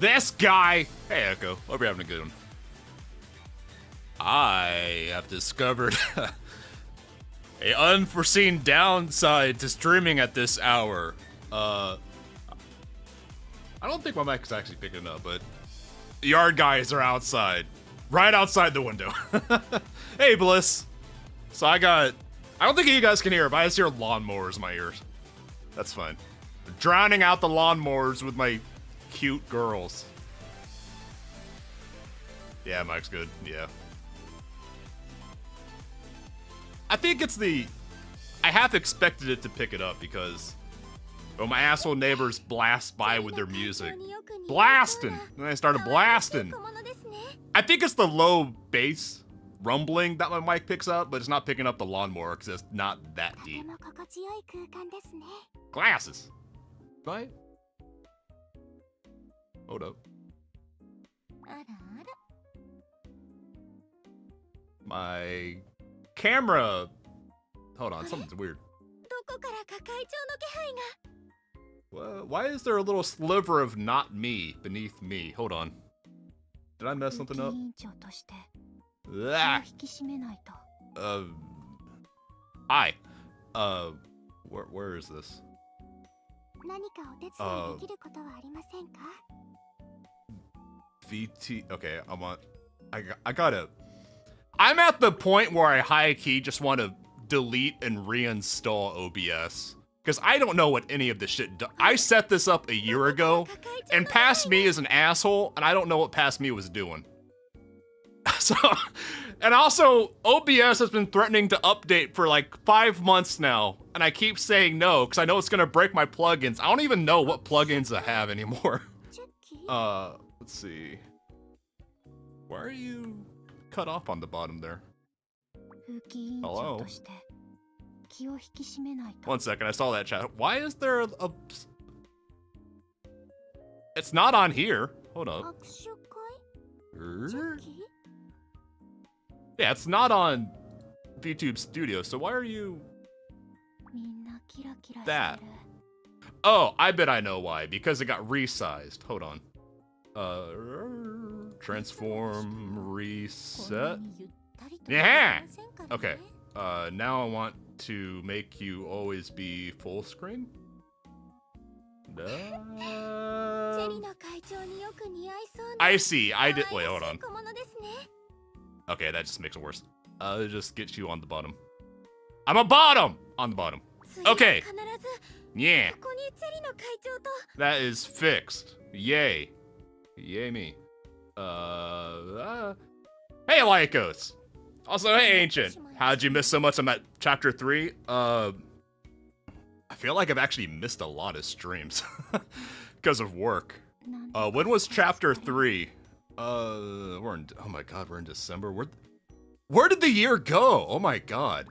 This guy! Hey, Echo. Hope you're having a good one. I have discovered a unforeseen downside to streaming at this hour. I don't think my mic is actually picking up, but the yard guys are outside. Right outside the window. Hey, Bliss. So I don't think you guys can hear it, but I just hear lawnmowers in my ears. That's fine. Drowning out the lawnmowers with my cute girls. Yeah, mic's good. Yeah. I think it's I half expected it to pick it up because my asshole neighbors blast by with their music. Blasting! And I started blasting. I think it's the low bass rumbling that my mic picks up, but it's not picking up the lawnmower because it's not that deep. Glasses! Right? Hold up. My camera. Hold on, something's weird. Why is there a little sliver of not me beneath me? Hold on. Did I mess something up? Hi. Where is this? VT. Okay, I'm at the point where I high key just want to delete and reinstall OBS. Because I don't know what any of this shit does. I set this up a year ago, and Past Me is an asshole, and I don't know what Past Me was doing. So, and also, OBS has been threatening to update for like 5 months now, and I keep saying no, because I know it's going to break my plugins. I don't even know what plugins I have anymore. Let's see. Why are you cut off on the bottom there? Hello? 1 second, I saw that chat. Why is there a... It's not on here. Hold up. Yeah, it's not on VTube Studio, so why are you... That. Oh, I bet I know why. Because it got resized. Hold on. Transform, reset. Yeah! Okay. Now I want to make you always be full screen. I see. Wait, hold on. Okay, that just makes it worse. It just gets you on the bottom. I'm a bottom! On the bottom. Okay. Yeah. That is fixed. Yay. Yay me. Hey, Lycos! Also, hey, Ancient. How'd you miss so much on that chapter 3? I feel like I've actually missed a lot of streams because of work. When was chapter 3? Oh my god, we're in December. Where did the year go? Oh my god.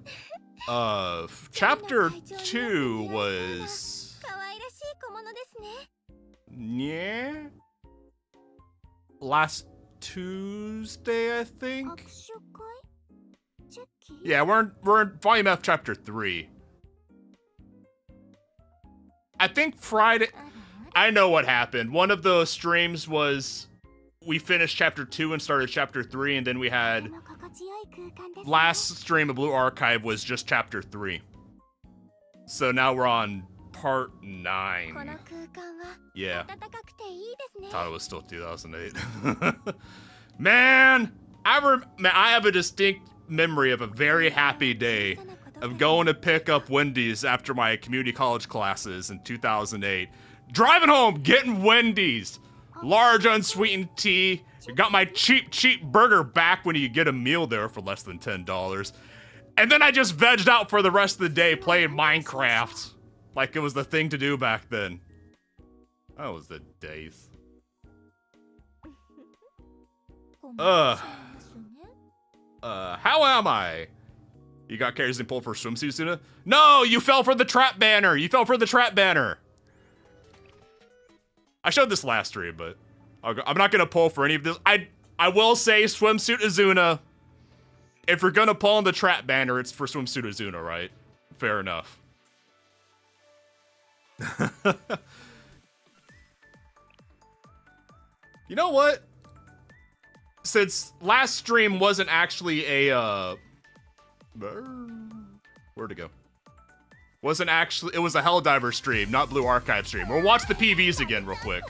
Chapter 2 was... Yeah? Last Tuesday, I think? Yeah, we're in Volume F, Chapter 3. I think Friday... I know what happened. One of those streams was... We finished Chapter 2 and started Chapter 3, and then we had... Last stream of Blue Archive was just Chapter 3. So now we're on Part 9. Yeah. Thought it was still 2008. Man! I have a distinct memory of a very happy day of going to pick up Wendy's after my community college classes in 2008. Driving home, getting Wendy's. Large unsweetened tea. Got my cheap burger back when you get a meal there for less than $10. And then I just vegged out for the rest of the day playing Minecraft. Like it was the thing to do back then. That was the days. How am I? You got carries and pulled for swimsuit, Suna? No, you fell for the trap banner. You fell for the trap banner. I showed this last stream, but I'm not gonna pull for any of this. I will say swimsuit Azuna. If you're gonna pull on the trap banner, it's for swimsuit Azuna, right? Fair enough. You know what? Since last stream wasn't actually a, where'd it go? Wasn't actually, it was a Helldiver stream, not Blue Archive stream. We'll watch the PVs again real quick.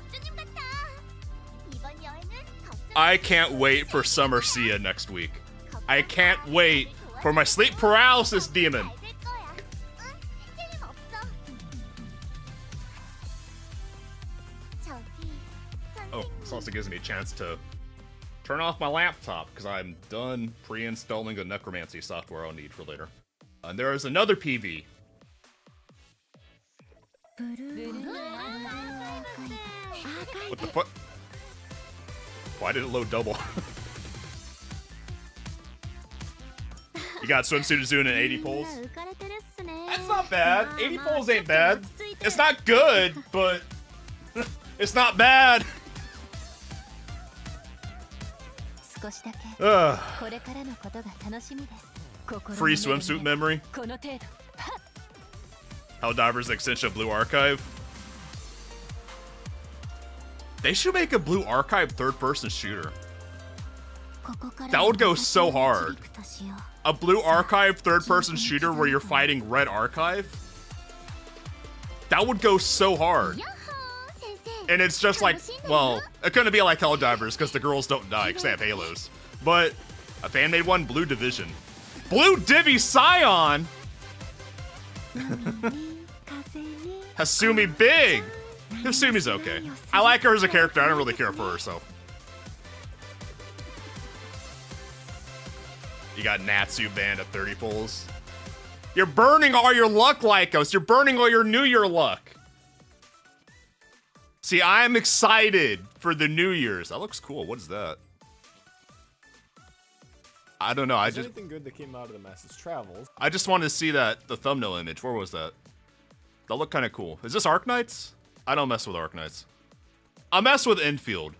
I can't wait for Summer Sia next week. I can't wait for my sleep paralysis demon. Oh, this also gives me a chance to turn off my laptop because I'm done pre-installing the necromancy software I'll need for later. And there is another PV. What the fuck? Why did it load double? You got swimsuit Azuna and 80 pulls? That's not bad. 80 pulls ain't bad. It's not good, but it's not bad. Ugh. Free swimsuit memory. Helldiver's extension of Blue Archive. They should make a Blue Archive third-person shooter. That would go so hard. A Blue Archive third-person shooter where you're fighting Red Archive? That would go so hard. And it's just like, well, it couldn't be like Helldivers because the girls don't die because they have halos. But a fan-made one, Blue Division. Blue Divi Scion! Hasumi Big! Hasumi's okay. I like her as a character, I don't really care for her, so. You got Natsu banned at 30 pulls. You're burning all your luck, Lycos. You're burning all your New Year luck. See, I'm excited for the New Year's. That looks cool. What is that? I don't know. Is anything good that came out of the Message Travels? I just wanted to see the thumbnail image. Where was that? That looked kind of cool. Is this Arknights? I don't mess with Arknights. I mess with Infield.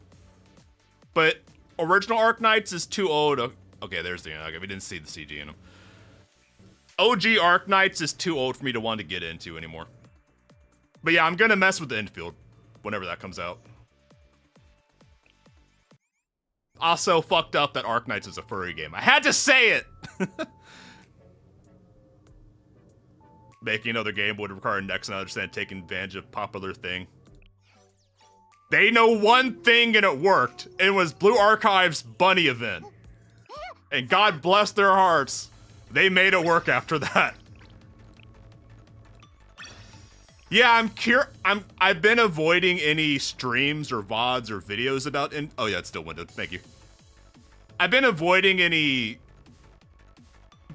But original Arknights is too old. Okay, there's the... Okay, we didn't see the CG in them. OG Arknights is too old for me to want to get into anymore. But yeah, I'm going to mess with the Infield whenever that comes out. Also fucked up that Arknights is a furry game. I had to say it! Making another game would require Next and Understand taking advantage of popular thing. They know one thing and it worked. It was Blue Archive's bunny event. And God bless their hearts, they made it work after that. Yeah, I've been avoiding any streams or VODs or videos about oh yeah, it's still windowed. Thank you. I've been avoiding any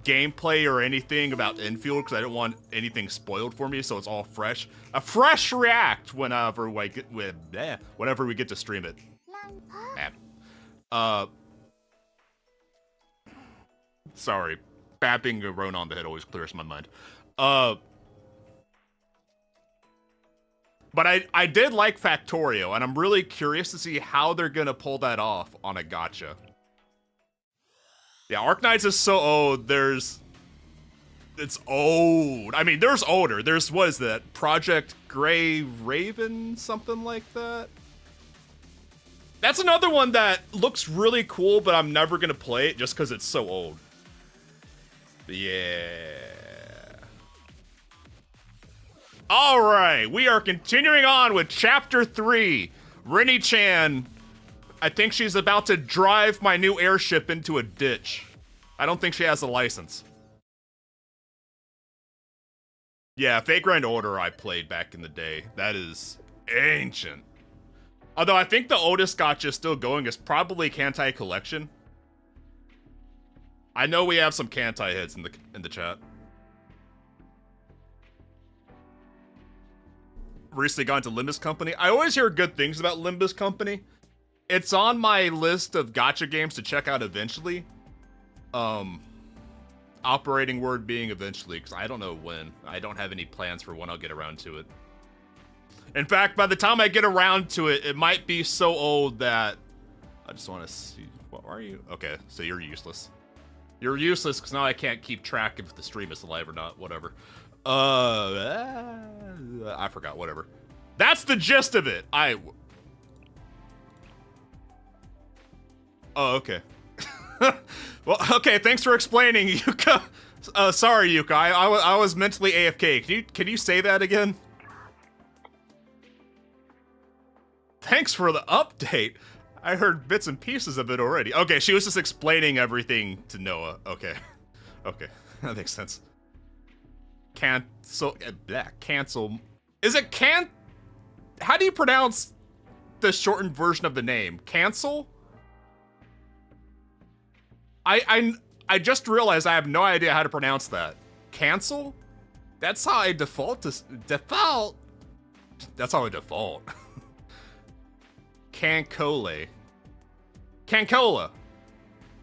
gameplay or anything about Infield because I don't want anything spoiled for me, so it's all fresh. A fresh react whenever we get to stream it. Sorry. Bapping a Roan on the head always clears my mind. But I did like Factorio, and I'm really curious to see how they're gonna pull that off on a gacha. Yeah, Arknights is so old, it's old. I mean, there's older. There's, what is that? Project Grey Raven? Something like that? That's another one that looks really cool, but I'm never gonna play it just because it's so old. But yeah. Alright, we are continuing on with Chapter 3. Rinny-chan, I think she's about to drive my new airship into a ditch. I don't think she has a license. Yeah, Fate Grand Order I played back in the day. That is ancient. Although I think the oldest gacha still going is probably Kantai Collection. I know we have some Kantai heads in the chat. Recently gone to Limbus Company. I always hear good things about Limbus Company. It's on my list of gacha games to check out eventually. Operating word being eventually, because I don't know when. I don't have any plans for when I'll get around to it. In fact, by the time I get around to it, it might be so old that I just want to see. What are you? Okay, so you're useless. You're useless because now I can't keep track if the stream is alive or not. Whatever. I forgot. Whatever. That's the gist of it. Oh, okay. Well, okay, thanks for explaining, Yuka. Sorry, Yuka, I was mentally AFK. Can you say that again? Thanks for the update. I heard bits and pieces of it already. Okay, she was just explaining everything to Noah. Okay. Okay, that makes sense. Cancel. Cancel. Is it can? How do you pronounce the shortened version of the name? Cancel? I just realized I have no idea how to pronounce that. Cancel? That's how I default to default. That's how I default. Cancole. Cancola.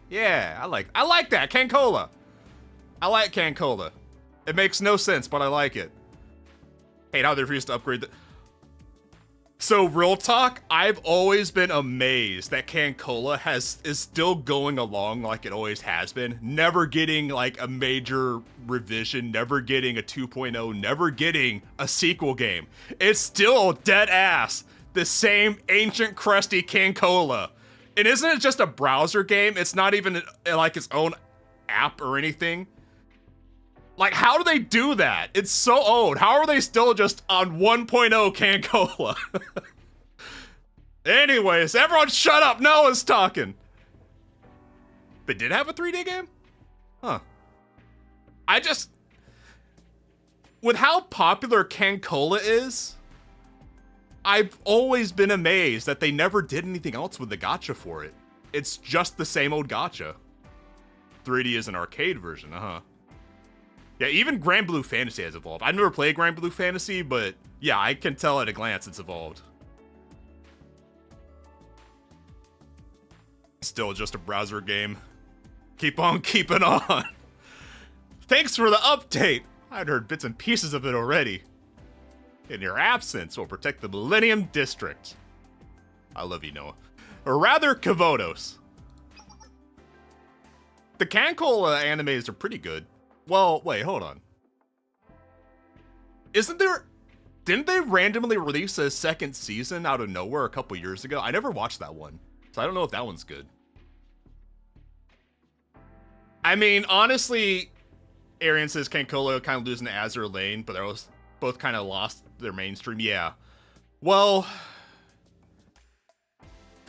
Yeah, I like that. Cancola. I like Cancola. It makes no sense, but I like it. Hey, now they refuse to upgrade the... So, real talk, I've always been amazed that Cancola is still going along like it always has been. Never getting, like, a major revision, never getting a 2.0, never getting a sequel game. It's still dead ass the same ancient, crusty Cancola. And isn't it just a browser game? It's not even, like, its own app or anything. Like, how do they do that? It's so old. How are they still just on 1.0 Cancola? Anyways, everyone shut up. Noah's talking. They did have a 3D game? Huh. With how popular Cancola is, I've always been amazed that they never did anything else with the gacha for it. It's just the same old gacha. 3D is an arcade version, uh-huh. Yeah, even Grand Blue Fantasy has evolved. I've never played Grand Blue Fantasy, but yeah, I can tell at a glance it's evolved. Still just a browser game. Keep on keeping on. Thanks for the update. I'd heard bits and pieces of it already. In your absence, we'll protect the Millennium District. I love you, Noah. Or rather, Kavodos. The Cancola animes are pretty good. Well, wait, hold on. Didn't they randomly release a second season out of nowhere a couple years ago? I never watched that one, so I don't know if that one's good. I mean, honestly, Arian says Cancola kind of losing to Azure Lane, but they're both kind of lost their mainstream. Yeah. Well,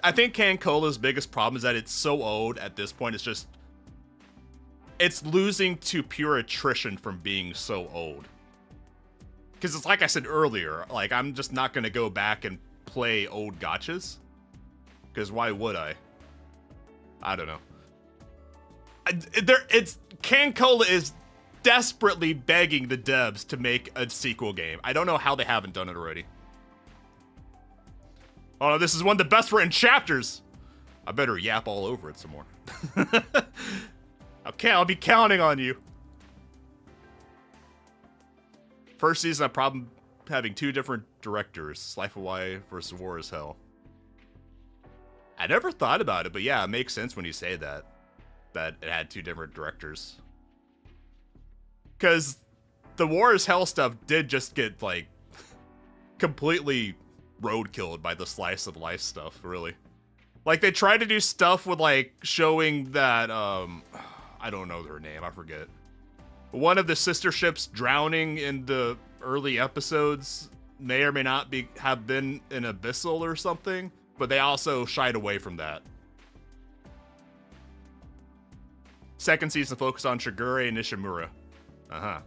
I think Cancola's biggest problem is that it's so old at this point, it's losing to pure attrition from being so old. Because it's like I said earlier, like, I'm just not going to go back and play old gachas. Because why would I? I don't know. Cancola is desperately begging the devs to make a sequel game. I don't know how they haven't done it already. Oh, this is one of the best written chapters. I better yap all over it some more. Okay, I'll be counting on you. First season, I problem having two different directors. Life of Y versus War is Hell. I never thought about it, but yeah, it makes sense when you say that. That it had two different directors. Because the War is Hell stuff did just get, like, completely roadkilled by the slice of life stuff, really. Like, they tried to do stuff with, like, showing that, I don't know her name, I forget. One of the sister ships drowning in the early episodes may or may not have been an abyssal or something, but they also shied away from that. Second season focused on Shigure and Nishimura. Uh-huh.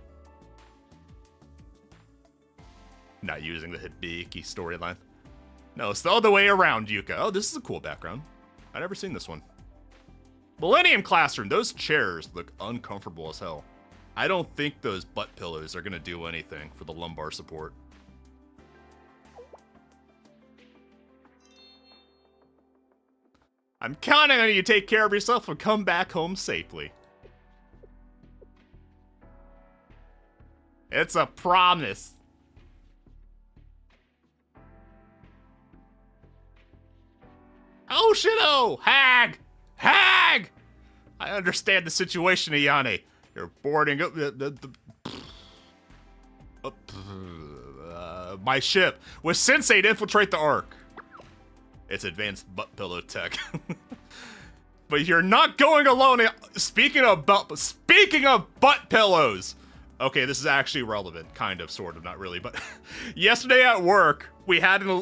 Not using the Hibiki storyline. No, it's the other way around, Yuka. Oh, this is a cool background. I've never seen this one. Millennium Classroom. Those chairs look uncomfortable as hell. I don't think those butt pillows are going to do anything for the lumbar support. I'm counting on you to take care of yourself and come back home safely. It's a promise. Oh, shit, oh! Hag! Hag! I understand the situation, Ayane. You're boarding up my ship with Sensei to infiltrate the Ark. It's advanced butt pillow tech. But you're not going alone. Speaking of butt pillows. Okay, this is actually relevant, kind of, sort of, not really. But yesterday at work, we had a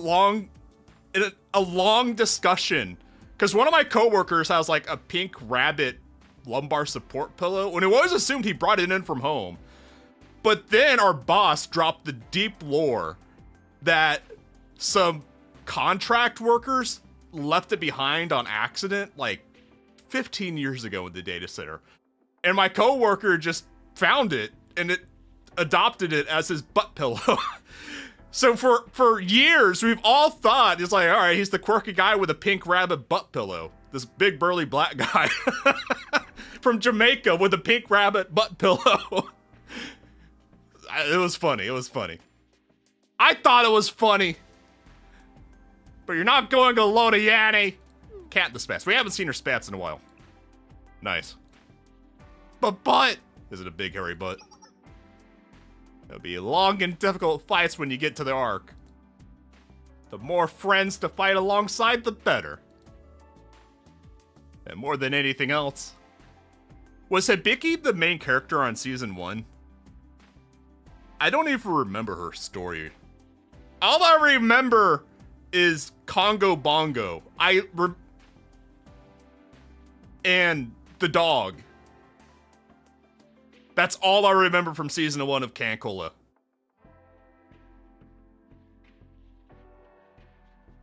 long discussion because one of my coworkers has like a pink rabbit lumbar support pillow, and it always assumed he brought it in from home. But then our boss dropped the deep lore that some contract workers left it behind on accident, like 15 years ago in the data center. And my coworker just found it and it adopted it as his butt pillow. So for years, we've all thought, it's like, all right, he's the quirky guy with a pink rabbit butt pillow. This big burly black guy from Jamaica with a pink rabbit butt pillow. It was funny. It was funny. I thought it was funny. But you're not going alone, Yanni. Cat the spats. We haven't seen her spats in a while. Nice. But butt. Is it a big hairy butt? There'll be long and difficult fights when you get to the arc. The more friends to fight alongside, the better. And more than anything else, was Hibiki the main character on season 1? I don't even remember her story. All I remember is Congo Bongo. And the dog. That's all I remember from season 1 of Kankola.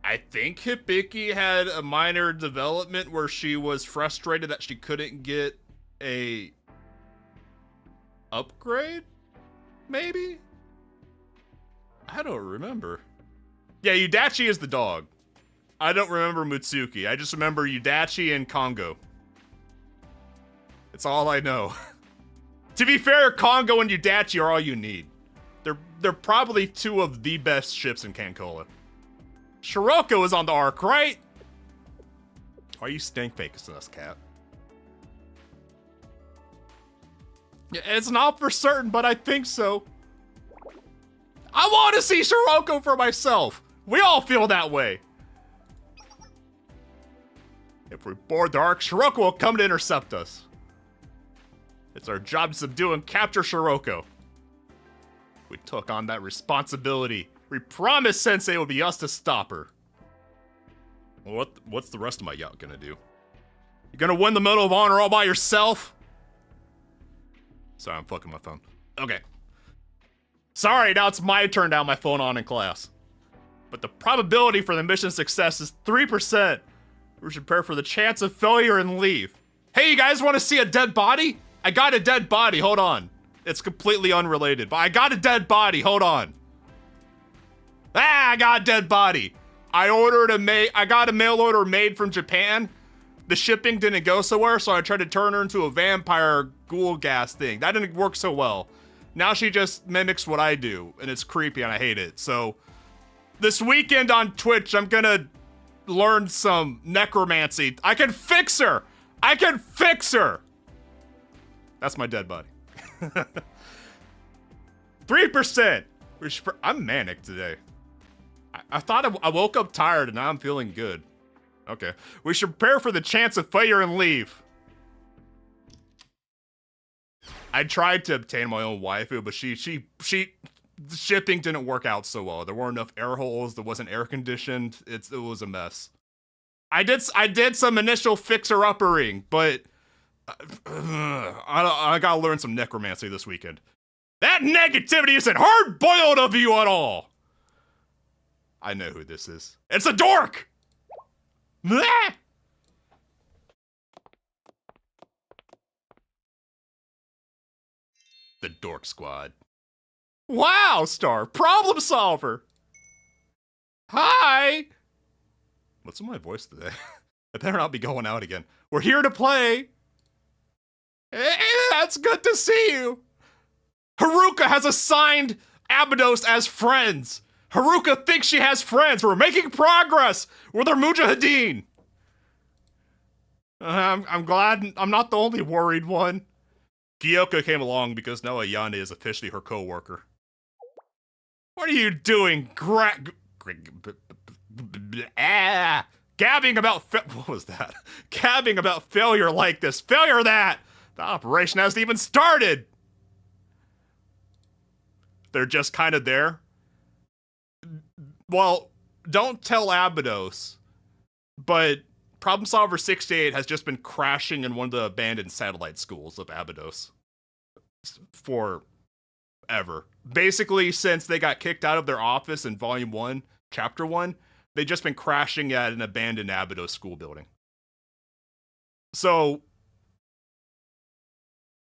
I think Hibiki had a minor development where she was frustrated that she couldn't get a upgrade? Maybe? I don't remember. Yeah, Yudachi is the dog. I don't remember Mutsuki. I just remember Yudachi and Kongo. It's all I know. To be fair, Kongo and Yudachi are all you need. They're probably two of the best ships in Kankola. Shiroko is on the arc, right? Why are you stink facing us, Cat? Yeah, it's not for certain, but I think so. I want to see Shiroko for myself. We all feel that way. If we board the arc, Shiroko will come to intercept us. It's our job to subdue and capture Shiroko. We took on that responsibility. We promised Sensei it would be us to stop her. What's the rest of my yacht gonna do? You gonna win the Medal of Honor all by yourself? Sorry, I'm fucking my phone. Okay. Sorry, now it's my turn to have my phone on in class. But the probability for the mission success is 3%. We should prepare for the chance of failure and leave. Hey, you guys want to see a dead body? I got a dead body, hold on. It's completely unrelated, but I got a dead body, hold on. I got a dead body. I got a mail order made from Japan. The shipping didn't go somewhere, so I tried to turn her into a vampire ghoul gas thing. That didn't work so well. Now she just mimics what I do, and it's creepy and I hate it. So this weekend on Twitch, I'm gonna learn some necromancy. I can fix her! I can fix her! That's my dead body. 3%! I'm manic today. I thought I woke up tired and now I'm feeling good. Okay. We should prepare for the chance of failure and leave. I tried to obtain my own waifu, but the shipping didn't work out so well. There weren't enough air holes. There wasn't air conditioned. It was a mess. I did some initial fixer-uppering, but I gotta learn some necromancy this weekend. That negativity isn't hard-boiled of you at all. I know who this is. It's a dork! Bleh! The Dork Squad. Wow, Star, problem solver! Hi! What's in my voice today? I better not be going out again. We're here to play! That's good to see you! Haruka has assigned Abydos as friends! Haruka thinks she has friends! We're making progress with our Mujahideen! I'm glad I'm not the only worried one. Gyoko came along because now Ayane is officially her co-worker. What are you doing, Gabbing about what was that? Gabbing about failure like this. Failure that! The operation hasn't even started! They're just kind of there. Well, don't tell Abydos, but Problem Solver 68 has just been crashing in one of the abandoned satellite schools of Abydos. Forever. Basically, since they got kicked out of their office in Volume 1, Chapter 1, they've just been crashing at an abandoned Abydos school building. So,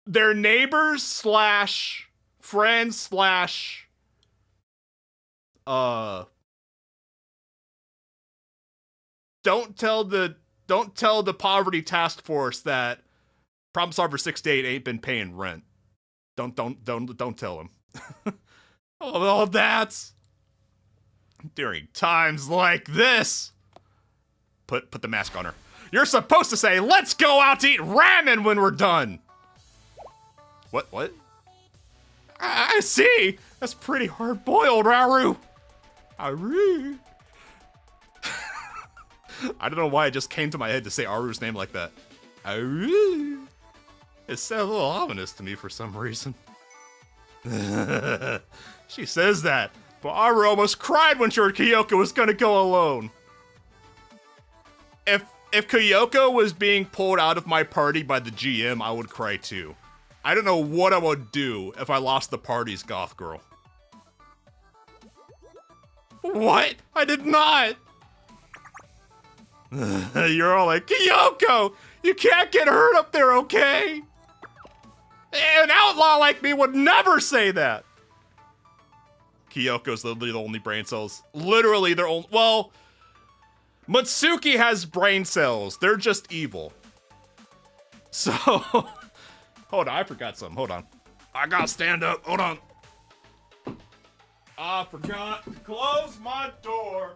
their neighbors slash friends slash don't tell the poverty task force that Problem Solver 68 ain't been paying rent. Don't tell them. Oh, that's during times like this. Put the mask on her. You're supposed to say, "Let's go out to eat ramen when we're done." What? I see. That's pretty hard-boiled, Aru. Aru. I don't know why it just came to my head to say Aru's name like that. Aru. It sounds a little ominous to me for some reason. She says that, but Aru almost cried when she heard Kyoko was gonna go alone. If Kyoko was being pulled out of my party by the GM, I would cry too. I don't know what I would do if I lost the party's goth girl. What? I did not! You're all like, Kyoko! You can't get hurt up there, okay? An outlaw like me would never say that! Kyoko's literally the only brain cells. Literally their only. Well, Matsuki has brain cells. They're just evil. So, hold on, I forgot something. Hold on. I gotta stand up. Hold on. I forgot to close my door.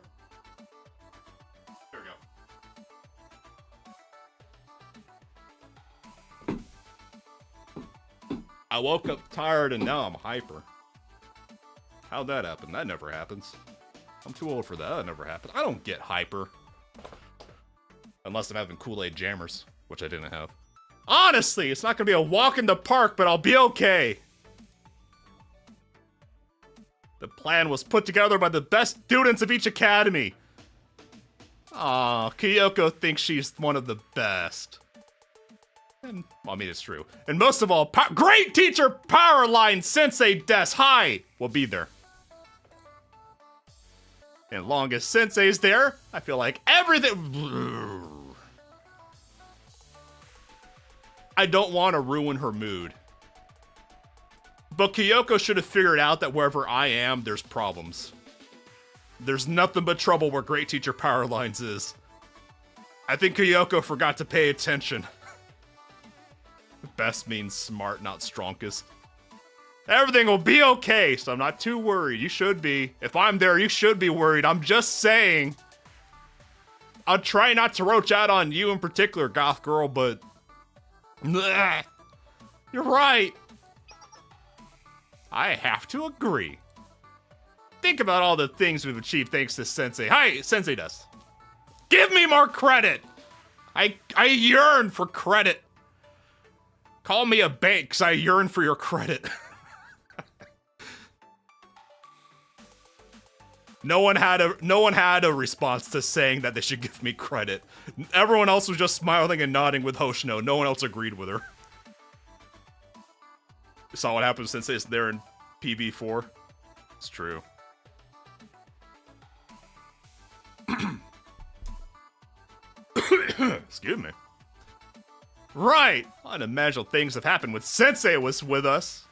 There we go. I woke up tired and now I'm hyper. How'd that happen? That never happens. I'm too old for that. That never happened. I don't get hyper. Unless I'm having Kool-Aid jammers, which I didn't have. Honestly, it's not gonna be a walk in the park, but I'll be okay. The plan was put together by the best students of each academy. Aw, Kyoko thinks she's one of the best. And, well, I mean, it's true. And most of all, great teacher Powerlines Sensei Des Hi will be there. And long as Sensei's there, I feel like everything... I don't want to ruin her mood. But Kyoko should have figured out that wherever I am, there's problems. There's nothing but trouble where Great Teacher Powerlines is. I think Kyoko forgot to pay attention. Best means smart, not strongest. Everything will be okay, so I'm not too worried. You should be. If I'm there, you should be worried. I'm just saying. I'll try not to roach out on you in particular, goth girl, but... Bleh. You're right. I have to agree. Think about all the things we've achieved thanks to Sensei. Hi, Sensei Dust. Give me more credit! I yearn for credit. Call me a bank, 'cause I yearn for your credit. No one had a response to saying that they should give me credit. Everyone else was just smiling and nodding with Hoshino. No one else agreed with her. Saw what happened since it's there in PB4. It's true. Excuse me. Right! Unimaginable things have happened when Sensei was with us.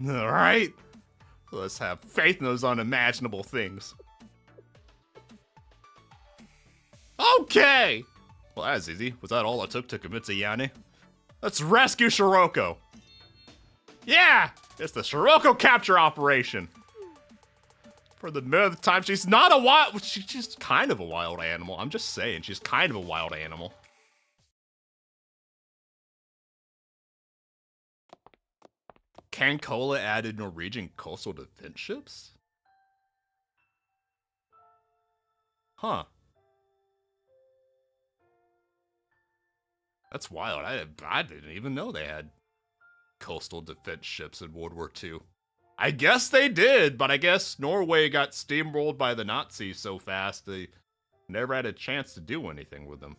Alright? Let's have faith in those unimaginable things. Okay! Well, that's easy. Was that all it took to convince Ayane? Let's rescue Shiroko. Yeah! It's the Shiroko capture operation. For the minute of the time, she's not a wild... She's just kind of a wild animal. I'm just saying, she's kind of a wild animal. Can Cola added Norwegian coastal defense ships? Huh. That's wild. I didn't even know they had coastal defense ships in World War II. I guess they did, but I guess Norway got steamrolled by the Nazis so fast they never had a chance to do anything with them.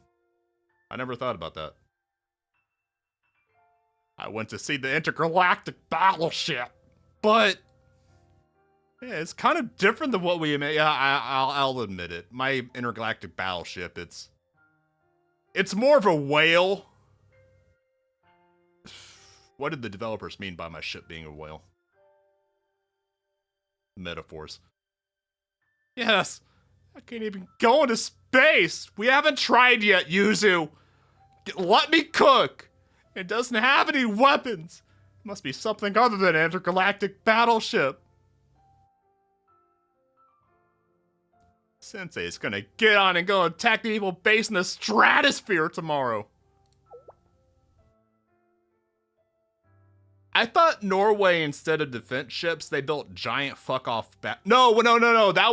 I never thought about that. I went to see the intergalactic battleship, but yeah, it's kind of different than what we made. Yeah, I'll admit it. My intergalactic battleship, it's more of a whale. What did the developers mean by my ship being a whale? Metaphors. Yes, I can't even go into space. We haven't tried yet, Yuzu. Let me cook. It doesn't have any weapons. It must be something other than an intergalactic battleship. Sensei is gonna get on and go attack the evil base in the stratosphere tomorrow. I thought Norway, instead of defense ships, they built giant fuck-off No. That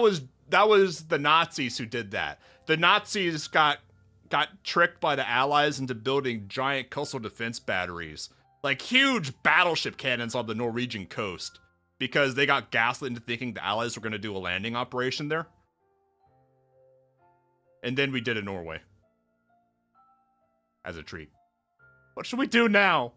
was the Nazis who did that. The Nazis got tricked by the Allies into building giant coastal defense batteries. Like huge battleship cannons on the Norwegian coast. Because they got gaslit into thinking the Allies were going to do a landing operation there. And then we did it in Norway. As a treat. What should we do now?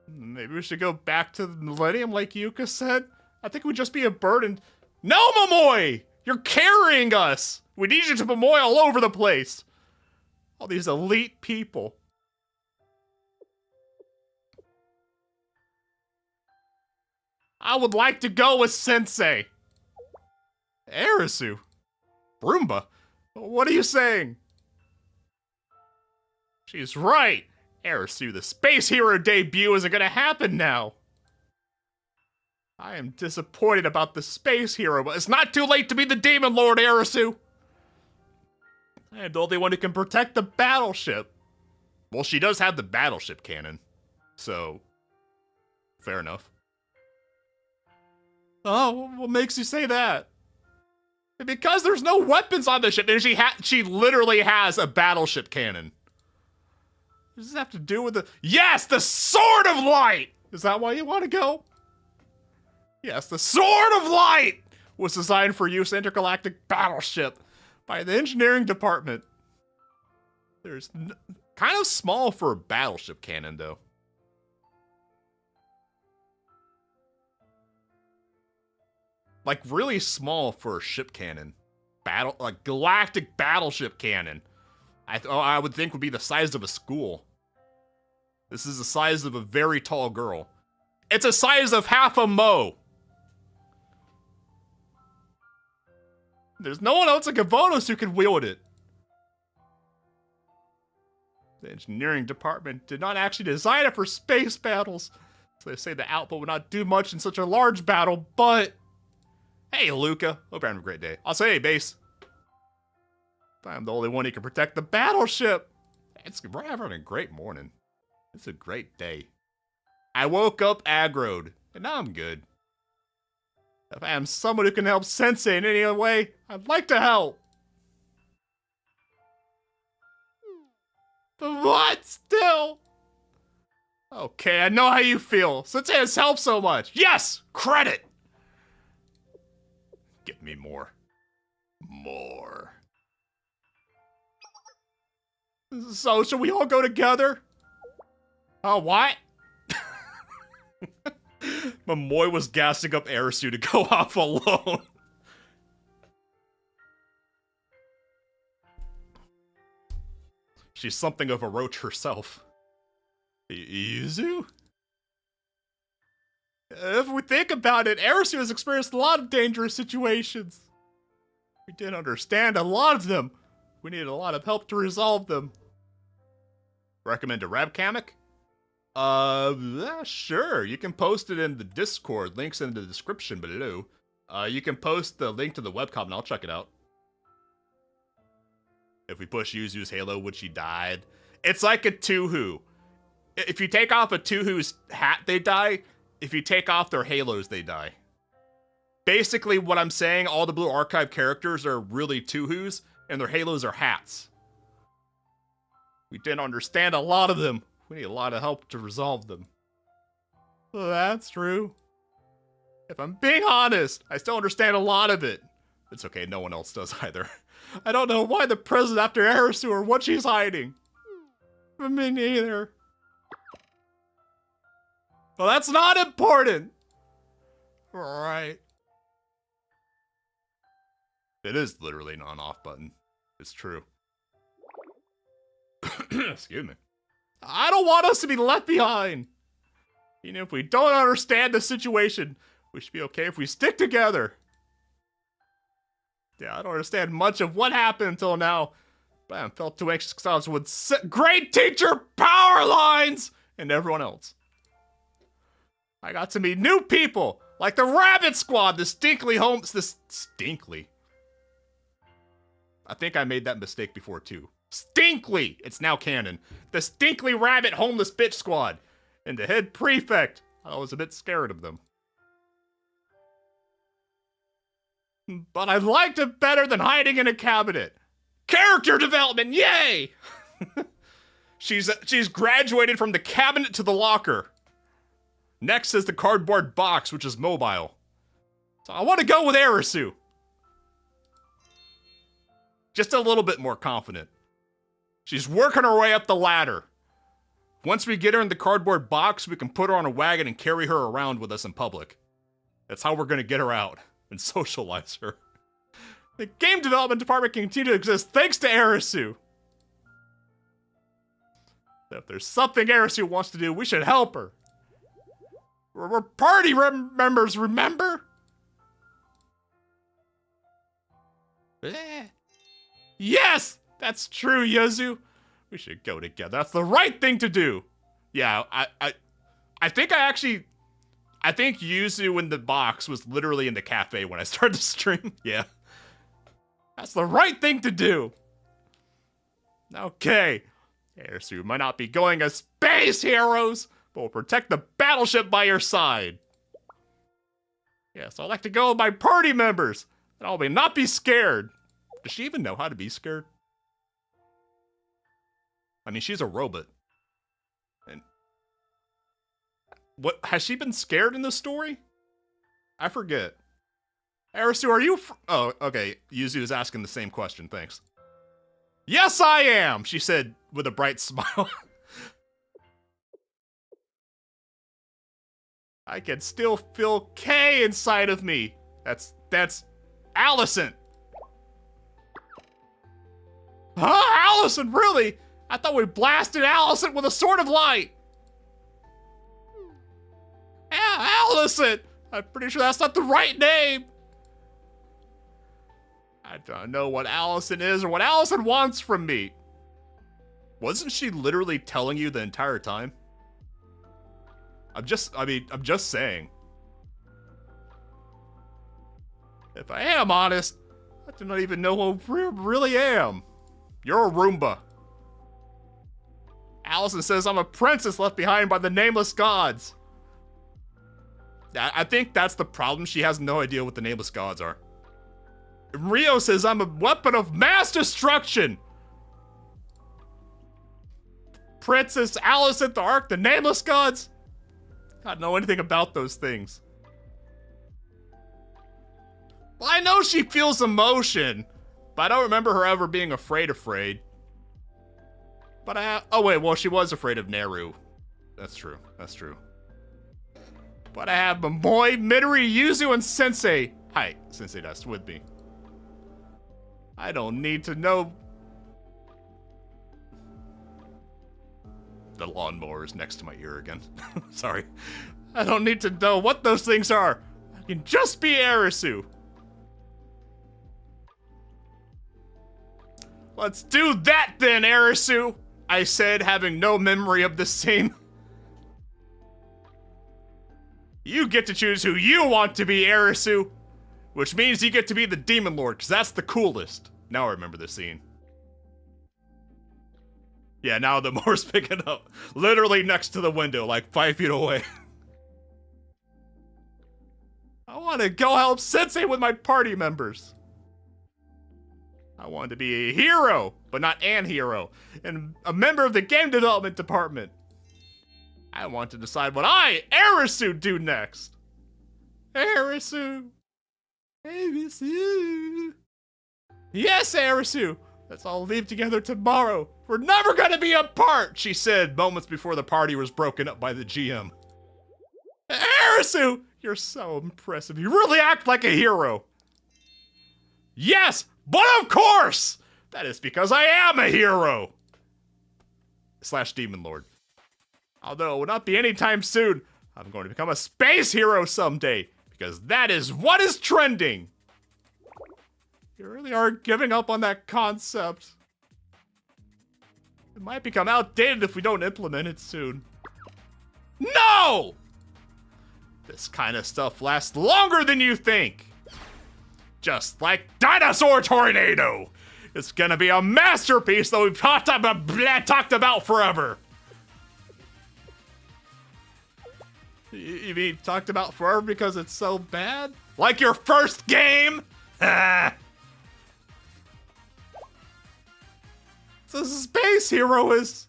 Maybe we should go back to the Millennium like Yuka said? I think we'd just be a burden. No, Momoy! You're carrying us! We need you to Momoy all over the place! All these elite people. I would like to go with Sensei. Arisu. Broomba. What are you saying? She's right. Arisu, the space hero debut isn't gonna happen now. I am disappointed about the space hero, but it's not too late to be the Demon Lord, Arisu. I am the only one who can protect the battleship. Well, she does have the battleship cannon, so fair enough. Oh, what makes you say that? Because there's no weapons on the ship, and she literally has a battleship cannon. What does this have to do with the... Yes, the Sword of Light! Is that why you want to go? Yes, the Sword of Light was designed for use intergalactic battleship by the engineering department. There's kind of small for a battleship cannon, though. Like, really small for a ship cannon. Like, galactic battleship cannon. I would think would be the size of a school. This is the size of a very tall girl. It's the size of half a Mo. There's no one else like Avonos who can wield it. The engineering department did not actually design it for space battles. So they say the output would not do much in such a large battle, but... Hey, Luca. Hope you're having a great day. I'll say, hey, base. I'm the only one who can protect the battleship. We're having a great morning. It's a great day. I woke up aggroed, and now I'm good. If I am someone who can help Sensei in any way, I'd like to help. But what? Still? Okay, I know how you feel. Sensei has helped so much. Yes! Credit! Give me more. More. So, should we all go together? Oh, what? Momoy was gassing up Arisu to go off alone. She's something of a roach herself. Yuzu? If we think about it, Arisu has experienced a lot of dangerous situations. We didn't understand a lot of them. We needed a lot of help to resolve them. Recommend a webcomic? Sure. You can post it in the Discord. Links in the description below. You can post the link to the webcomic and I'll check it out. If we push Yuzu's Halo, would she died? It's like a Tuhu. If you take off a Tuhu's hat, they die. If you take off their Halos, they die. Basically, what I'm saying, all the Blue Archive characters are really Tuhus, and their Halos are hats. We didn't understand a lot of them. We need a lot of help to resolve them. Well, that's true. If I'm being honest, I still understand a lot of it. It's okay, no one else does either. I don't know why the president's after Arisu or what she's hiding. Me neither. Well, that's not important. Right. It is literally an on-off button. It's true. Excuse me. I don't want us to be left behind. Even if we don't understand the situation, we should be okay if we stick together. Yeah, I don't understand much of what happened until now, but I felt too anxious because I was with great teacher Powerlines and everyone else. I got to meet new people, like the Rabbit Squad, the Stinkly. I think I made that mistake before too. Stinkly! It's now canon. The Stinkly Rabbit Homeless Bitch Squad. And the head prefect. I was a bit scared of them. But I liked it better than hiding in a cabinet. Character development, yay! She's graduated from the cabinet to the locker. Next is the cardboard box, which is mobile. So I want to go with Arisu. Just a little bit more confident. She's working her way up the ladder. Once we get her in the cardboard box, we can put her on a wagon and carry her around with us in public. That's how we're going to get her out and socialize her. The game development department can continue to exist thanks to Arisu. If there's something Arisu wants to do, we should help her. We're party members, remember? Yes! That's true, Yuzu. We should go together. That's the right thing to do. Yeah, I think Yuzu in the box was literally in the cafe when I started the stream. Yeah. That's the right thing to do. Okay. Arisu might not be going as space heroes, but we'll protect the battleship by your side. Yes, I'd like to go with my party members. And I'll not be scared. Does she even know how to be scared? I mean, she's a robot. And what has she been scared in this story? I forget. Arisu, are you? Oh, okay. Yuzu is asking the same question. Thanks. Yes, I am. She said with a bright smile. I can still feel K inside of me. That's Allison. Huh, Allison? Really? I thought we blasted Allison with a sword of light. Allison! I'm pretty sure that's not the right name. I don't know what Allison is or what Allison wants from me. Wasn't she literally telling you the entire time? I'm just saying. If I am honest, I do not even know who I really am. You're a Roomba. Allison says I'm a princess left behind by the nameless gods. I think that's the problem. She has no idea what the nameless gods are. Rio says I'm a weapon of mass destruction. Princess Alice at the Ark, the nameless gods. I don't know anything about those things. Well, I know she feels emotion, but I don't remember her ever being afraid. But oh wait, well she was afraid of Neru. That's true. But I have Momoy, Midori, Yuzu, and Sensei. Hi, Sensei that's with me. I don't need to know. The lawnmower is next to my ear again. Sorry. I don't need to know what those things are. I can just be Arisu. Let's do that then, Arisu, I said, having no memory of this scene. You get to choose who you want to be, Arisu, which means you get to be the Demon Lord, because that's the coolest. Now I remember this scene. Yeah, now the mower's picking up. Literally next to the window, like 5 feet away. I want to go help Sensei with my party members. I wanted to be a hero, but not an hero, and a member of the game development department. I want to decide what I, Arisu, do next. Arisu. Arisu. Yes, Arisu. Let's all leave together tomorrow. We're never gonna be apart, she said moments before the party was broken up by the GM. Arisu, you're so impressive. You really act like a hero. Yes, but of course! That is because I am a hero! / Demon Lord. Although it will not be anytime soon, I'm going to become a space hero someday, because that is what is trending! You really are giving up on that concept. It might become outdated if we don't implement it soon. No! This kind of stuff lasts longer than you think. Just like Dinosaur Tornado. It's gonna be a masterpiece that we've talked about forever. You mean talked about forever because it's so bad? Like your first game? The space hero is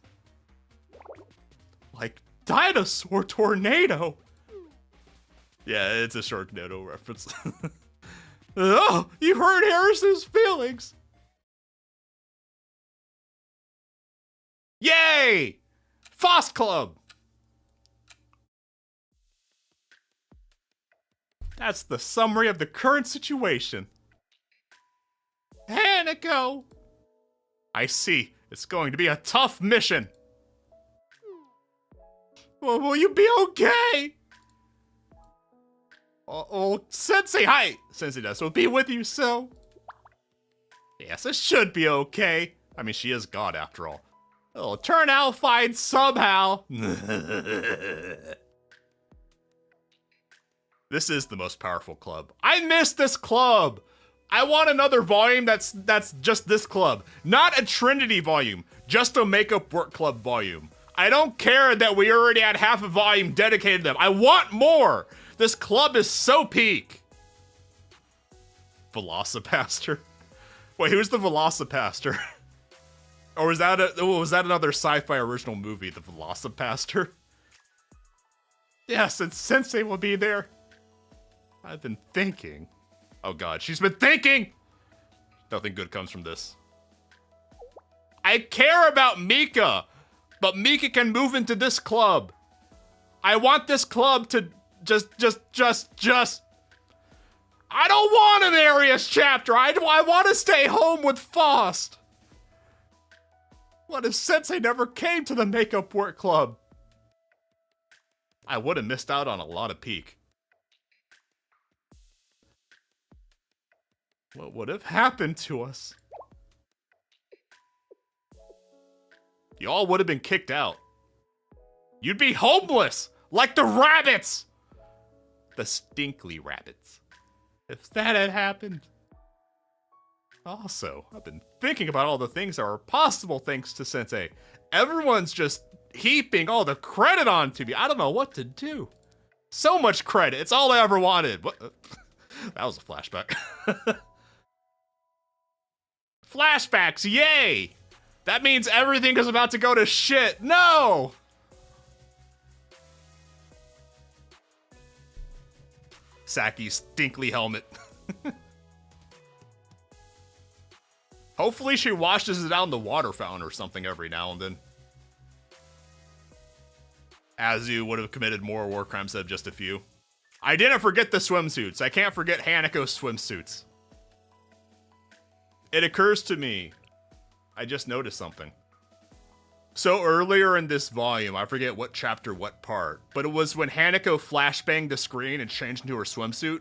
like Dinosaur Tornado. Yeah, it's a Sharknado reference. Oh, you hurt Harris's feelings. Yay! Foss Club. That's the summary of the current situation. Hanako. I see. It's going to be a tough mission. Well, will you be okay? Oh, Sensei, hi! Sensei does, will be with you, so... Yes, it should be okay. I mean, she is God, after all. It'll turn out fine somehow. This is the most powerful club. I miss this club! I want another volume that's just this club. Not a Trinity volume, just a Makeup Work Club volume. I don't care that we already had half a volume dedicated to them. I want more! This club is so peak. Velocipaster. Wait, who's the Velocipaster? Or was that another sci-fi original movie, the Velocipaster? Yes, and Sensei will be there. I've been thinking. Oh god, she's been thinking! Nothing good comes from this. I care about Mika, but Mika can move into this club. I want this club to just. I don't want an Arius chapter. I want to stay home with Faust. What if Sensei never came to the Makeup Work Club? I would have missed out on a lot of peak. What would have happened to us? Y'all would have been kicked out. You'd be homeless, like the rabbits! The stinkly rabbits. If that had happened. Also, I've been thinking about all the things that are possible thanks to Sensei. Everyone's just heaping all the credit onto me. I don't know what to do. So much credit. It's all I ever wanted. What? That was a flashback. Flashbacks, yay! That means everything is about to go to shit. No! Saki's stinkly helmet. Hopefully she washes it down the water fountain or something every now and then. Azu would have committed more war crimes than just a few. I didn't forget the swimsuits. I can't forget Hanako's swimsuits. It occurs to me, I just noticed something. So earlier in this volume, I forget what chapter, what part, but it was when Hanako flashbanged the screen and changed into her swimsuit.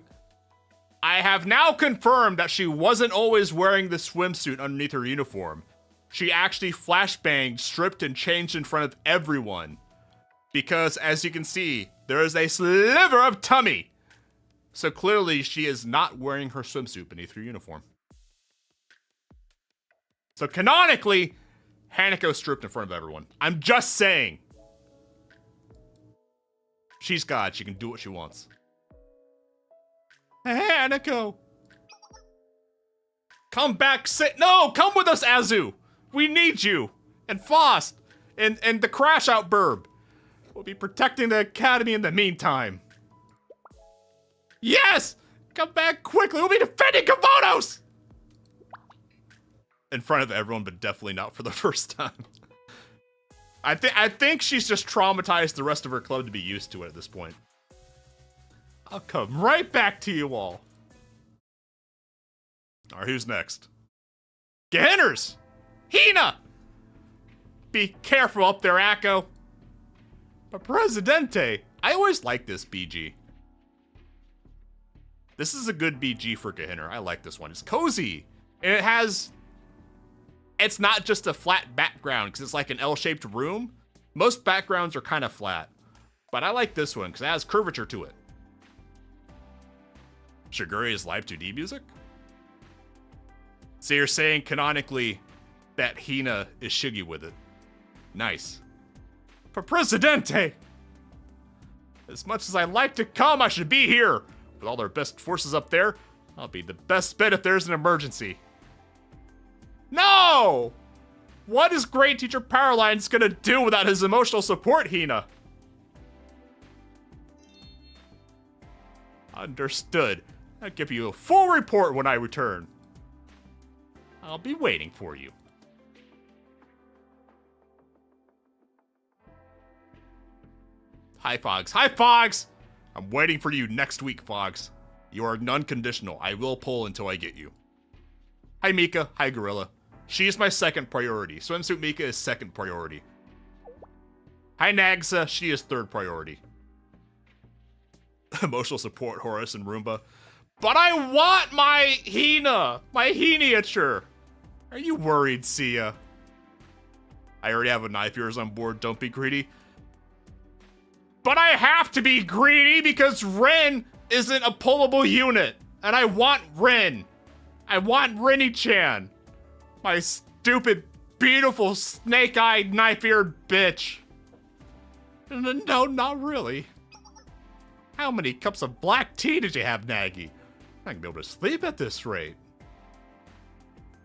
I have now confirmed that she wasn't always wearing the swimsuit underneath her uniform. She actually flashbanged, stripped, and changed in front of everyone. Because, as you can see, there is a sliver of tummy. So clearly she is not wearing her swimsuit beneath her uniform. So canonically, Hanako stripped in front of everyone. I'm just saying. She's God. She can do what she wants. Hanako! Come back, no, come with us, Azu. We need you. And Fost. And the Crash Out Burb. We'll be protecting the Academy in the meantime. Yes! Come back quickly. We'll be defending Komodos! In front of everyone, but definitely not for the first time. I think she's just traumatized the rest of her club to be used to it at this point. I'll come right back to you all. Alright, who's next? Gehinners! Hina! Be careful up there, Akko. But Presidente, I always like this BG. This is a good BG for Gehinner. I like this one. It's cozy. And it has... It's not just a flat background, because it's like an L-shaped room. Most backgrounds are kind of flat. But I like this one, because it has curvature to it. Shigure is live 2D music? So you're saying, canonically, that Hina is Shiggy with it. Nice. For Presidente! As much as I like to come, I should be here. With all their best forces up there, I'll be the best bet if there's an emergency. No! What is Great Teacher Powerlines gonna do without his emotional support, Hina? Understood. I'll give you a full report when I return. I'll be waiting for you. Hi, Fogs. Hi, Fogs! I'm waiting for you next week, Fogs. You are non-conditional. I will pull until I get you. Hi, Mika. Hi, Gorilla. She is my second priority. Swimsuit Mika is second priority. Hi, Nagsa. She is third priority. Emotional support, Horus and Roomba. But I want my Hina! My Hiniature! Are you worried, Sia? I already have a knife ears on board. Don't be greedy. But I have to be greedy because Ren isn't a pullable unit. And I want Ren. I want Renny-chan. My stupid, beautiful, snake-eyed, knife-eared bitch. No, not really. How many cups of black tea did you have, Nagi? I'm not gonna be able to sleep at this rate.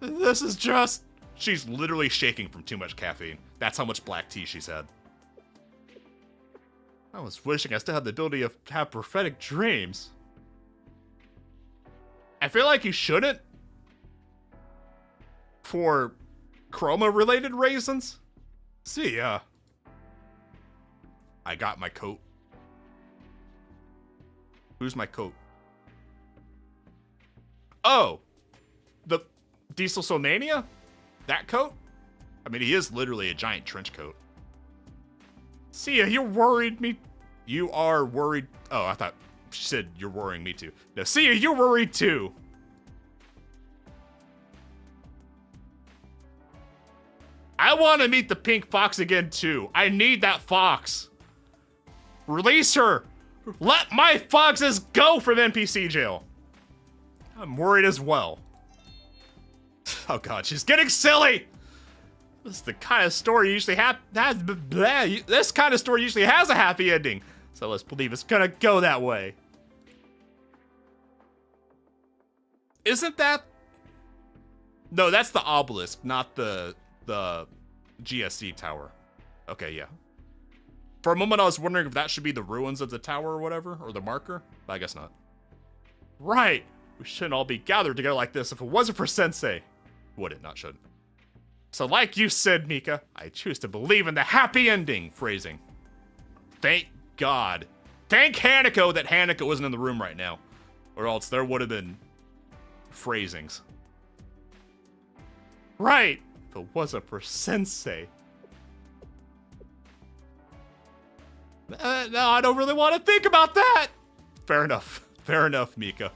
This is just... She's literally shaking from too much caffeine. That's how much black tea she's had. I was wishing I still had the ability to have prophetic dreams. I feel like you shouldn't. For chroma-related reasons. See ya. I got my coat. Who's my coat? Oh! The Diesel Solmania? That coat? I mean, he is literally a giant trench coat. See ya, you're worried me. You are worried. Oh, I thought she said you're worrying me too. No, see ya, you're worried too. I want to meet the pink fox again too. I need that fox. Release her. Let my foxes go from NPC jail. I'm worried as well. Oh god, she's getting silly. This is the kind of story usually this kind of story usually has a happy ending. So let's believe it's gonna go that way. Isn't that... No, that's the obelisk, not the GSC tower. Okay, yeah. For a moment I was wondering if that should be the ruins of the tower or whatever, or the marker, but I guess not. Right! We shouldn't all be gathered together like this if it wasn't for Sensei. Would it? Not should. So like you said, Mika, I choose to believe in the happy ending phrasing. Thank God. Thank Hanako that Hanako isn't in the room right now. Or else there would have been phrasings. Right! If it wasn't for Sensei. No, I don't really want to think about that! Fair enough. Fair enough, Mika.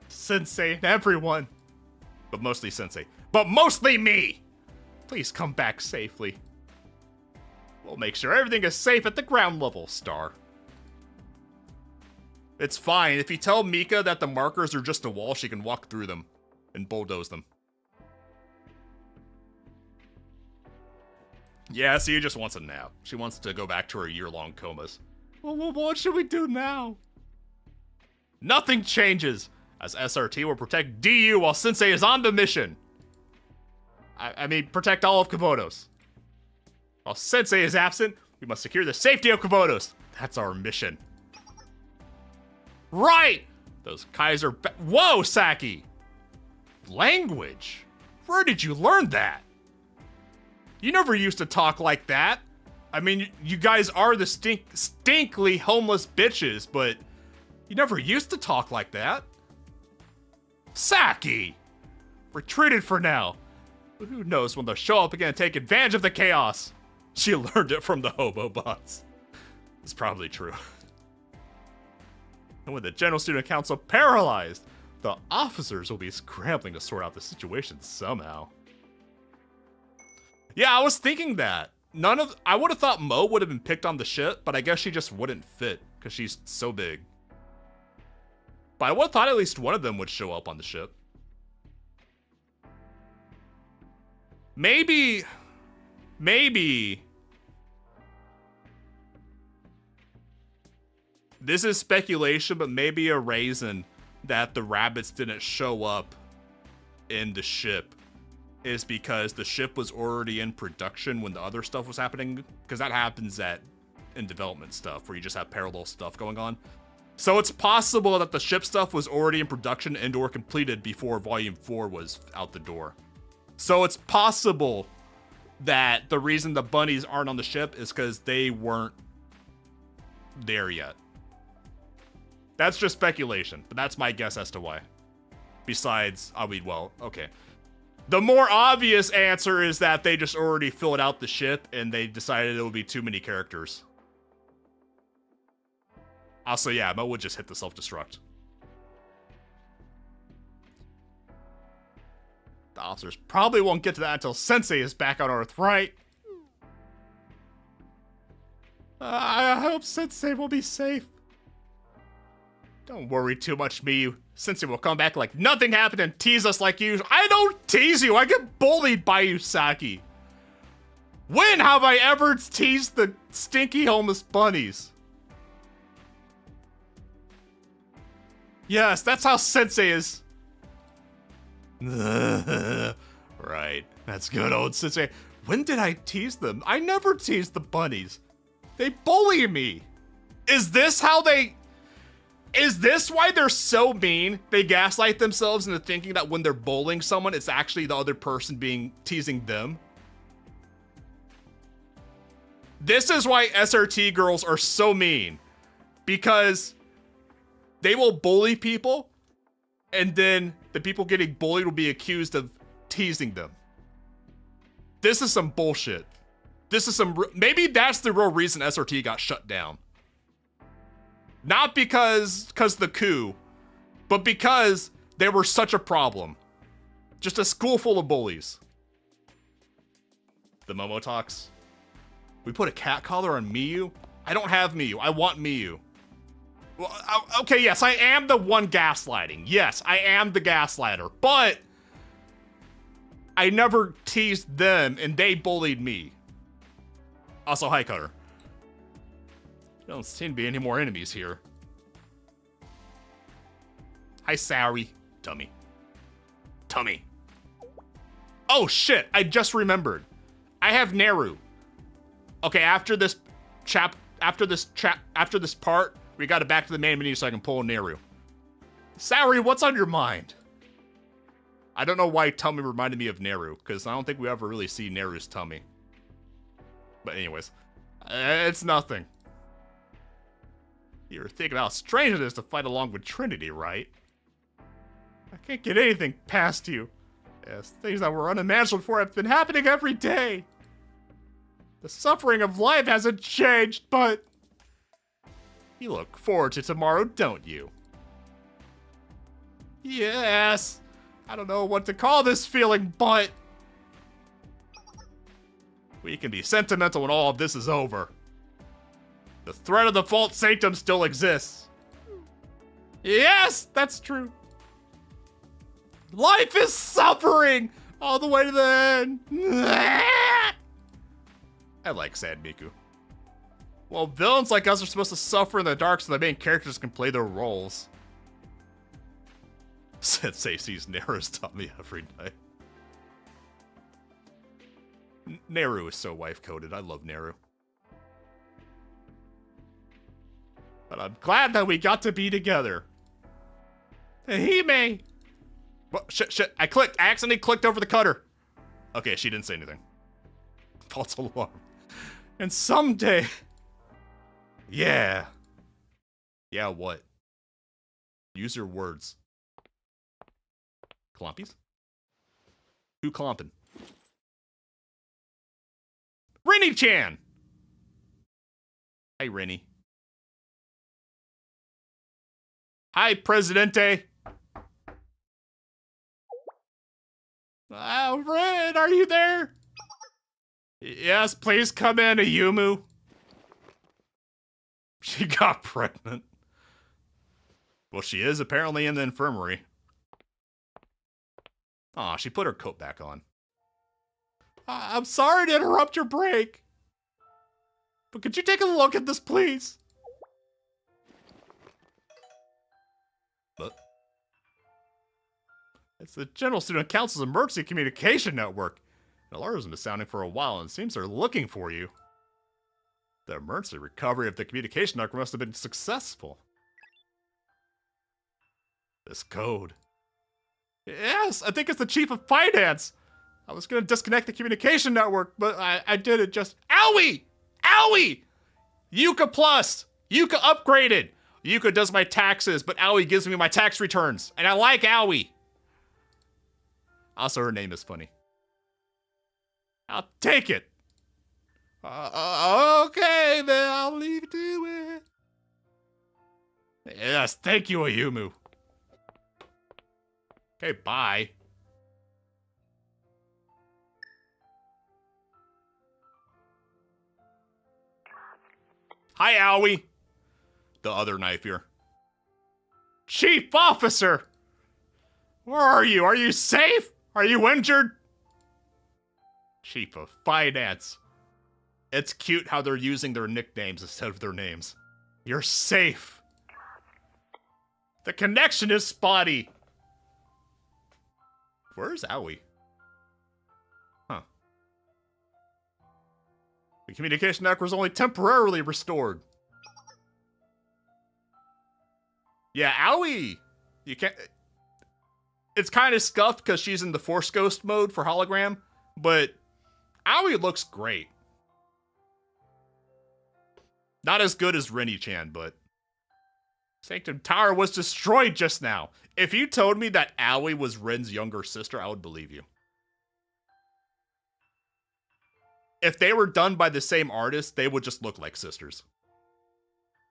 Sensei and everyone. But mostly Sensei. But mostly me! Please come back safely. We'll make sure everything is safe at the ground level, Star. It's fine. If you tell Mika that the markers are just a wall, she can walk through them and bulldoze them. Yeah, Sia just wants a nap. She wants to go back to her year-long comas. Well, what should we do now? Nothing changes. as SRT will protect DU while Sensei is on the mission. I mean, protect all of Komodos. While Sensei is absent, we must secure the safety of Komodos. That's our mission. Right! Those Kaiser Whoa, Saki! Language? Where did you learn that? You never used to talk like that. I mean, you guys are the stinkly homeless bitches, but you never used to talk like that. Saki! Retreated for now. But who knows when they'll show up again and take advantage of the chaos. She learned it from the hobo bots. It's probably true. And with the General Student Council paralyzed, the officers will be scrambling to sort out the situation somehow. Yeah, I was thinking that. I would have thought Mo would have been picked on the ship, but I guess she just wouldn't fit because she's so big. But I would have thought at least one of them would show up on the ship. Maybe. This is speculation, but maybe a reason that the rabbits didn't show up in the ship is because the ship was already in production when the other stuff was happening. Because that happens in development stuff where you just have parallel stuff going on. So it's possible that the ship stuff was already in production and or completed before Volume 4 was out the door. So it's possible that the reason the bunnies aren't on the ship is because they weren't there yet. That's just speculation, but that's my guess as to why. Besides, well, okay. The more obvious answer is that they just already filled out the ship and they decided it would be too many characters. Also, yeah, Mo would just hit the self-destruct. The officers probably won't get to that until Sensei is back on Earth, right? I hope Sensei will be safe. Don't worry too much, Miyu. Sensei will come back like nothing happened and tease us like you. I don't tease you. I get bullied by you, Saki. When have I ever teased the stinky homeless bunnies? Yes, that's how Sensei is. Right. That's good, old Sensei. When did I tease them? I never teased the bunnies. They bully me. Is this why they're so mean? They gaslight themselves into thinking that when they're bullying someone, it's actually the other person teasing them. This is why SRT girls are so mean. Because they will bully people, and then the people getting bullied will be accused of teasing them. This is some bullshit. Maybe that's the real reason SRT got shut down. Not because the coup, but because they were such a problem. Just a school full of bullies. The Momo talks. We put a cat collar on Miyu? I don't have Miyu. I want Miyu. Well, okay, yes, I am the one gaslighting. Yes, I am the gaslighter. But I never teased them, and they bullied me. Also, hi, Cutter. There don't seem to be any more enemies here. Hi, Sari. Tummy. Oh, shit. I just remembered. I have Neru. Okay, after this part, we got to back to the main menu so I can pull Neru. Sari, what's on your mind? I don't know why tummy reminded me of Neru, because I don't think we ever really see Neru's tummy. But anyways, it's nothing. You're thinking how strange it is to fight along with Trinity, right? I can't get anything past you. Yes, things that were unimaginable before have been happening every day. The suffering of life hasn't changed, but you look forward to tomorrow, don't you? Yes. I don't know what to call this feeling, but we can be sentimental when all of this is over. The threat of the false sanctum still exists. Yes, that's true. Life is suffering all the way to the end. I like sad Miku. Well, villains like us are supposed to suffer in the dark so the main characters can play their roles. Sensei sees Neru's tummy every night. Neru is so wife-coded. I love Neru. But I'm glad that we got to be together. Hime! What? Shit. I accidentally clicked over the cutter. Okay, she didn't say anything. False alarm. And someday... Yeah. Yeah, what? Use your words. Clompies? Who clompin'? Rennie-chan! Hi, Rennie. Hi, Presidente. Ren, are you there? Yes, please come in, Ayumu. She got pregnant. Well, she is apparently in the infirmary. Aw, she put her coat back on. I'm sorry to interrupt your break. But could you take a look at this, please? But it's the General Student Council's Emergency Communication Network. An alarm has been sounding for a while and it seems they're looking for you. The emergency recovery of the communication network must have been successful. This code. Yes, I think it's the chief of finance. I was gonna disconnect the communication network, but I did it just... Owie! Owie! Yuka Plus! Yuka upgraded! Yuka does my taxes, but Owie gives me my tax returns. And I like Owie! Also, her name is funny. I'll take it! Okay, then I'll leave you to it. Yes, thank you, Ayumu. Okay, bye. Hi, Owie. The other knife here. Chief Officer! Where are you? Are you safe? Are you injured? Chief of Finance. It's cute how they're using their nicknames instead of their names. You're safe. The connection is spotty. Where's Owie? Huh. The communication network was only temporarily restored. Yeah, Owie! You can't... It's kind of scuffed because she's in the Force Ghost mode for hologram, but Owie looks great. Not as good as Rennie-chan, but... Sanctum Tower was destroyed just now. If you told me that Owie was Ren's younger sister, I would believe you. If they were done by the same artist, they would just look like sisters.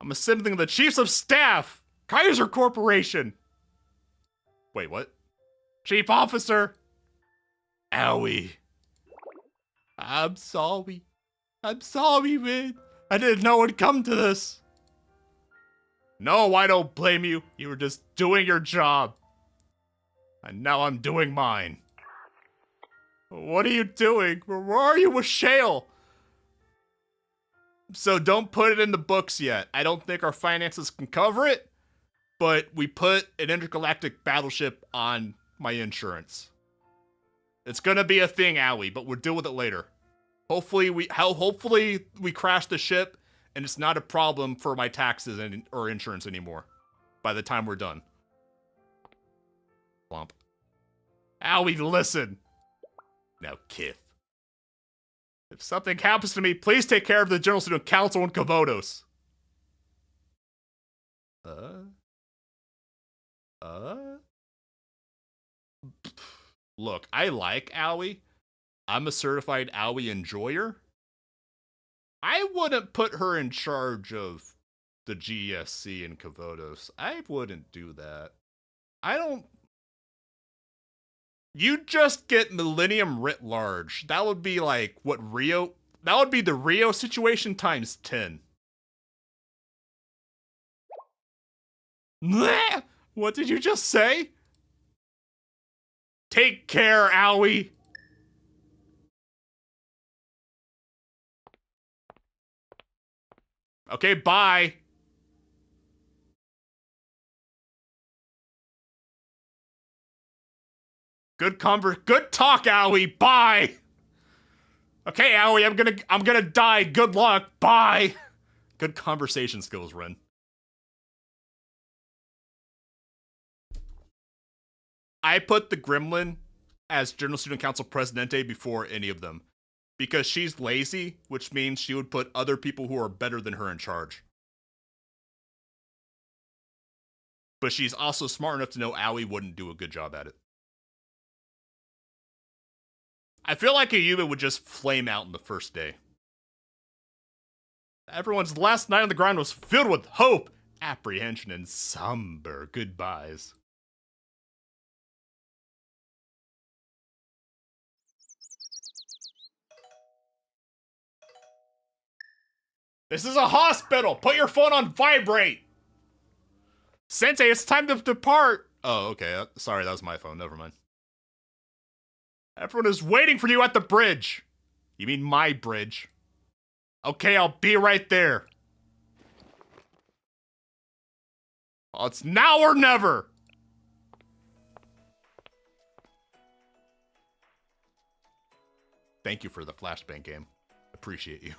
I'm assembling the Chiefs of Staff! Kaiser Corporation! Wait, what? Chief Officer! Owie. I'm sorry. I'm sorry, Ren. I didn't know it'd come to this. No, I don't blame you. You were just doing your job. And now I'm doing mine. What are you doing? Where are you with Shale? So don't put it in the books yet. I don't think our finances can cover it, but we put an intergalactic battleship on my insurance. It's gonna be a thing, Owie, but we'll deal with it later. Hopefully we crash the ship and it's not a problem for my taxes or insurance anymore by the time we're done. Plump. Owie, listen. Now, Kith. If something happens to me, please take care of the General Student Council in Kavodos. Look, I like Owie. I'm a certified Owie enjoyer. I wouldn't put her in charge of the GSC in Kavodos. I wouldn't do that. I don't... You just get Millennium writ large. That would be like, what, Rio? That would be the Rio situation times 10. Bleh! What did you just say? Take care, Owie! Okay, bye. Good talk, Aoi. Bye. Okay, Aoi, I'm gonna die. Good luck. Bye. Good conversation skills, Ren. I put the Gremlin as General Student Council Presidente before any of them. Because she's lazy, which means she would put other people who are better than her in charge. But she's also smart enough to know Aoi wouldn't do a good job at it. I feel like Ayuba would just flame out in the first day. Everyone's last night on the ground was filled with hope, apprehension, and somber goodbyes. This is a hospital! Put your phone on vibrate! Sensei, it's time to depart! Oh, okay. Sorry, that was my phone. Never mind. Everyone is waiting for you at the bridge. You mean my bridge? Okay, I'll be right there. Well, it's now or never! Thank you for the flashbang game. Appreciate you.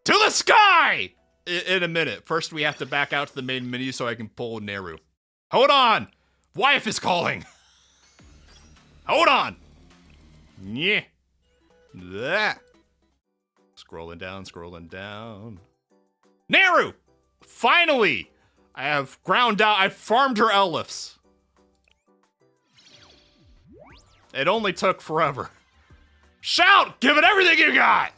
To the sky! In a minute. First, we have to back out to the main menu so I can pull Neru. Hold on! Wife is calling! Hold on! Yeah. That. Scrolling down. Neru! Finally! I have ground out. I farmed her Elifs. It only took forever. Shout! Give it everything you got!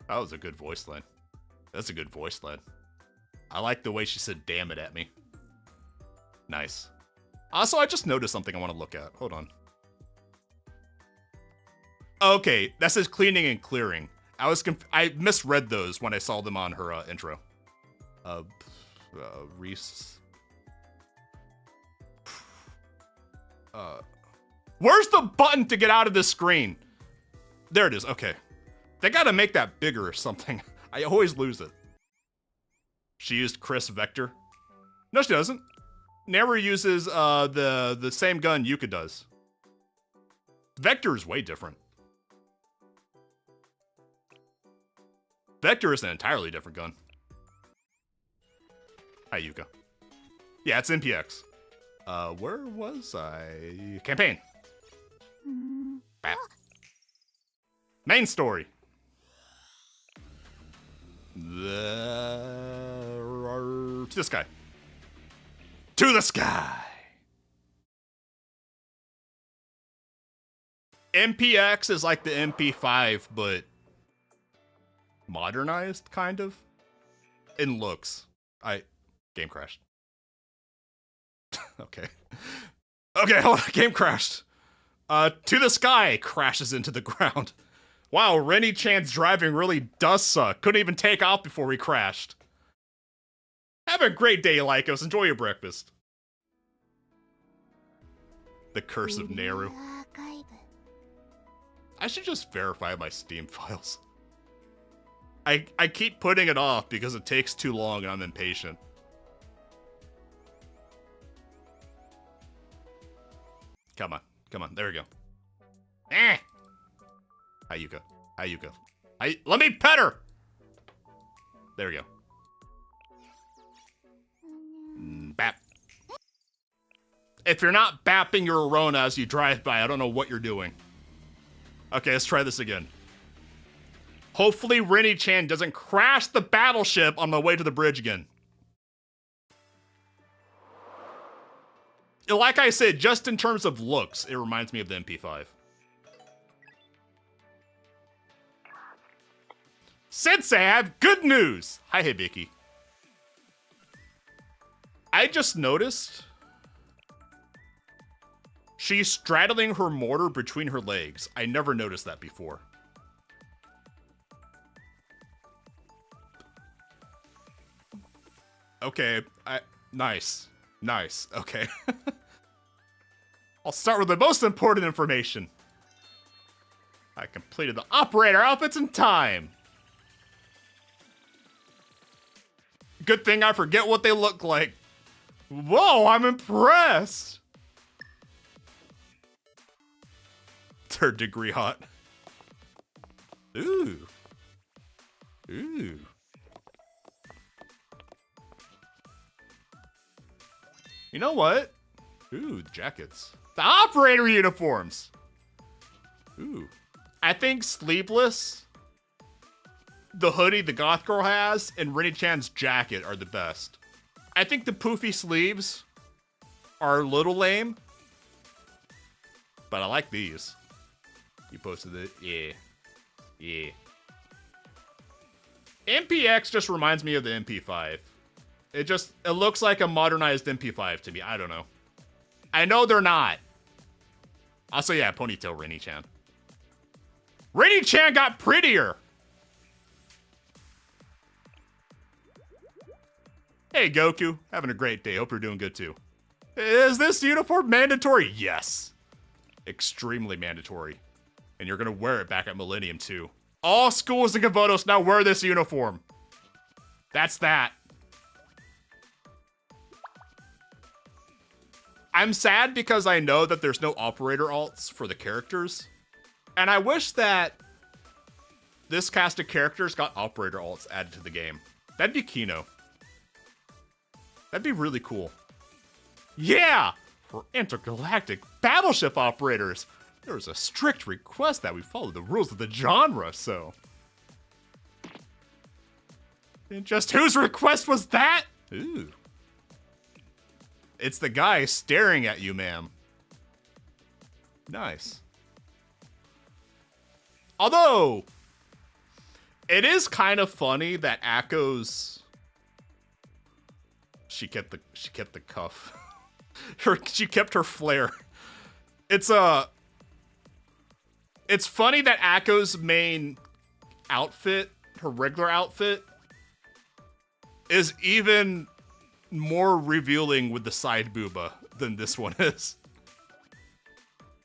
That was a good voice line. That's a good voice line. I like the way she said damn it at me. Nice. Also, I just noticed something I want to look at. Hold on. Okay, that says cleaning and clearing. I misread those when I saw them on her intro. Reese. Where's the button to get out of this screen? There it is. Okay. They gotta make that bigger or something. I always lose it. She used Chris Vector. No, she doesn't. Neru uses the same gun Yuka does. Vector is way different. Vector is an entirely different gun. Hi, Yuka. Yeah, it's NPX. Where was I? Campaign. Bap. Main story. To the sky. To the sky. MPX is like the MP5, but modernized, kind of. In looks. Game crashed. Okay. Okay, hold on. Game crashed. To the sky crashes into the ground. Wow, Rennie-chan's driving really does suck. Couldn't even take off before we crashed. Have a great day, Lycos. Enjoy your breakfast. The Curse of Neru. I should just verify my Steam files. I keep putting it off because it takes too long and I'm impatient. Come on, there we go. Eh! Hi, Yuka. Let me pet her! There we go. Bap. If you're not bapping your Arona as you drive by, I don't know what you're doing. Okay, let's try this again. Hopefully Rennie-chan doesn't crash the battleship on the way to the bridge again. Like I said, just in terms of looks, it reminds me of the MP5. Sensei, I have good news! Hi, Hibiki. I just noticed she's straddling her mortar between her legs. I never noticed that before. Okay, nice, okay. I'll start with the most important information. I completed the operator outfits in time. Good thing I forget what they look like. Whoa, I'm impressed. Third degree hot. Ooh. Ooh. You know what? Ooh, jackets. The operator uniforms. Ooh. I think Sleeveless, the hoodie the goth girl has, and Rennie-chan's jacket are the best. I think the poofy sleeves are a little lame, but I like these. You posted it? Yeah. Yeah. MPX just reminds me of the MP5. It looks like a modernized MP5 to me. I don't know. I know they're not. Also, yeah, ponytail Rennie-chan. Rennie-chan got prettier! Hey, Goku. Having a great day. Hope you're doing good, too. Is this uniform mandatory? Yes. Extremely mandatory. And you're gonna wear it back at Millennium, too. All schools in Gavotos now wear this uniform. That's that. I'm sad because I know that there's no operator alts for the characters. And I wish that this cast of characters got operator alts added to the game. That'd be Kino. That'd be really cool. Yeah! For intergalactic battleship operators, there was a strict request that we follow the rules of the genre, so... And just whose request was that? Ooh. It's the guy staring at you, ma'am. Nice. Although, it is kind of funny that Akko's... She kept the cuff. She kept her flare. It's funny that Akko's main outfit, her regular outfit, is even more revealing with the side booba than this one is.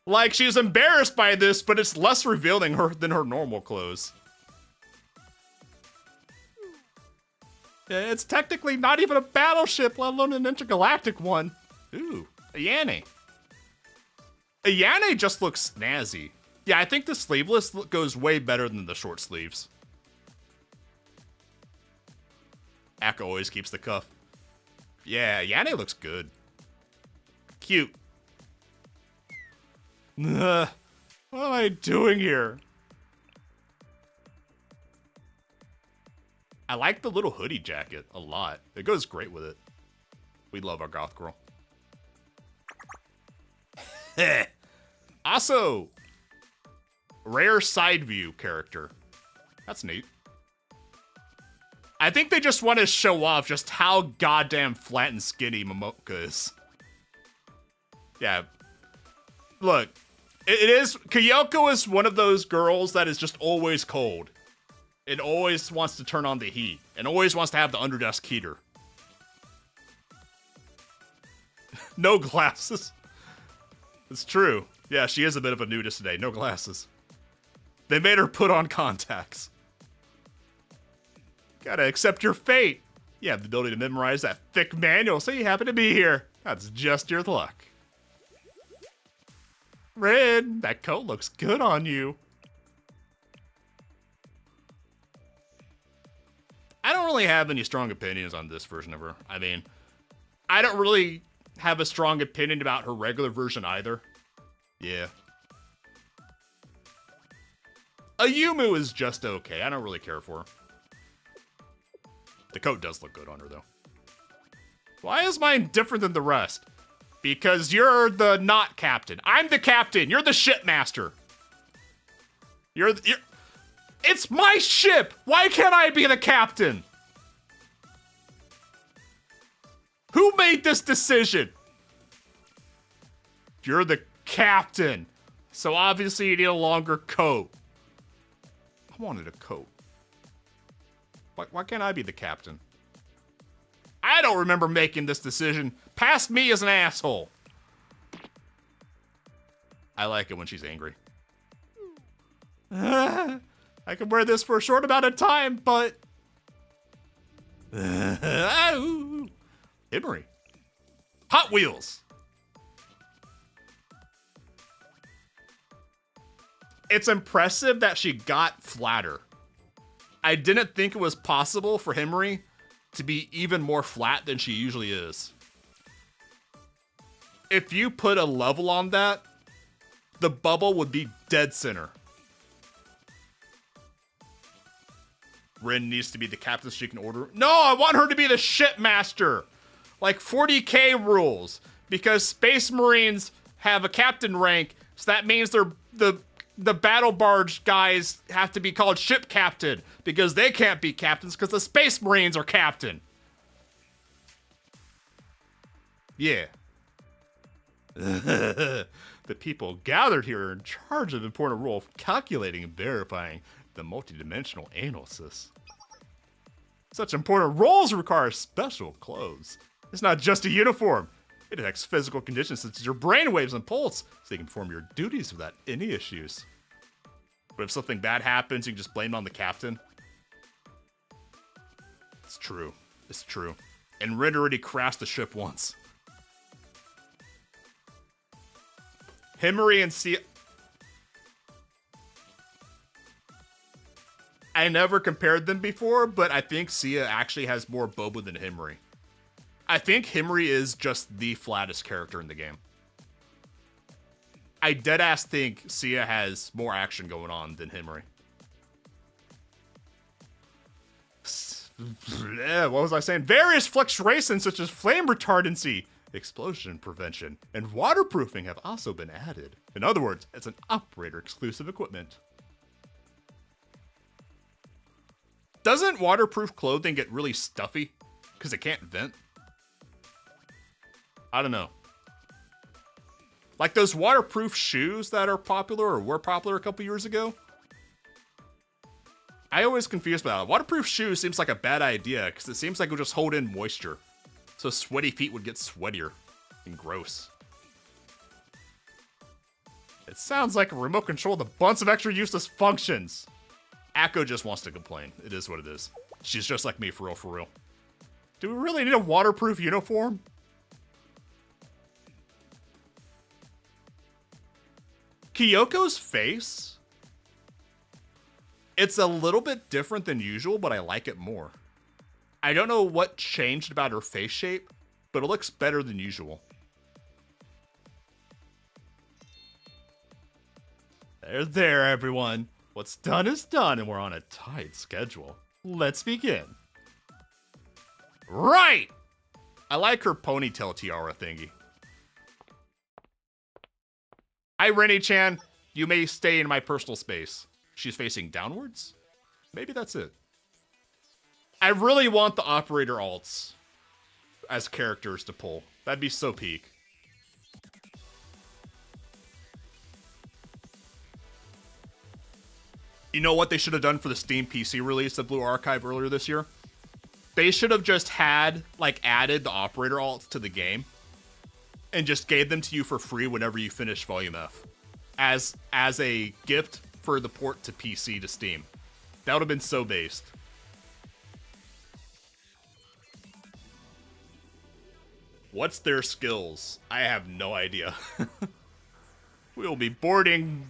Like, she's embarrassed by this, but it's less revealing than her normal clothes. It's technically not even a battleship, let alone an intergalactic one. Ooh, Ayane. Ayane just looks snazzy. Yeah, I think the sleeveless goes way better than the short sleeves. Akko always keeps the cuff. Yeah, Ayane looks good. Cute. What am I doing here? I like the little hoodie jacket a lot. It goes great with it. We love our goth girl. Also, rare side view character. That's neat. I think they just want to show off just how goddamn flat and skinny Momoka is. Yeah. Look, it is... Kyoko is one of those girls that is just always cold. It always wants to turn on the heat. And always wants to have the underdesk heater. No glasses. It's true. Yeah, she is a bit of a nudist today. No glasses. They made her put on contacts. Gotta accept your fate. You have the ability to memorize that thick manual, so you happen to be here. That's just your luck. Red, that coat looks good on you. I don't really have any strong opinions on this version of her. I mean, I don't really have a strong opinion about her regular version either. Yeah. Ayumu is just okay. I don't really care for her. The coat does look good on her, though. Why is mine different than the rest? Because you're the not captain. I'm the captain. You're the shipmaster. It's my ship! Why can't I be the captain? Who made this decision? You're the captain. So obviously you need a longer coat. I wanted a coat. Why can't I be the captain? I don't remember making this decision. Past me as an asshole. I like it when she's angry. I can wear this for a short amount of time, but... Himary. Hot Wheels. It's impressive that she got flatter. I didn't think it was possible for Himary to be even more flat than she usually is. If you put a level on that, the bubble would be dead center. Rin needs to be the captain so she can order. No, I want her to be the shipmaster. Like 40k rules. Because Space Marines have a captain rank, so that means they're the battle barge guys have to be called ship captain because they can't be captains because the Space Marines are captain. Yeah. The people gathered here are in charge of the important role of calculating and verifying the multidimensional analysis. Such important roles require special clothes. It's not just a uniform. It affects physical conditions such as your brainwaves and pulse, so you can perform your duties without any issues. But if something bad happens, you can just blame it on the captain. It's true. It's true. And Rin already crashed the ship once. Himary and Sia... I never compared them before, but I think Sia actually has more boba than Himary. I think Himary is just the flattest character in the game. I deadass think Sia has more action going on than Himary. What was I saying? Various fluctuations such as flame retardancy, explosion prevention, and waterproofing have also been added. In other words, it's an operator-exclusive equipment. Doesn't waterproof clothing get really stuffy because it can't vent? I don't know. Like those waterproof shoes that are popular or were popular a couple years ago. I always confused about that. Waterproof shoes seems like a bad idea because it seems like it would just hold in moisture. So sweaty feet would get sweatier and gross. It sounds like a remote control with a bunch of extra useless functions. Akko just wants to complain. It is what it is. She's just like me for real, for real. Do we really need a waterproof uniform? Kyoko's face, it's a little bit different than usual, but I like it more. I don't know what changed about her face shape, but it looks better than usual. There, everyone. What's done is done, and we're on a tight schedule. Let's begin. Right! I like her ponytail tiara thingy. Hi, Rennie-chan. You may stay in my personal space. She's facing downwards? Maybe that's it. I really want the operator alts as characters to pull. That'd be so peak. You know what they should have done for the Steam PC release of Blue Archive earlier this year? They should have just had, like, added the operator alts to the game and just gave them to you for free whenever you finish Volume F as a gift for the port to PC to Steam. That would have been so based. What's their skills? I have no idea. We'll be boarding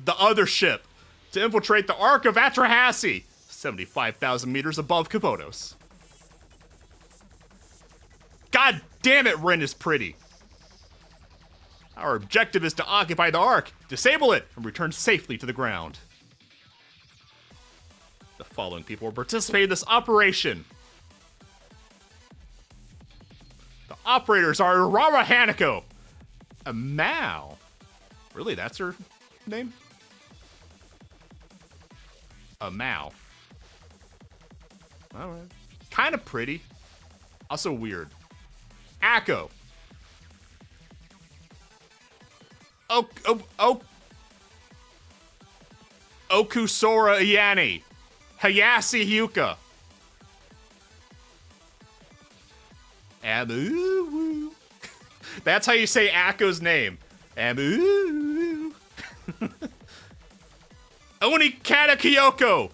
the other ship to infiltrate the Ark of Atrahasi, 75,000 meters above Kavodos. God damn it, Rin is pretty. Our objective is to occupy the Ark, disable it, and return safely to the ground. The following people will participate in this operation. The operators are Rara Hanako, a Mao. Really, that's her name? A Mao. Alright. Kind of pretty. Also weird. Akko. Okusora Iyani. Hayase Hyuka. Amu. That's how you say Akko's name. Amu. Onikata Kyoko,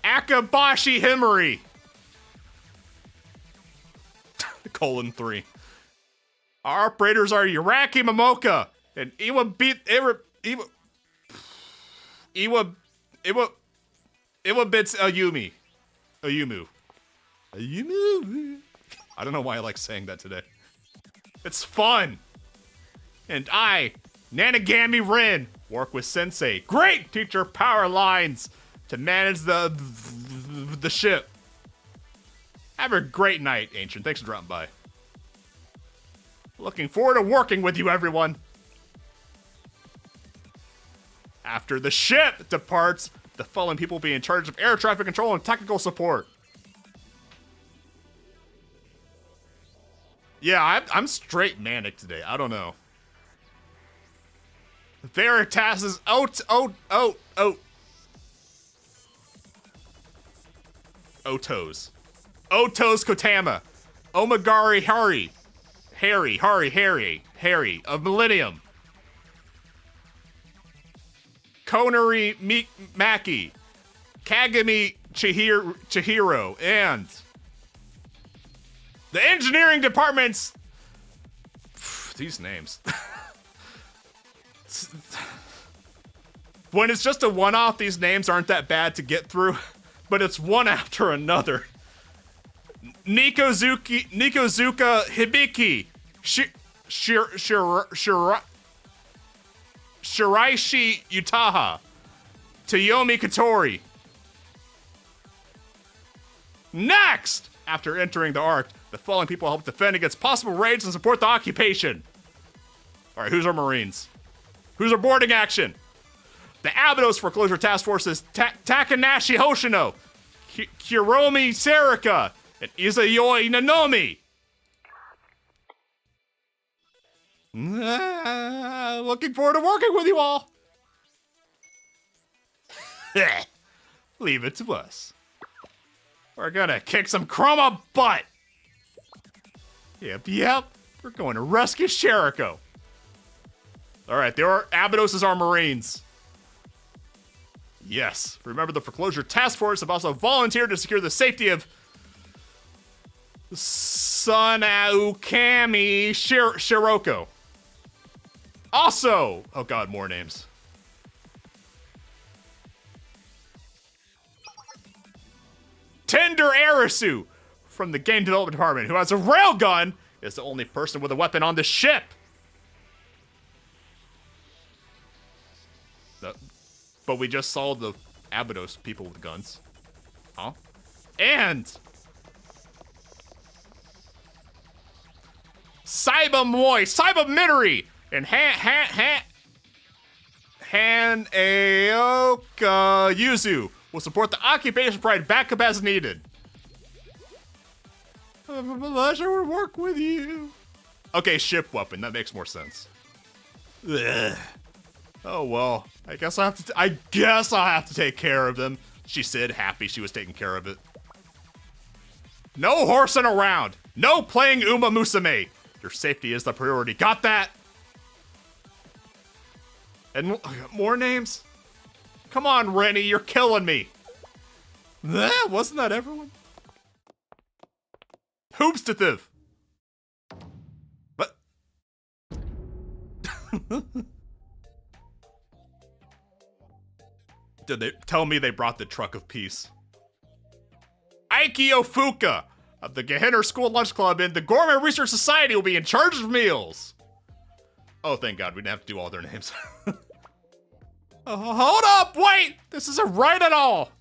Akabashi Himari. Colon 3. Our operators are Yuraki Momoka and Iwabits Ayumu. I don't know why I like saying that today. It's fun. And I, Nanagami Rin, work with Sensei. Great teacher Powerlines to manage the ship. Have a great night, Ancient. Thanks for dropping by. Looking forward to working with you, everyone. After the ship departs, the following people will be in charge of air traffic control and technical support. Yeah, I'm straight manic today. I don't know. Veritas's Otos Kotama, Omagari Harry of Millennium, Konari Maki, Kagami Chihiro, and the engineering department's these names. When it's just a one-off, these names aren't that bad to get through, but it's one after another. Nikozuka Hibiki, Shiraishi Utaha, Toyomi Katori. Next! After entering the Ark, the following people help defend against possible raids and support the occupation. Alright, who's our Marines? Who's our boarding action? The Abydos Foreclosure Task Force is Takanashi Hoshino, Hiromi Sarika, and Izayoi Nanomi. Looking forward to working with you all. Leave it to us. We're gonna kick some Chroma butt. Yep. We're going to rescue Sheriko. Alright, there are Abydos as our Marines. Yes. Remember, the Foreclosure Task Force have also volunteered to secure the safety of Sunaukami Shiroko. Also, oh god, more names. Tender Arisu from the game development department, who has a railgun, is the only person with a weapon on the ship. But we just saw the Abydos people with guns. Huh? And Saiba Minori, and Aoka Yuzu will support the occupation pride backup as needed. A pleasure to work with you. Okay, ship weapon. That makes more sense. Ugh. Oh well. I guess I'll have to take care of them. She said, happy she was taking care of it. No horsing around. No playing Uma Musume. Your safety is the priority. Got that? And more names? Come on, Rennie, you're killing me. Wasn't that everyone? Hoopstative. What? Did they tell me they brought the truck of peace? Aikio Fuka of the Gehenner School Lunch Club and the Gourmet Research Society will be in charge of meals. Oh, thank God, we didn't have to do all their names. Hold up, wait! This isn't right at all!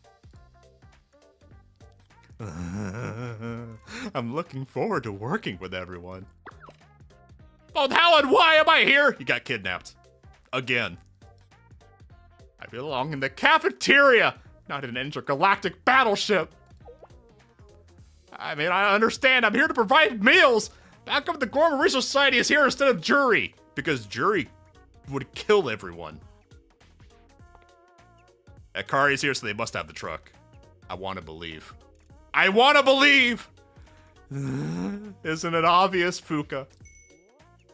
I'm looking forward to working with everyone. Both how and why am I here? You got kidnapped. Again. I belong in the cafeteria, not in an intergalactic battleship. I mean, I understand. I'm here to provide meals. How come the Gourmet Research Society is here instead of Jury? Because Jury would kill everyone. Akari's here, so they must have the truck. I want to believe. I want to believe! Isn't it obvious, Fuka?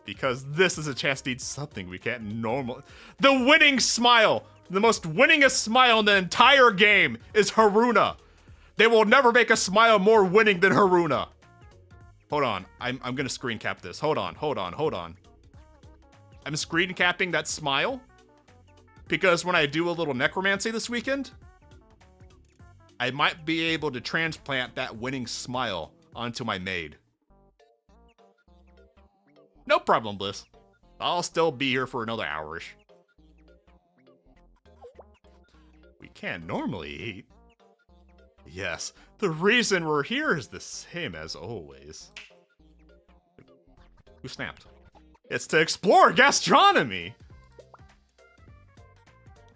Because this is a chance to eat something we can't normally. The winning smile! The most winningest smile in the entire game is Haruna. They will never make a smile more winning than Haruna. Hold on, I'm gonna screen cap this. Hold on. I'm screen capping that smile because when I do a little necromancy this weekend, I might be able to transplant that winning smile onto my maid. No problem, Bliss. I'll still be here for another hour-ish. We can't normally eat. Yes, the reason we're here is the same as always. Who snapped? It's to explore gastronomy!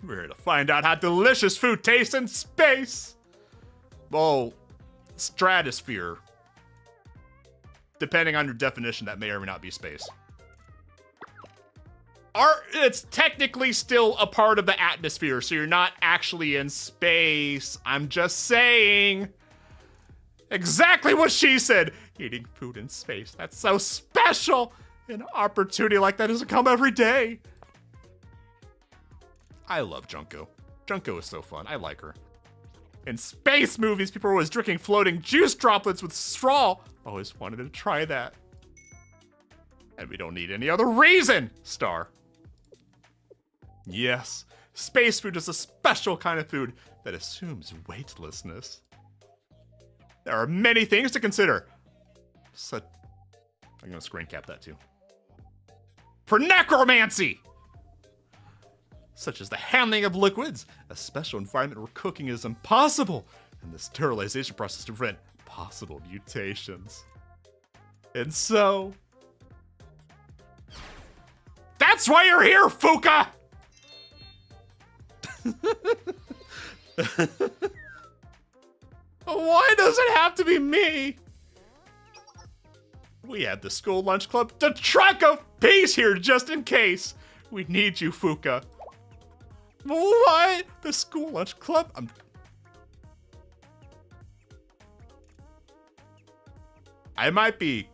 We're here to find out how delicious food tastes in space! Well, stratosphere. Depending on your definition, that may or may not be space. It's technically still a part of the atmosphere, so you're not actually in space. I'm just saying. Exactly what she said. Eating food in space. That's so special. An opportunity like that doesn't come every day. I love Junko. Junko is so fun. I like her. In space movies, people are always drinking floating juice droplets with straw. Always wanted to try that. And we don't need any other reason, Star. Yes, space food is a special kind of food that assumes weightlessness. There are many things to consider. I'm gonna screen cap that too. For necromancy! Such as the handling of liquids, a special environment where cooking is impossible, and the sterilization process to prevent possible mutations. And so... That's why you're here, Fuka! Why does it have to be me? We have the school lunch club, the truck of peace here just in case. We need you, Fuka. What? The school lunch club? I might be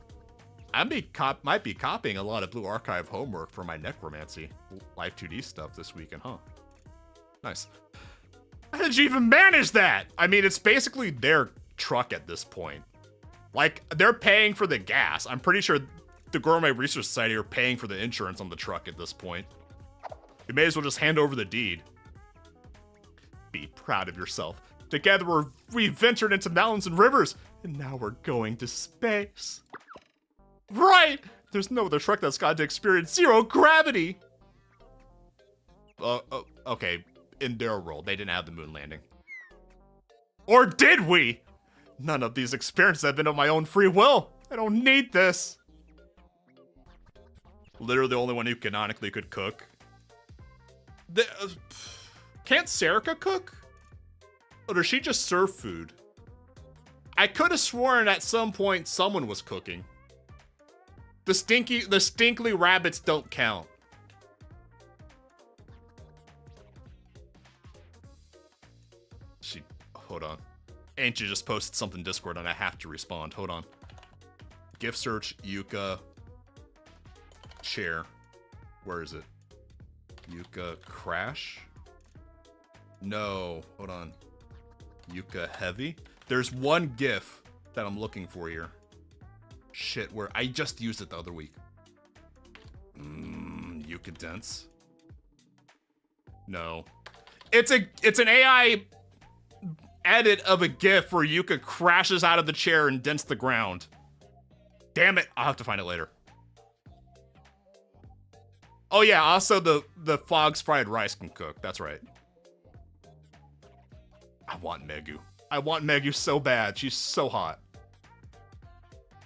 copying a lot of Blue Archive homework for my necromancy live 2D stuff this weekend, huh? Nice. How did you even manage that? I mean, it's basically their truck at this point. Like, they're paying for the gas. I'm pretty sure the Gourmet Research Society are paying for the insurance on the truck at this point. You may as well just hand over the deed. Be proud of yourself. Together we ventured into mountains and rivers, and now we're going to space. Right! There's no other truck that's got to experience zero gravity! Okay, in their world, they didn't have the moon landing. Or did we? None of these experiences have been of my own free will. I don't need this. Literally the only one who canonically could cook. Can't Serica cook? Or does she just serve food? I could have sworn at some point someone was cooking. The stinkly rabbits don't count. Hold on. Ancient just posted something in Discord and I have to respond. Hold on. Gift search, Yuka. Chair. Where is it? Yuka crash? No. Hold on. Yuka heavy? There's one GIF that I'm looking for here. Shit, where I just used it the other week. Yuka dense? No. It's an AI edit of a GIF where Yuka crashes out of the chair and dents the ground. Damn it, I'll have to find it later. Oh yeah, also the Fog's fried rice can cook, that's right. I want Megu. I want Megu so bad, she's so hot.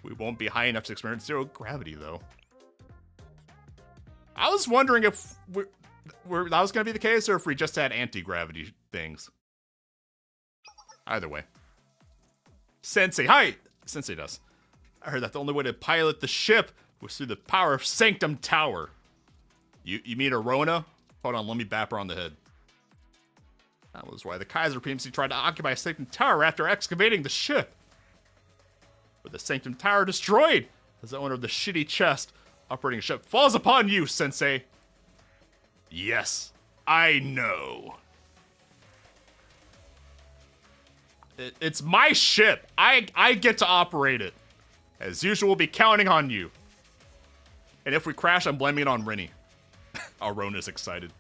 We won't be high enough to experience zero gravity though. I was wondering if that was gonna be the case or if we just had anti-gravity things. Either way. Sensei, hi! Sensei does. I heard that the only way to pilot the ship was through the power of Sanctum Tower. You mean Arona? Hold on, let me bap her on the head. That was why the Kaiser PMC tried to occupy Sanctum Tower after excavating the ship. With the Sanctum Tower destroyed, as the owner of the shitty chest operating a ship falls upon you, Sensei. Yes. I know. It's my ship. I get to operate it. As usual, we'll be counting on you. And if we crash, I'm blaming it on Rennie. Arona's excited.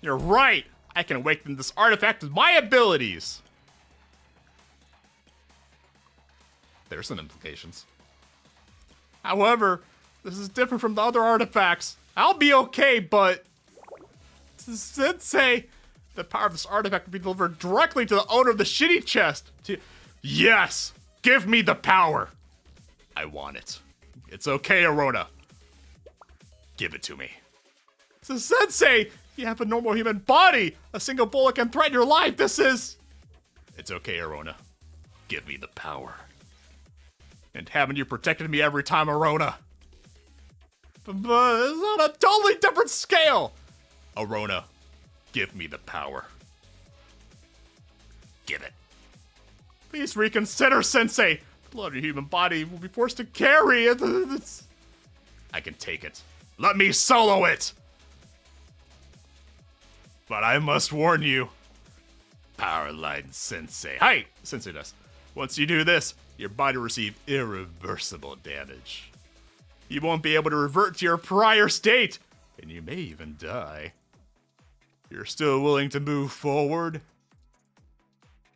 You're right! I can awaken this artifact with my abilities! There's some implications. However, this is different from the other artifacts. I'll be okay, but... Sensei! The power of this artifact will be delivered directly to the owner of the shitty chest! Yes! Give me the power! I want it. It's okay, Arona. Give it to me. Sensei! You have a normal human body! A single bullet can threaten your life! This is... It's okay, Arona. Give me the power. And haven't you protected me every time, Arona? But it's on a totally different scale! Arona, give me the power. Give it. Please reconsider, Sensei! The blood of your human body will be forced to carry it. I can take it. Let me solo it! But I must warn you. Powerlines, Sensei. Hi! Sensei does. Once you do this, your body will receive irreversible damage. You won't be able to revert to your prior state, and you may even die. You're still willing to move forward?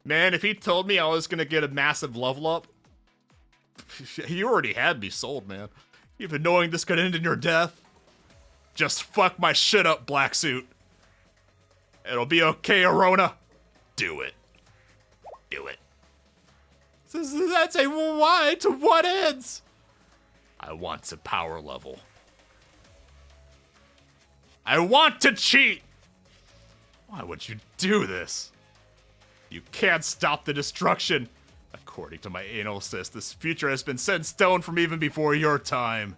Man, if he told me I was gonna get a massive level up, he already had me sold, man. Even knowing this could end in your death. Just fuck my shit up, Black Suit. It'll be okay, Arona. Do it. Do it. That's a why to what ends? I want to power level. I want to cheat! Why would you do this? You can't stop the destruction. According to my analysis, this future has been set in stone from even before your time.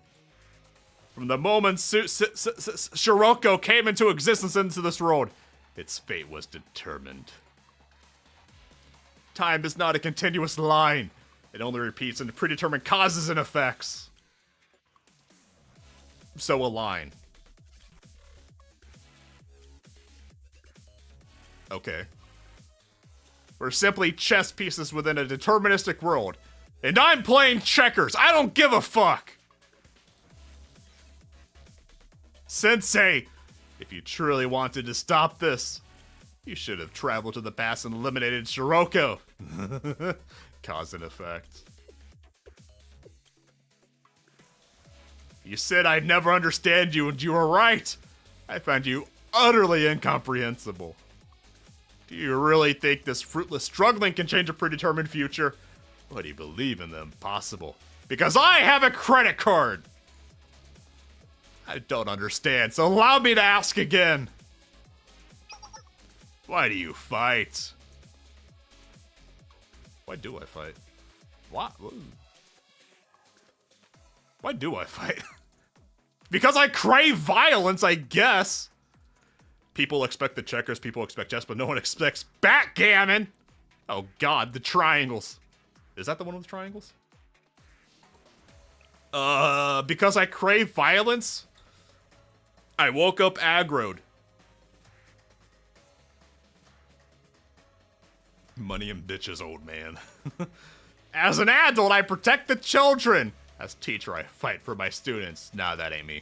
From the moment Shiroko came into existence into this world, its fate was determined. Time is not a continuous line. It only repeats into predetermined causes and effects. So a line. Okay. We're simply chess pieces within a deterministic world. And I'm playing checkers. I don't give a fuck. Sensei, if you truly wanted to stop this, you should have traveled to the past and eliminated Shiroko. Cause and effect. You said I'd never understand you, and you were right. I find you utterly incomprehensible. Do you really think this fruitless struggling can change a predetermined future? Or do you believe in the impossible? Because I have a credit card! I don't understand, so allow me to ask again. Why do you fight? Why do I fight? What? Why do I fight? Because I crave violence, I guess. People expect the checkers, people expect chess, but no one expects backgammon. Oh god, the triangles. Is that the one with the triangles? Because I crave violence? I woke up aggroed. Money and bitches, old man. As an adult, I protect the children. As teacher, I fight for my students. Nah, that ain't me.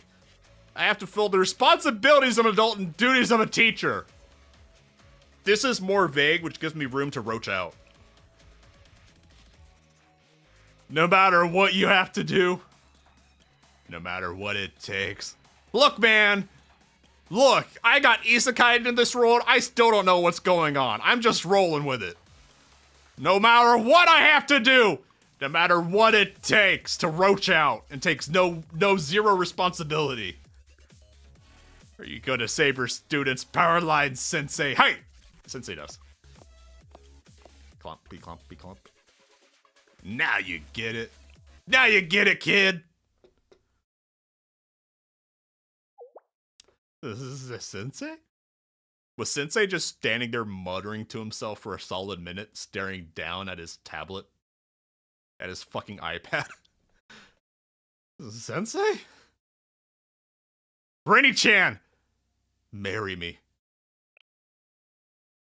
I have to fill the responsibilities of an adult and duties of a teacher. This is more vague, which gives me room to roach out. No matter what you have to do. No matter what it takes. Look, man. Look, I got isekai'd in this world. I still don't know what's going on. I'm just rolling with it. No matter what I have to do. No matter what it takes to roach out and takes no zero responsibility. Are you gonna save your students? Powerlines, Sensei. Hey! Sensei does. Clump, be clump, be clump. Now you get it. Now you get it, kid. This is a Sensei? Was Sensei just standing there muttering to himself for a solid minute, staring down at his tablet? At his fucking iPad? Sensei? Renny-chan! Marry me.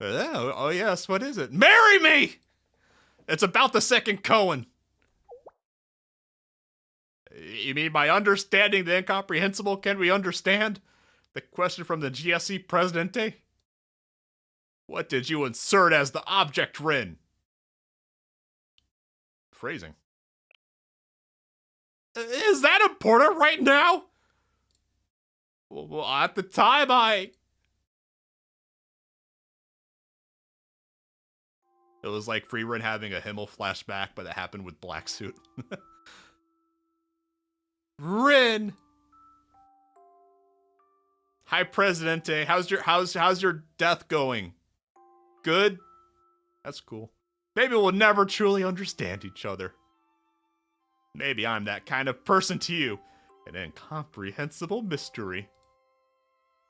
Oh, yes, what is it? Marry me! It's about the second koan. You mean by understanding the incomprehensible, can we understand? The question from the GSC Presidente? What did you insert as the object, Rin? Phrasing. Is that important right now? Well, at the time, It was like Free Rin having a Himmel flashback, but it happened with Black Suit. Rin! Hi, Presidente. How's your death going? Good? That's cool. Maybe we'll never truly understand each other. Maybe I'm that kind of person to you. An incomprehensible mystery.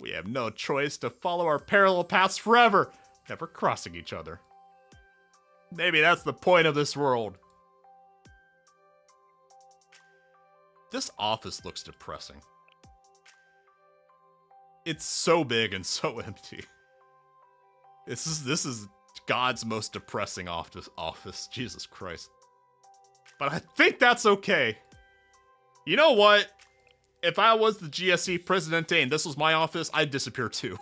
We have no choice to follow our parallel paths forever, never crossing each other. Maybe that's the point of this world. This office looks depressing. It's so big and so empty. This is God's most depressing office. Jesus Christ. But I think that's okay. You know what? If I was the GSC Presidente and this was my office, I'd disappear too.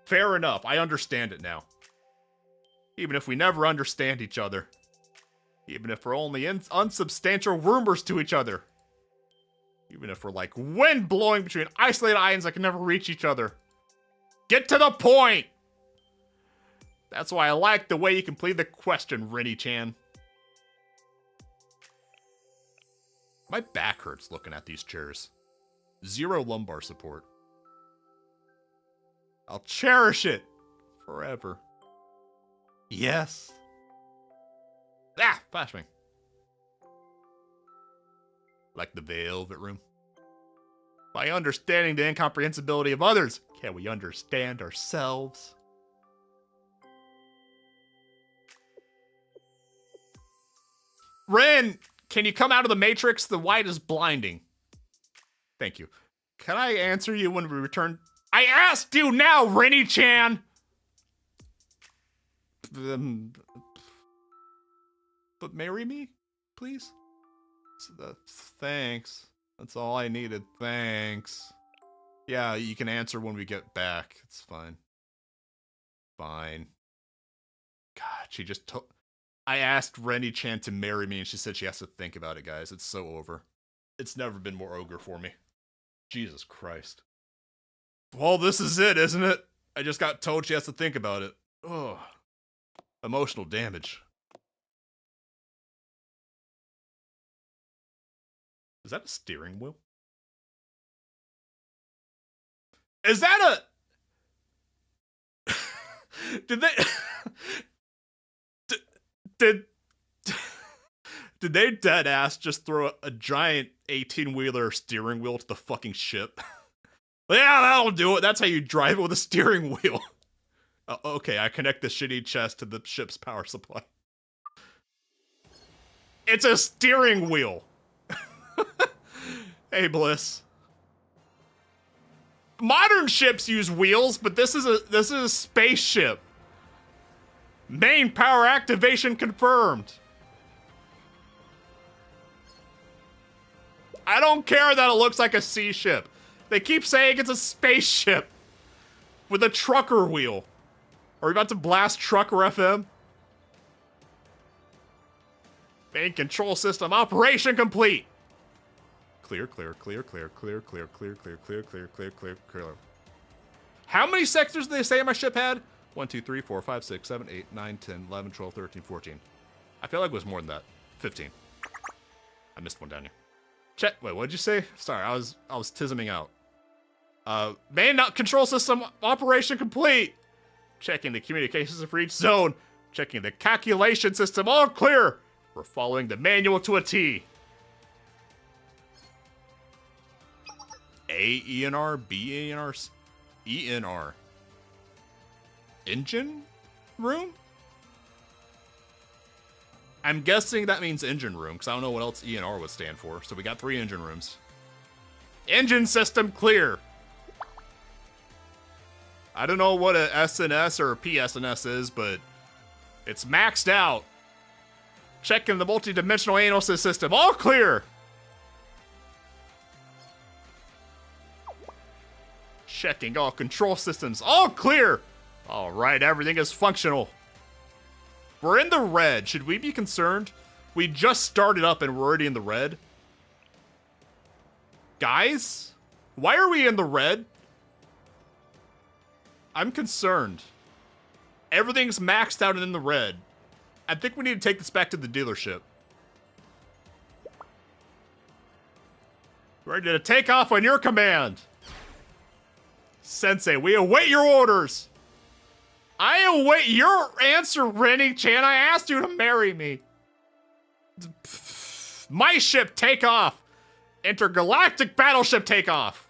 Fair enough. I understand it now. Even if we never understand each other. Even if we're only unsubstantial rumors to each other. Even if we're like wind blowing between isolated islands that can never reach each other. Get to the point! That's why I like the way you complete the question, Renny-chan. My back hurts looking at these chairs. 0 lumbar support. I'll cherish it forever. Yes. Ah, flashbang. Like the Velvet Room. By understanding the incomprehensibility of others, can we understand ourselves? Rin, can you come out of the Matrix? The white is blinding. Thank you. Can I answer you when we return? I asked you now, Renny-chan! But marry me, please? Thanks. That's all I needed. Thanks. Yeah, you can answer when we get back. It's fine. Fine. God, she just told... I asked Renny-chan to marry me, and she said she has to think about it, guys. It's so over. It's never been more ogre for me. Jesus Christ. Well, this is it, isn't it? I just got told she has to think about it. Ugh. Emotional damage. Is that a steering wheel? Is that a... Did they... Did they dead ass just throw a giant 18-wheeler steering wheel to the fucking ship? Yeah, that'll do it. That's how you drive it with a steering wheel. Okay, I connect the shitty chest to the ship's power supply. It's a steering wheel. Hey, Bliss. Modern ships use wheels, but this is a spaceship. Main power activation confirmed. I don't care that it looks like a sea ship. They keep saying it's a spaceship with a trucker wheel. Are we about to blast Trucker FM? Main control system operation complete. Clear, clear, clear, clear, clear, clear, clear, clear, clear, clear, clear, clear, clear. How many sectors did they say my ship had? 1, 2, 3, 4, 5, 6, 7, 8, 9, 10, 11, 12, 13, 14. I feel like it was more than that. 15. I missed one down here. Check. Wait, what'd you say? Sorry, I was tisming out. Main control system operation complete. Checking the communications for each zone. Checking the calculation system. All clear. We're following the manual to a T. A ENR, B ENR, ENR. Engine room? I'm guessing that means engine room, because I don't know what else ENR would stand for. So we got 3 engine rooms. Engine system clear. I don't know what a SNS or a PSNS is, but it's maxed out. Checking the multi-dimensional anal system. All clear! Checking all control systems. All clear! Alright, everything is functional. We're in the red. Should we be concerned? We just started up and we're already in the red. Guys? Why are we in the red? I'm concerned. Everything's maxed out and in the red. I think we need to take this back to the dealership. Ready to take off on your command. Sensei, we await your orders. I await your answer, Rennie-chan. I asked you to marry me. My ship, take off. Intergalactic battleship, take off.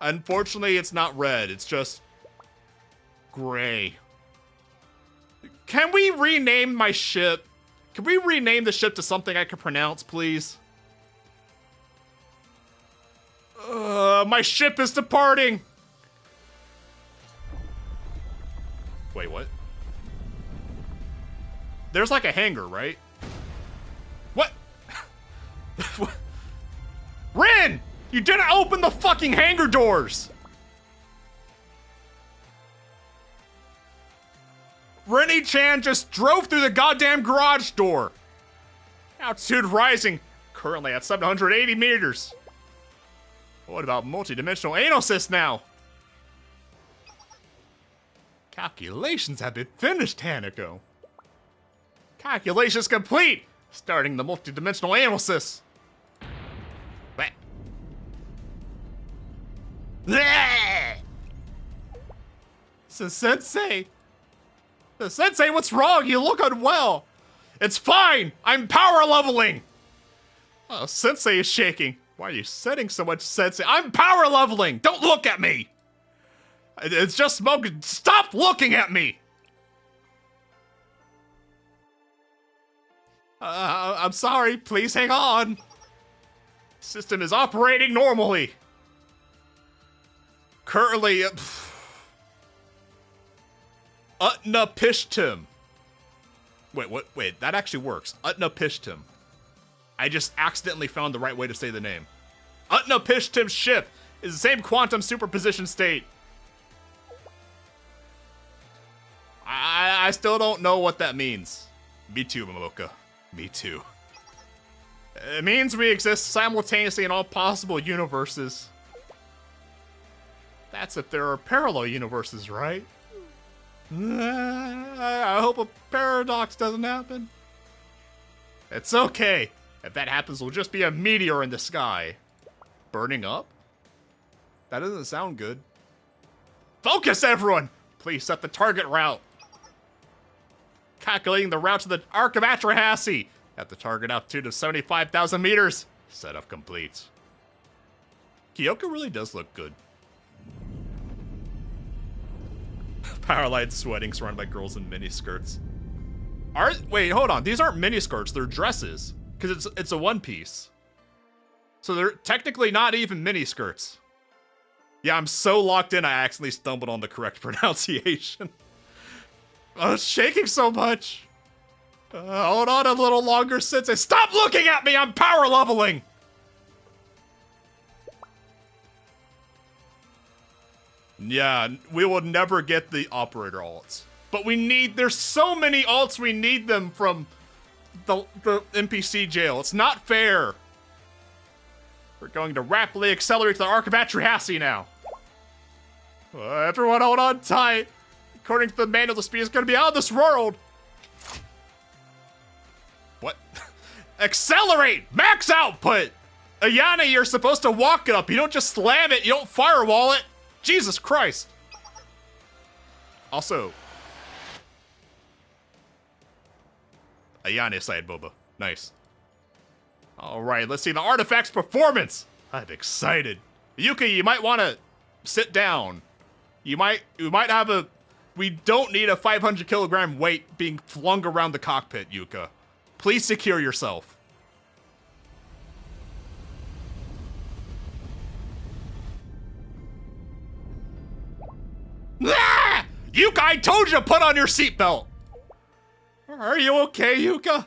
Unfortunately, it's not red. It's just gray. Can we rename my ship? Can we rename the ship to something I can pronounce, please? My ship is departing. Wait, what? There's like a hangar, right? What? Rin! You didn't open the fucking hangar doors! Rennie-chan just drove through the goddamn garage door. Altitude rising, currently at 780 meters. What about multi-dimensional anal cyst now? Calculations have been finished, Hanako. Calculations complete! Starting the multi-dimensional analysis. Sensei! Sensei, what's wrong? You look unwell. It's fine! I'm power leveling! Oh, Sensei is shaking. Why are you setting so much, Sensei? I'm power leveling! Don't look at me! It's just smoke. Stop looking at me! I'm sorry. Please hang on. System is operating normally. Currently, Utnapishtim. Wait, what? Wait, that actually works. Utnapishtim. I just accidentally found the right way to say the name. Utnapishtim's ship is the same quantum superposition state. I still don't know what that means. Me too, Momoka. Me too. It means we exist simultaneously in all possible universes. That's if there are parallel universes, right? I hope a paradox doesn't happen. It's okay. If that happens, we'll just be a meteor in the sky. Burning up? That doesn't sound good. Focus, everyone! Please set the target route. Calculating the route to the Arc of Atrahasis at the target altitude of 75,000 meters. Setup complete. Kyoko really does look good. Powerlines sweating, surrounded by girls in miniskirts. Wait, hold on. These aren't miniskirts. They're dresses. Because it's a one piece. So they're technically not even miniskirts. Yeah, I'm so locked in I accidentally stumbled on the correct pronunciation. I was shaking so much. Hold on a little longer, Sensei. Stop looking at me! I'm power leveling! Yeah, we will never get the operator alts. But there's so many alts we need them from the NPC jail. It's not fair. We're going to rapidly accelerate to the Arc of Atrahasis now. Everyone hold on tight. According to the manual, the speed is going to be out of this world. What? Accelerate! Max output! Ayane, you're supposed to walk it up. You don't just slam it. You don't firewall it. Jesus Christ. Also, Ayane side boba. Nice. Alright, let's see the artifact's performance. I'm excited. Yuki, you might want to sit down. We don't need a 500 kilogram weight being flung around the cockpit, Yuka. Please secure yourself. Yuka, I told you to put on your seatbelt. Are you okay, Yuka?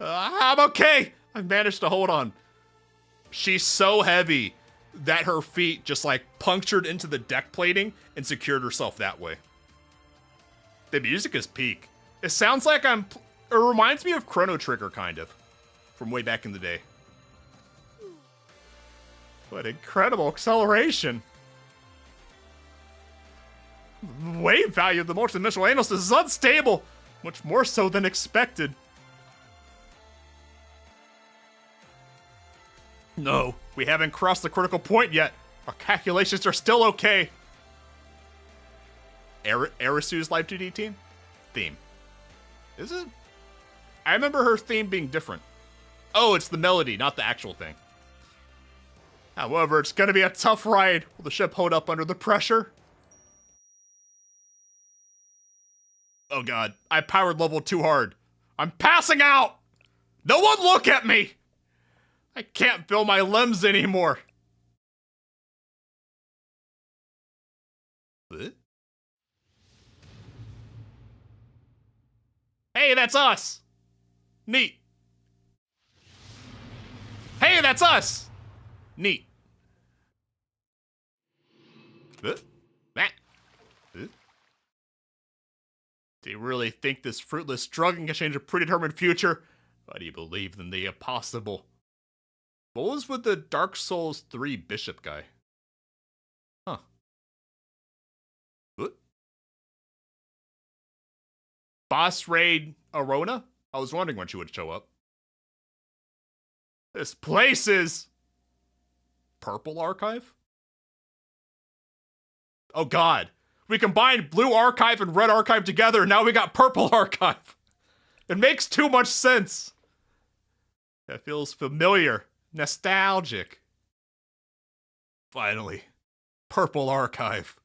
I'm okay. I managed to hold on. She's so heavy that her feet just like punctured into the deck plating and secured herself that way. The music is peak. It sounds like it reminds me of Chrono Trigger kind of, from way back in the day. What incredible acceleration. Wave value of the multidimensional analysis is unstable, much more so than expected. No, we haven't crossed the critical point yet. Our calculations are still okay. Arisu's Live 2D theme. Is it? I remember her theme being different. Oh, it's the melody, not the actual thing. However, it's gonna be a tough ride. Will the ship hold up under the pressure? Oh god, I powered level too hard. I'm passing out! No one look at me! I can't feel my limbs anymore. What? Hey, that's us! Neat. Hey, that's us! Neat. What? Do you really think this fruitless struggling can change a predetermined future? Why do you believe in the impossible? What was with the Dark Souls 3 bishop guy? Huh. What? Boss raid Arona? I was wondering when she would show up. This place is... Purple Archive? Oh god. We combined Blue Archive and Red Archive together, and now we got Purple Archive. It makes too much sense. That feels familiar. Nostalgic. Finally. Purple Archive.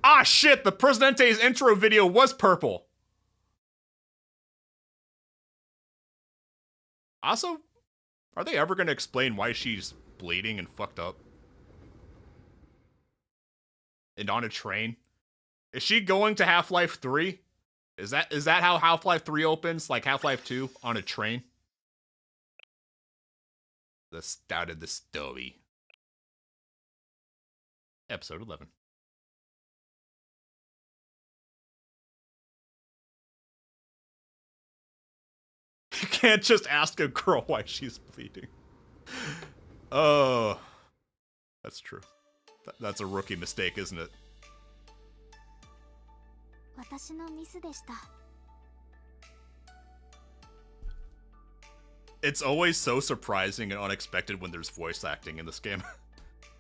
Ah shit, the Presidente's intro video was purple. Also, are they ever gonna explain why she's bleeding and fucked up? And on a train? Is she going to Half-Life 3? Is that how Half-Life 3 opens? Like Half-Life 2 on a train? The start of the story. Episode 11. You can't just ask a girl why she's bleeding. Oh. That's true. That's a rookie mistake, isn't it? It's always so surprising and unexpected when there's voice acting in this game.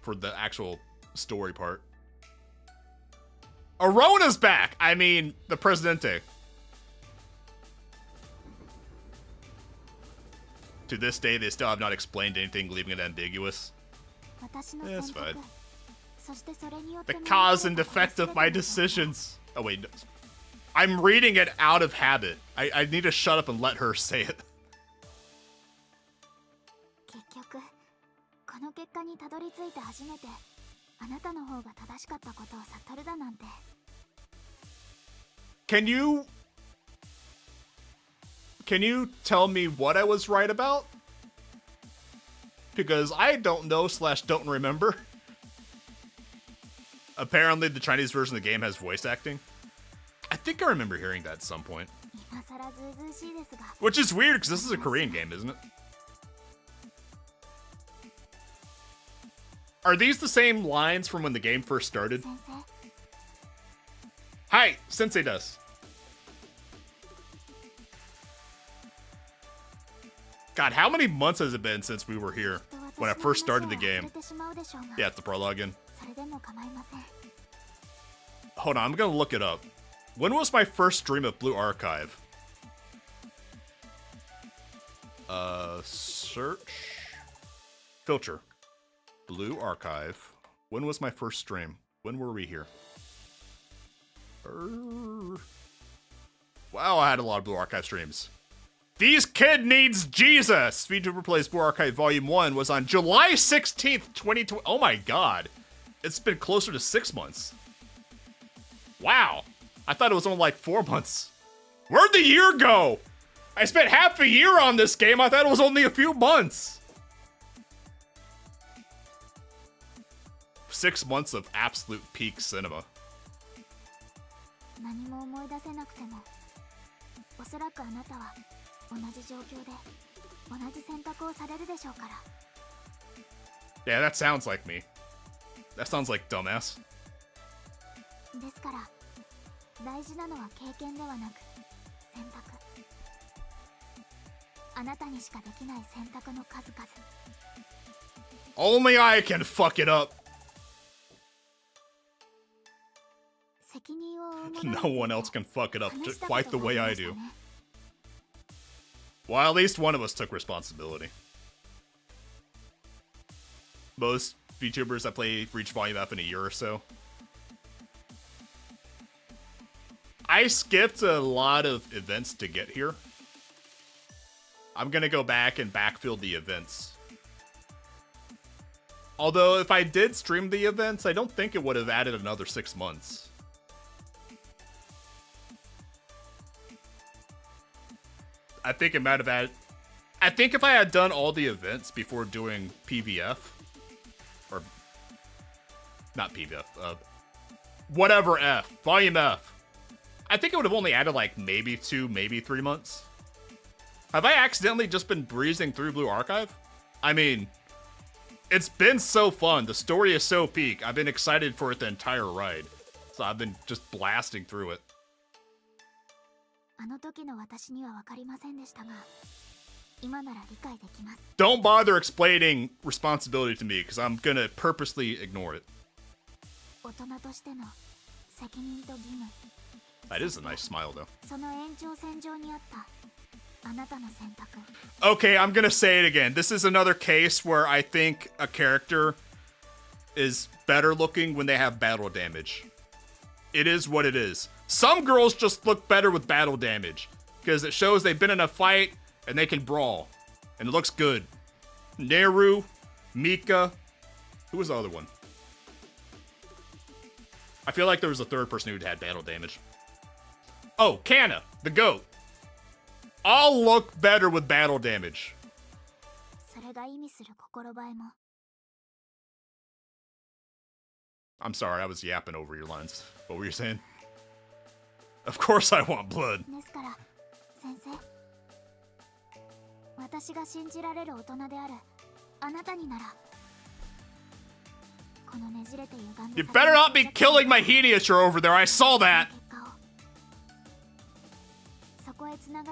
For the actual story part. Arona's back! I mean, the Presidente. To this day, they still have not explained anything, leaving it ambiguous. That's fine. The cause and effect of my decisions. Oh wait, no. I'm reading it out of habit. I need to shut up and let her say it. Can you tell me what I was right about? Because I don't know / don't remember. Apparently the Chinese version of the game has voice acting. I think I remember hearing that at some point. Which is weird because this is a Korean game, isn't it? Are these the same lines from when the game first started? Hi, Sensei does. God, how many months has it been since we were here? When I first started the game. Yeah, it's the prologue in. Hold on, I'm gonna look it up. When was my first stream of Blue Archive? Search. Filter. Blue Archive. When was my first stream? When were we here? Wow, I had a lot of Blue Archive streams. These Kid Needs Jesus! VTuber Plays Blue Archive Volume 1 was on July 16th, 2020. Oh my god. it's been closer to 6 months. Wow. I thought it was only like 4 months. Where'd the year go? I spent half a year on this game. I thought it was only a few months. 6 months of absolute peak cinema. 何も思い出せなくても、おそらくあなたは同じ状況で同じ選択をされるでしょうから。Yeah, that sounds like me. That sounds like dumbass. ですから、大事なのは経験ではなく選択。あなたにしかできない選択の数々。Only I can fuck it up. 責任を負う者 No one else can fuck it up quite the way I do. Well, at least one of us took responsibility. Most VTubers that play reach volume F in a year or so. I skipped a lot of events to get here. I'm gonna go back and backfill the events. Although, if I did stream the events, I don't think it would have added another 6 months. I think it might have added... I think if I had done all the events before doing PVF... Or... Not PVF, whatever F. Volume F. I think it would have only added like maybe 2, maybe 3 months. Have I accidentally just been breezing through Blue Archive? I mean... It's been so fun. The story is so peak. I've been excited for it the entire ride. So I've been just blasting through it. あの時の私には分かりませんでしたが、今なら理解できます。Don't bother explaining responsibility to me, because I'm gonna purposely ignore it. 大人としての責任と義務。That is a nice smile, though. その延長線上にあったあなたの選択。Okay, I'm gonna say it again. This is another case where I think a character is better looking when they have battle damage. It is what it is. Some girls just look better with battle damage, because it shows they've been in a fight and they can brawl. And it looks good. Neru, Mika, who was the other one? I feel like there was a third person who'd had battle damage. Oh, Kana, the goat. All look better with battle damage. それが意味する心映えも。I'm sorry, I was yapping over your lines. What were you saying? Of course I want blood. ですから、先生。私が信じられる大人であるあなたになら。このねじれて歪んで You better not be killing my Hediature over there, I saw that!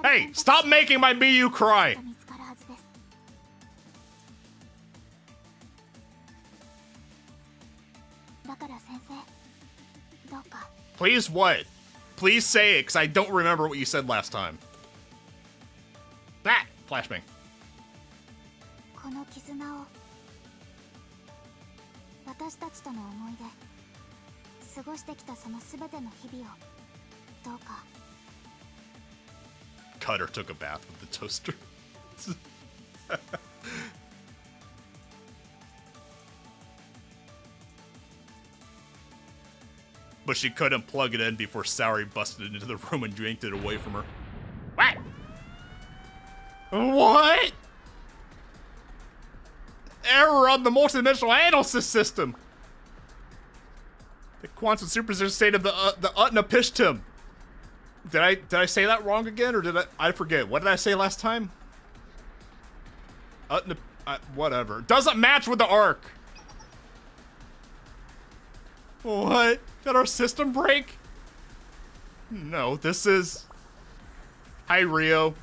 Hey, stop making my Miyu cry! Please what? Please say it, because I don't remember what you said last time. That! Flashbang. この絆を私たちとの思い出過ごしてきたそのすべての日々をどうか Cutter took a bath with the toaster. But she couldn't plug it in before Saori busted into the room and yanked it away from her. What? What? Error on the multidimensional analysis system. The quantum superposition state of the Utnapishtim. Did I say that wrong again, or did I forget? What did I say last time? Whatever. Doesn't match with the arc. What? Did our system break? No, this is... Hi, Rio.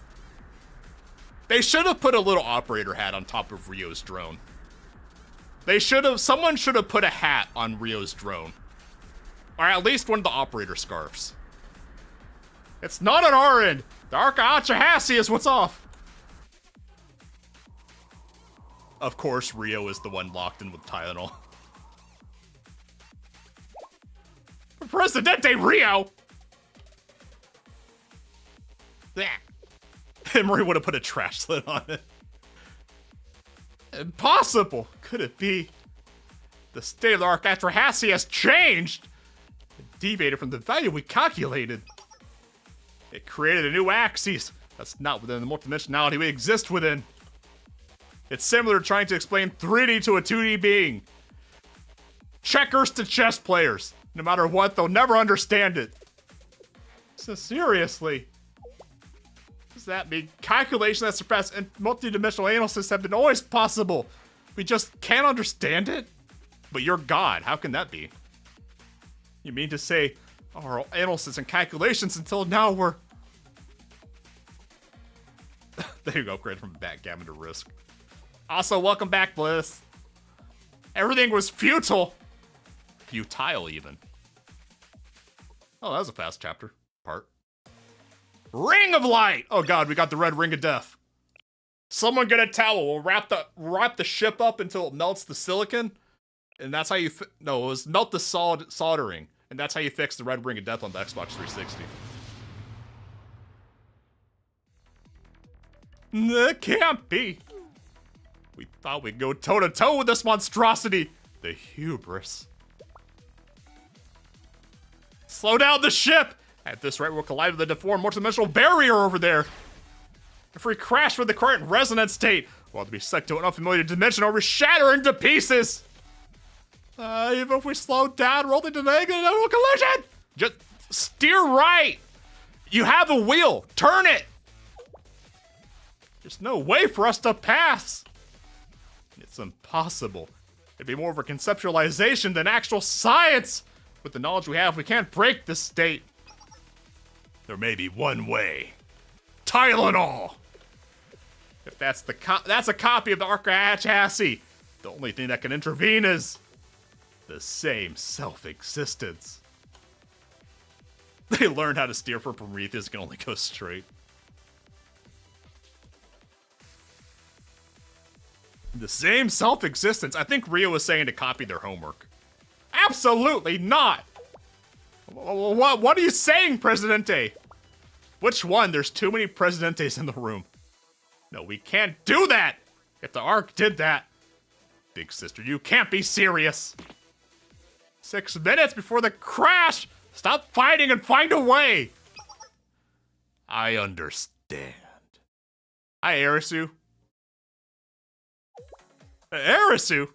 They should have put a little operator hat on top of Rio's drone. They should have... Someone should have put a hat on Rio's drone. Or at least one of the operator scarves. It's not on our end. The Arca-Achahasi is what's off. Of course, Rio is the one locked in with Tylenol. Presidente Rio! Yeah. Emery would have put a trash lid on it. Impossible! Could it be? The state of the arc after Hassie has changed. It deviated from the value we calculated. It created a new axis that's not within the multidimensionality we exist within. It's similar to trying to explain 3D to a 2D being. Checkers to chess players. No matter what, they'll never understand it. So seriously. Does that mean calculations that surpass multidimensional analysis have been always possible? We just can't understand it? But you're God. How can that be? You mean to say our analysis and calculations until now were... There you go, upgrade from backgammon to Risk. Also, welcome back, Bliss. Everything was futile. Futile, even. Oh, that was a fast chapter. Part. Ring of Light! Oh god, we got the red ring of death. Someone get a towel. We'll wrap the ship up until it melts the silicon. And that's how you... No, it was melt the soldering. And that's how you fix the red ring of death on the Xbox 360. That can't be. We thought we'd go toe-to-toe with this monstrosity. The hubris. Slow down the ship! At this rate, we'll collide with the deformed multidimensional barrier over there. If we crash with the current resonance state, we'll be sucked to an unfamiliar dimension or we shatter into pieces. Even if we slow down, roll into negative collision! Just steer right! You have a wheel! Turn it! There's no way for us to pass! It's impossible. It'd be more of a conceptualization than actual science! With the knowledge we have, we can't break this state. There may be one way. Tylenol! If that's that's a copy of the Arca chassis. The only thing that can intervene is the same self-existence. They learned how to steer for Prometheus, can only go straight. The same self-existence. I think Rio was saying to copy their homework. Absolutely not! What are you saying, Presidente? Which one? There's too many Presidentes in the room. No, we can't do that! If the Ark did that... Big sister, you can't be serious! 6 minutes before the crash! Stop fighting and find a way! I understand. Hi, Arisu. Arisu?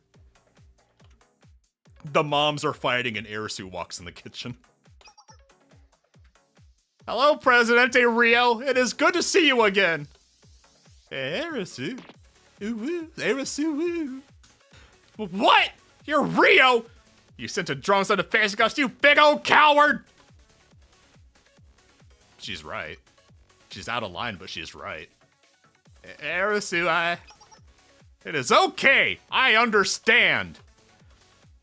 The moms are fighting and Arisu walks in the kitchen. Hello, Presidente Rio. It is good to see you again. Arisu. Ooh, Arisu. What? You're Rio? You sent a drone set of fancy costume, you big old coward! She's right. She's out of line, but she's right. Arisu, It is okay. I understand.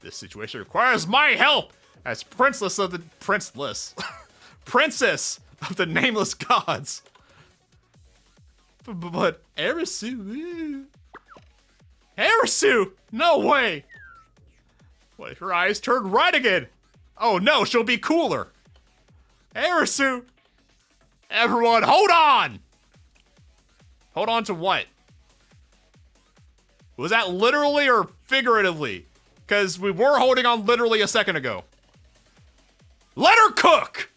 This situation requires my help as princess of the princess of the nameless gods. But Arisu, Arisu, no way. What if her eyes turn red again? Oh no, she'll be cooler. Arisu, everyone, hold on. Hold on to what? Was that literally or figuratively? Because we were holding on literally a second ago. Let her cook!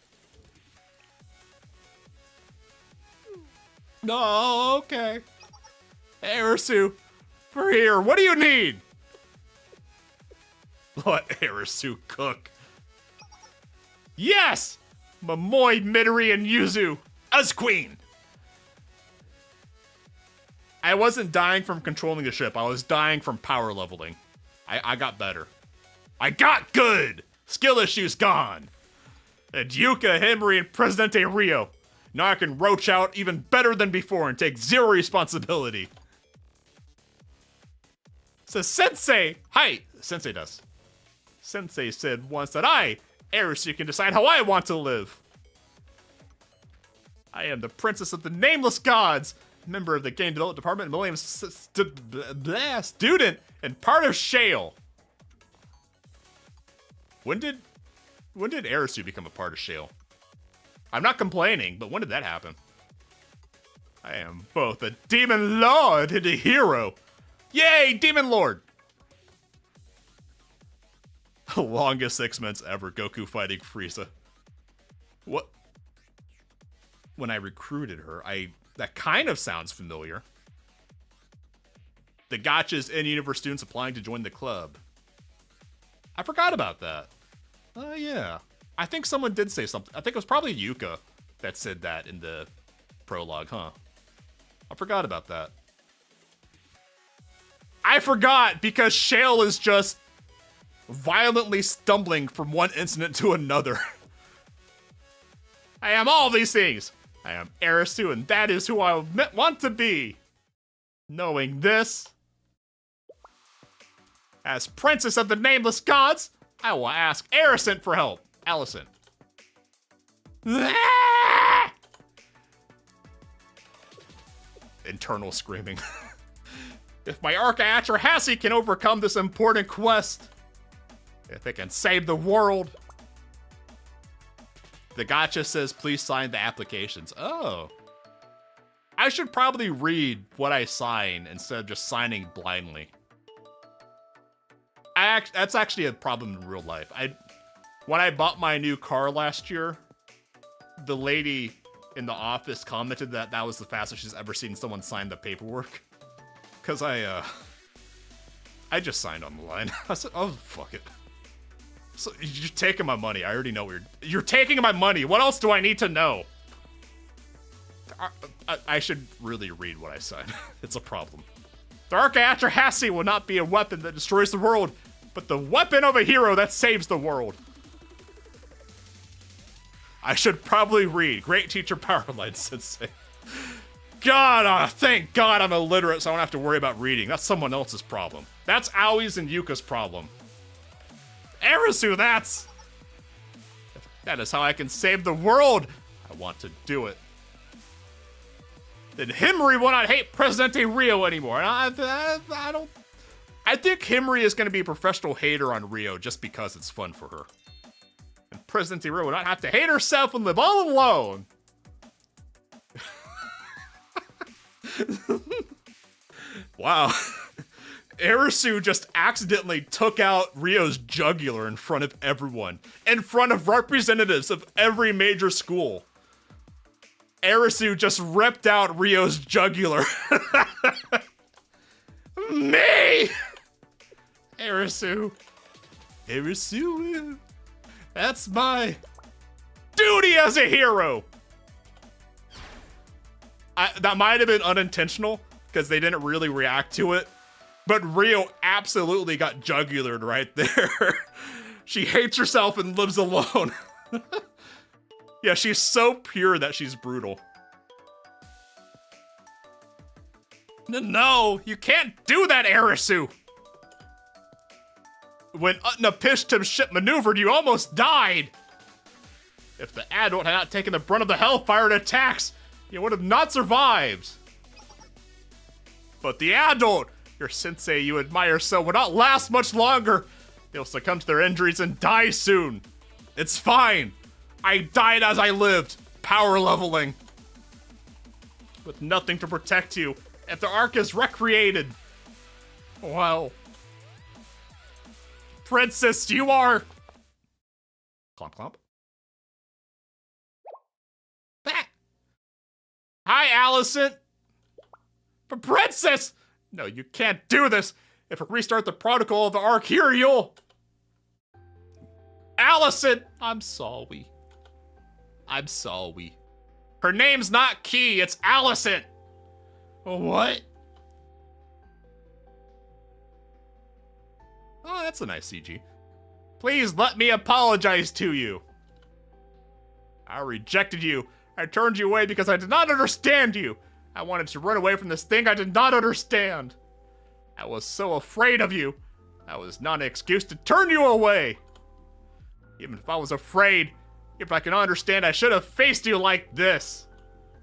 No, okay. Arisu, for here, what do you need? Let Arisu cook. Yes! Momoi, Midori, and Yuzu, as queen. I wasn't dying from controlling the ship. I was dying from power leveling. I got better. I got good! Skill issues gone. And Yuka, Henry, and Presidente Rio. Now I can roach out even better than before and take zero responsibility. So Sensei, hi, Sensei does. Sensei said once that I, Arisu, can decide how I want to live. I am the princess of the nameless gods, member of the game development department, Millennium student, and part of Shale. When did Arisu become a part of Shale? I'm not complaining, but when did that happen? I am both a demon lord and a hero. Yay, demon lord! Longest 6 months ever. Goku fighting Frieza. What? When I recruited her, that kind of sounds familiar. The gachas in-universe students applying to join the club. I forgot about that. Oh, yeah. I think someone did say something. I think it was probably Yuka that said that in the prologue, huh? I forgot about that. I forgot because Shale is just violently stumbling from one incident to another. I am all these things. I am Arisu, and that is who I want to be. Knowing this, as princess of the nameless gods, I will ask Alicent for help. Alicent. Internal screaming. If my Archaeacher Hassie can overcome this important quest, if it can save the world. The gacha says, please sign the applications. Oh. I should probably read what I sign instead of just signing blindly. That's actually a problem in real life. When I bought my new car last year, the lady in the office commented that that was the fastest she's ever seen someone sign the paperwork. Because I just signed on the line. I said, oh, fuck it. So you're taking my money. I already know you're taking my money. What else do I need to know? I should really read what I signed. It's a problem. The Archaeacher Hassie will not be a weapon that destroys the world, but the weapon of a hero that saves the world. I should probably read. Great teacher Powerlines Sensei. God, thank God I'm illiterate so I don't have to worry about reading. That's someone else's problem. That's Aoi's and Yuka's problem. Arisu, that is how I can save the world. I want to do it. Then Himri will not hate Presidente Rio anymore. I think Himri is going to be a professional hater on Rio just because it's fun for her. And Presidente Rio will not have to hate herself and live all alone. Wow. Arisu just accidentally took out Rio's jugular in front of everyone. In front of representatives of every major school. Arisu just ripped out Rio's jugular. Me! Arisu. Arisu. That's my duty as a hero. That might have been unintentional because they didn't really react to it. But Rio absolutely got jugulared right there. She hates herself and lives alone. Yeah, she's so pure that she's brutal. No, you can't do that, Arisu! When Utnapishtim ship maneuvered, you almost died! If the adult had not taken the brunt of the hellfire attacks, you would have not survived. But the adult, your sensei you admire so, will not last much longer. They'll succumb to their injuries and die soon. It's fine. I died as I lived, power leveling. With nothing to protect you, if the arc is recreated. Wow. Princess, you are... Clomp clomp. Back. Hi, Alicent. But Princess! No, you can't do this. If I restart the protocol of the arc here, you'll... Alicent! I'm sorry. I'm sorry. Her name's not Key, it's Alicent! What? Oh, that's a nice CG. Please let me apologize to you. I rejected you. I turned you away because I did not understand you. I wanted to run away from this thing I did not understand. I was so afraid of you. That was not an excuse to turn you away. Even if I was afraid, if I can understand, I should have faced you like this.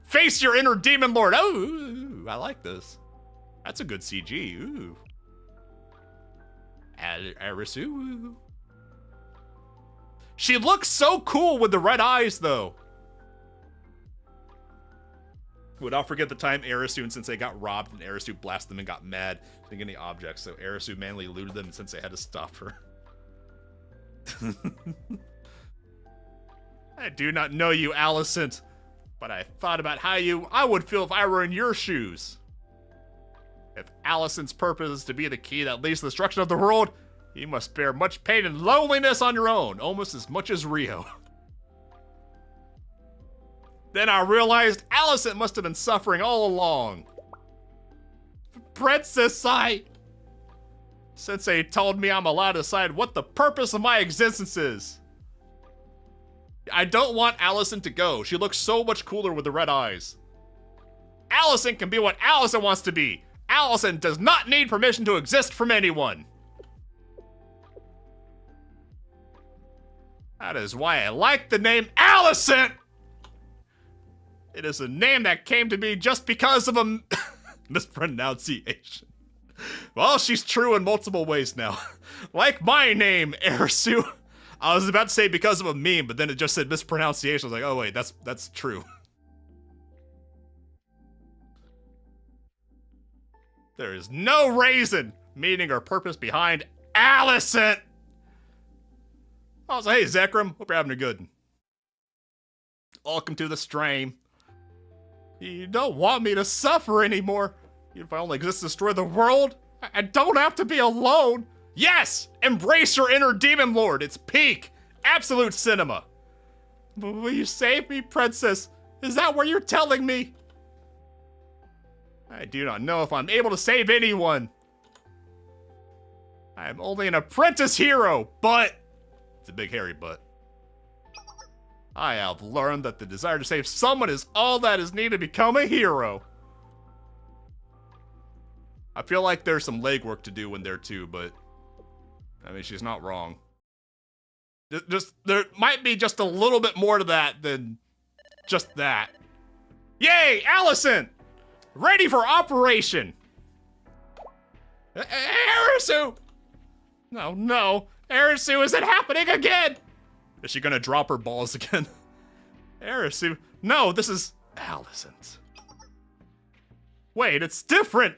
Face your inner demon lord. Oh, ooh, I like this. That's a good CG. Ooh. Arisu. She looks so cool with the red eyes, though. Would not forget the time Arisu and Sensei got robbed and Arisu blasted them and got mad, didn't get any objects, so Arisu manly looted them and Sensei had to stop her. I do not know you, Alicent, but I thought about how I would feel if I were in your shoes. If Alicent's purpose is to be the key that leads to the destruction of the world, you must bear much pain and loneliness on your own, almost as much as Rio. Then I realized Alicent must have been suffering all along. Princess, Sensei told me I'm allowed to decide what the purpose of my existence is. I don't want Alicent to go. She looks so much cooler with the red eyes. Alicent can be what Alicent wants to be. Alicent does not need permission to exist from anyone. That is why I like the name Alicent. It is a name that came to me just because of a mispronunciation. Well, she's true in multiple ways now. Like my name, Erisu. I was about to say because of a meme, but then it just said mispronunciation. I was like, oh wait, that's true. There is no reason, meaning, or purpose behind Alicent. I was like, hey, Zekrom, hope you're having a good one. Welcome to the stream. You don't want me to suffer anymore. If I only exist to destroy the world, I don't have to be alone. Yes! Embrace your inner demon lord. It's peak. Absolute cinema. But will you save me, princess? Is that what you're telling me? I do not know if I'm able to save anyone. I am only an apprentice hero, but... It's a big hairy butt. I have learned that the desire to save someone is all that is needed to become a hero. I feel like there's some legwork to do in there too, but... I mean, she's not wrong. There might be just a little bit more to that than just that. Yay, Alicent! Ready for operation! Erisu! No. Erisu, is it happening again? Is she gonna drop her balls again? Erisu, no, this is Alicent. Wait, it's different!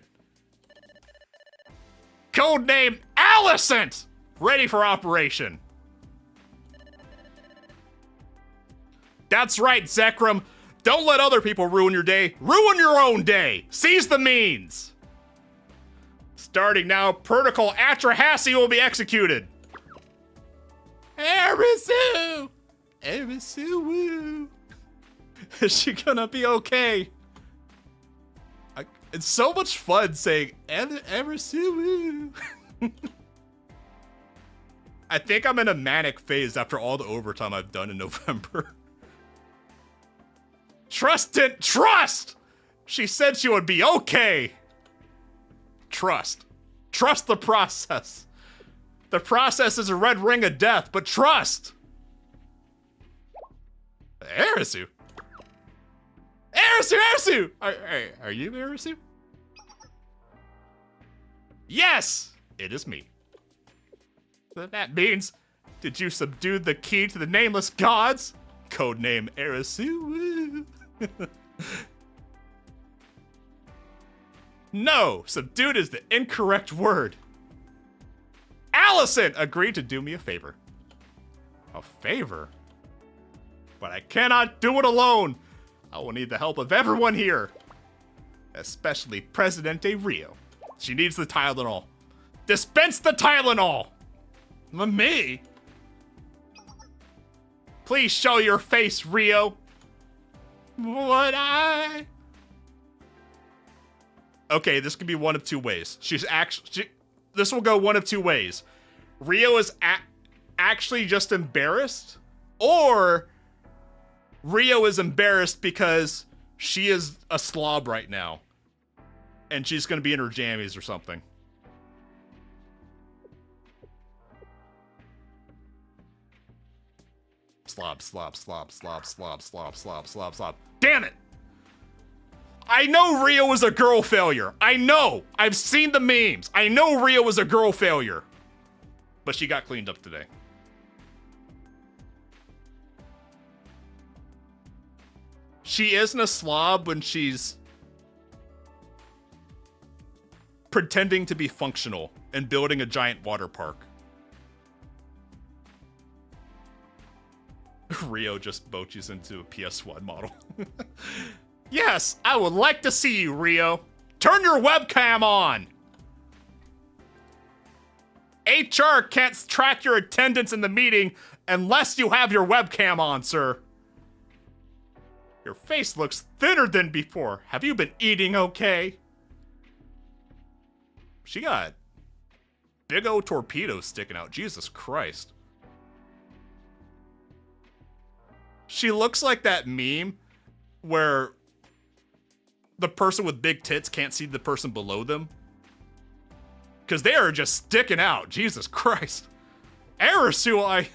Codename Alicent! Ready for operation. That's right, Zekrom. Don't let other people ruin your day. Ruin your own day. Seize the means. Starting now, Protocol Atrahasi will be executed. Erisu! Erisu, woo! Is she gonna be okay? It's so much fun saying Erisu, woo! I think I'm in a manic phase after all the overtime I've done in November. Trust! She said she would be okay. Trust the process. The process is a red ring of death, but trust. Erisu. Are you Erisu? Yes, it is me. That means, did you subdue the key to the nameless gods? Codename Erisu. No, subdued is the incorrect word. Alicent agreed to do me a favor. A favor? But I cannot do it alone. I will need the help of everyone here. Especially Presidente Rio. She needs the Tylenol. Dispense the Tylenol! Me? Please show your face, Rio. Would I? Okay, this could be one of two ways. This will go one of two ways. Rio is actually just embarrassed, or Rio is embarrassed because she is a slob right now, and she's gonna be in her jammies or something. Slob. Damn it! I know Rio was a girl failure. I know. I've seen the memes. I know Rio was a girl failure. But she got cleaned up today. She isn't a slob when she's pretending to be functional and building a giant water park. Rio just boaches into a PS1 model. Yes, I would like to see you, Rio. Turn your webcam on. HR can't track your attendance in the meeting unless you have your webcam on, sir. Your face looks thinner than before. Have you been eating okay? She got big old torpedoes sticking out. Jesus Christ. She looks like that meme where the person with big tits can't see the person below them. Because they are just sticking out. Jesus Christ. Arisu,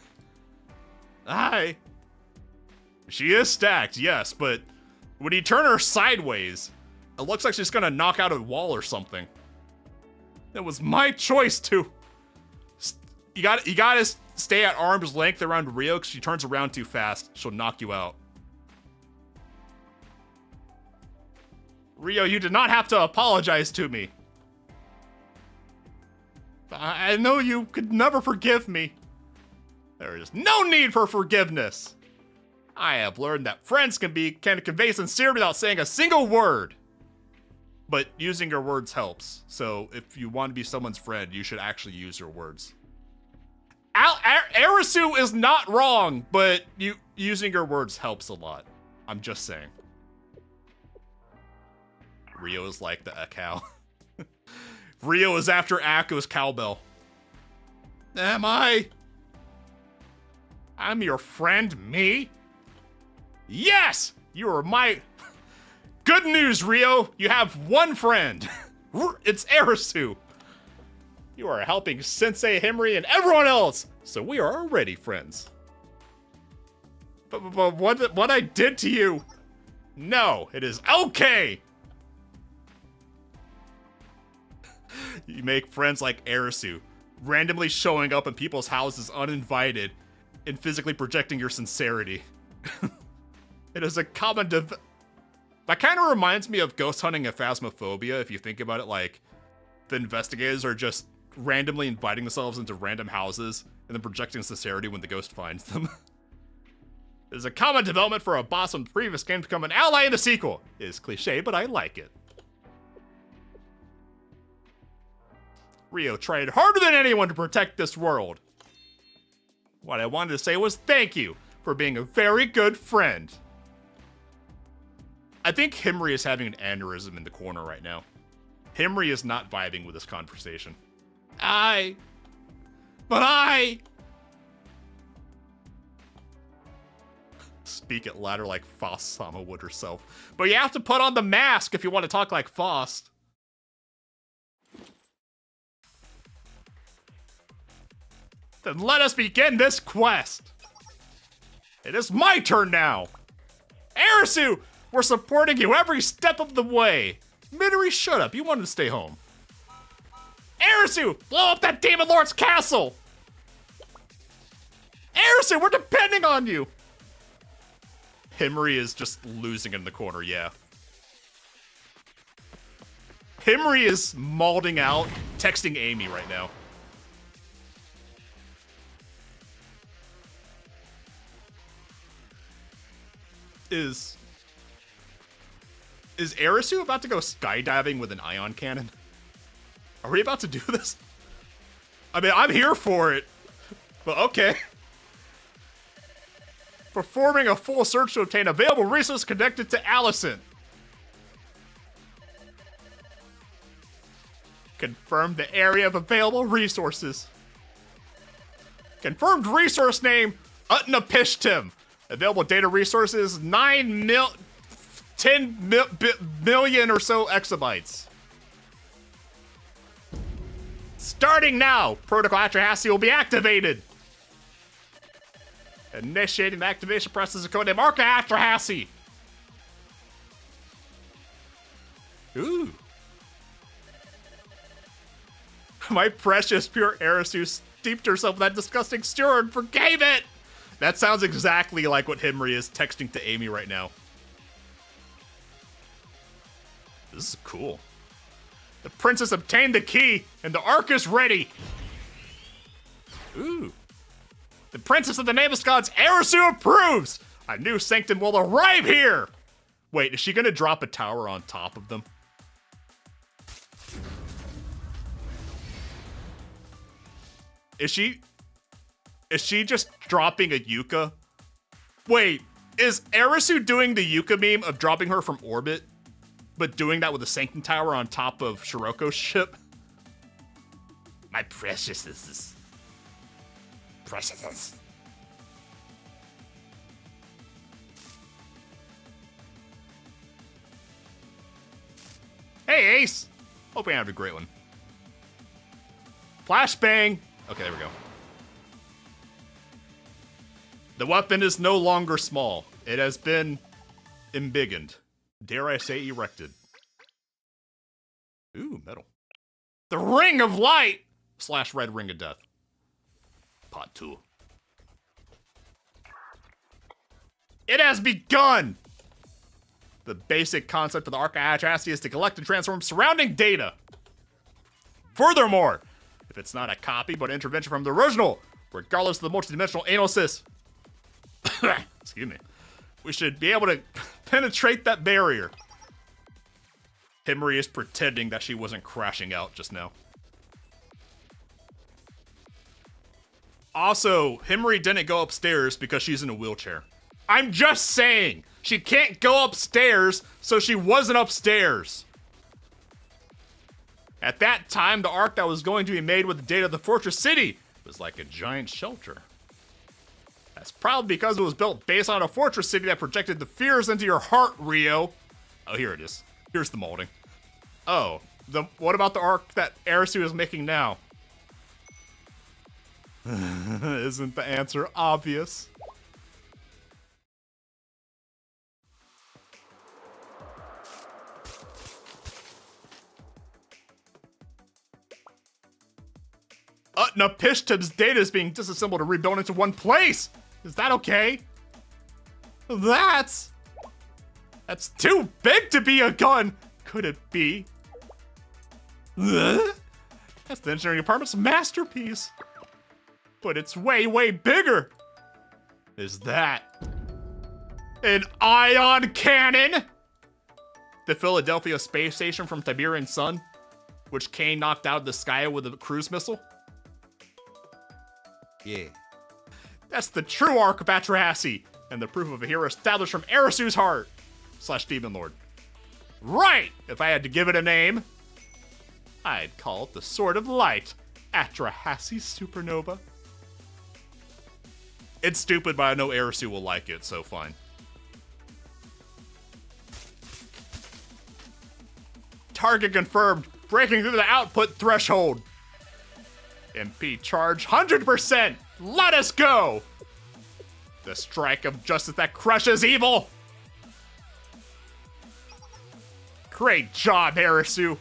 She is stacked, yes, but when you turn her sideways, it looks like she's gonna knock out a wall or something. It was my choice to... You gotta stay at arm's length around Rio, because she turns around too fast. She'll knock you out. Rio, you did not have to apologize to me. I know you could never forgive me. There is no need for forgiveness. I have learned that friends can convey sincerity without saying a single word. But using your words helps. So if you want to be someone's friend, you should actually use your words. Arisu is not wrong, but using your words helps a lot. I'm just saying. Rio is like the cow. Rio is after Akko's cowbell. Am I? I'm your friend, me? Yes! You are my... Good news, Rio! You have one friend. It's Arisu. You are helping Sensei Himri and everyone else, so we are already friends. But what I did to you... No, it is okay! You make friends like Arisu, randomly showing up in people's houses uninvited and physically projecting your sincerity. It is a common That kind of reminds me of ghost hunting and Phasmophobia, if you think about it, like, the investigators are just randomly inviting themselves into random houses and then projecting sincerity when the ghost finds them. It is a common development for a boss from the previous game to become an ally in the sequel. It is cliche, but I like it. Rio tried harder than anyone to protect this world. What I wanted to say was thank you for being a very good friend. I think Himri is having an aneurysm in the corner right now. Himri is not vibing with this conversation. Speak it louder like Faust-sama would herself. But you have to put on the mask if you want to talk like Faust. Then let us begin this quest. It is my turn now. Arisu, we're supporting you every step of the way. Midori, shut up. You wanted to stay home. Arisu, blow up that Demon Lord's castle. Arisu, we're depending on you. Himri is just losing in the corner, yeah. Himri is malding out, texting Amy right now. Is Arisu about to go skydiving with an ion cannon? Are we about to do this? I mean, I'm here for it. But okay. Performing a full search to obtain available resources connected to Allison. Confirm the area of available resources. Confirmed resource name, Utnapishtim. Available data resources, 10 million or so exabytes. Starting now, Protocol Atrahasi will be activated. Initiating the activation process of codename Arca Atrahasi. Ooh. My precious pure Arisu steeped herself in that disgusting stew and forgave it. That sounds exactly like what Himri is texting to Amy right now. This is cool. The princess obtained the key, and the Ark is ready. Ooh. The princess of the nameless gods, Arisu, approves! A new sanctum will arrive here! Wait, is she gonna drop a tower on top of them? Is she just dropping a Yuka? Wait, is Arisu doing the Yuka meme of dropping her from orbit, but doing that with a sanctum tower on top of Shiroko's ship? My preciousness. Preciousness. Hey, Ace! Hope we have a great one. Flashbang! Okay, there we go. The weapon is no longer small. It has been embiggened. Dare I say erected. Ooh, metal. The Ring of Light! / Red Ring of Death. Part 2. It has begun! The basic concept of the Archive Ch3 is to collect and transform surrounding data. Furthermore, if it's not a copy but an intervention from the original, regardless of the multidimensional analysis, excuse me, we should be able to penetrate that barrier. Himari is pretending that she wasn't crashing out just now. Also, Himari didn't go upstairs because she's in a wheelchair. I'm just saying! She can't go upstairs, so she wasn't upstairs. At that time, the arc that was going to be made with the data of the Fortress City was like a giant shelter. That's probably because it was built based on a Fortress City that projected the fears into your heart, Rio. Oh, here it is. Here's the molding. Oh, what about the arc that Arisu is making now? Isn't the answer obvious? Napishtim's data is being disassembled and rebuilt into one place! Is that okay? That's too big to be a gun! Could it be? That's the engineering department's masterpiece! But it's way, way bigger! Is that an ion cannon? The Philadelphia space station from Tiberian Sun, which Kane knocked out of the sky with a cruise missile? Yeah. That's the true arc of Ch3, and the proof of a hero established from Arisu's heart / Demon Lord. Right! If I had to give it a name, I'd call it the Sword of Light, Ch3 Supernova. It's stupid, but I know Arisu will like it, so fine. Target confirmed, breaking through the output threshold. MP charge 100%! Let us go! The strike of justice that crushes evil! Great job, Arisu!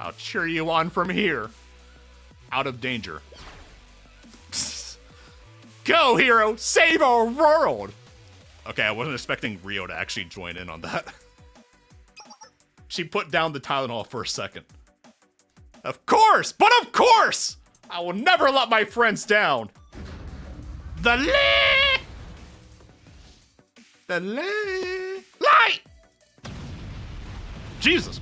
I'll cheer you on from here. Out of danger. Go, hero! Save our world! Okay, I wasn't expecting Rio to actually join in on that. She put down the Tylenol for a second. Of course! But of course! I will never let my friends down. The light! Jesus.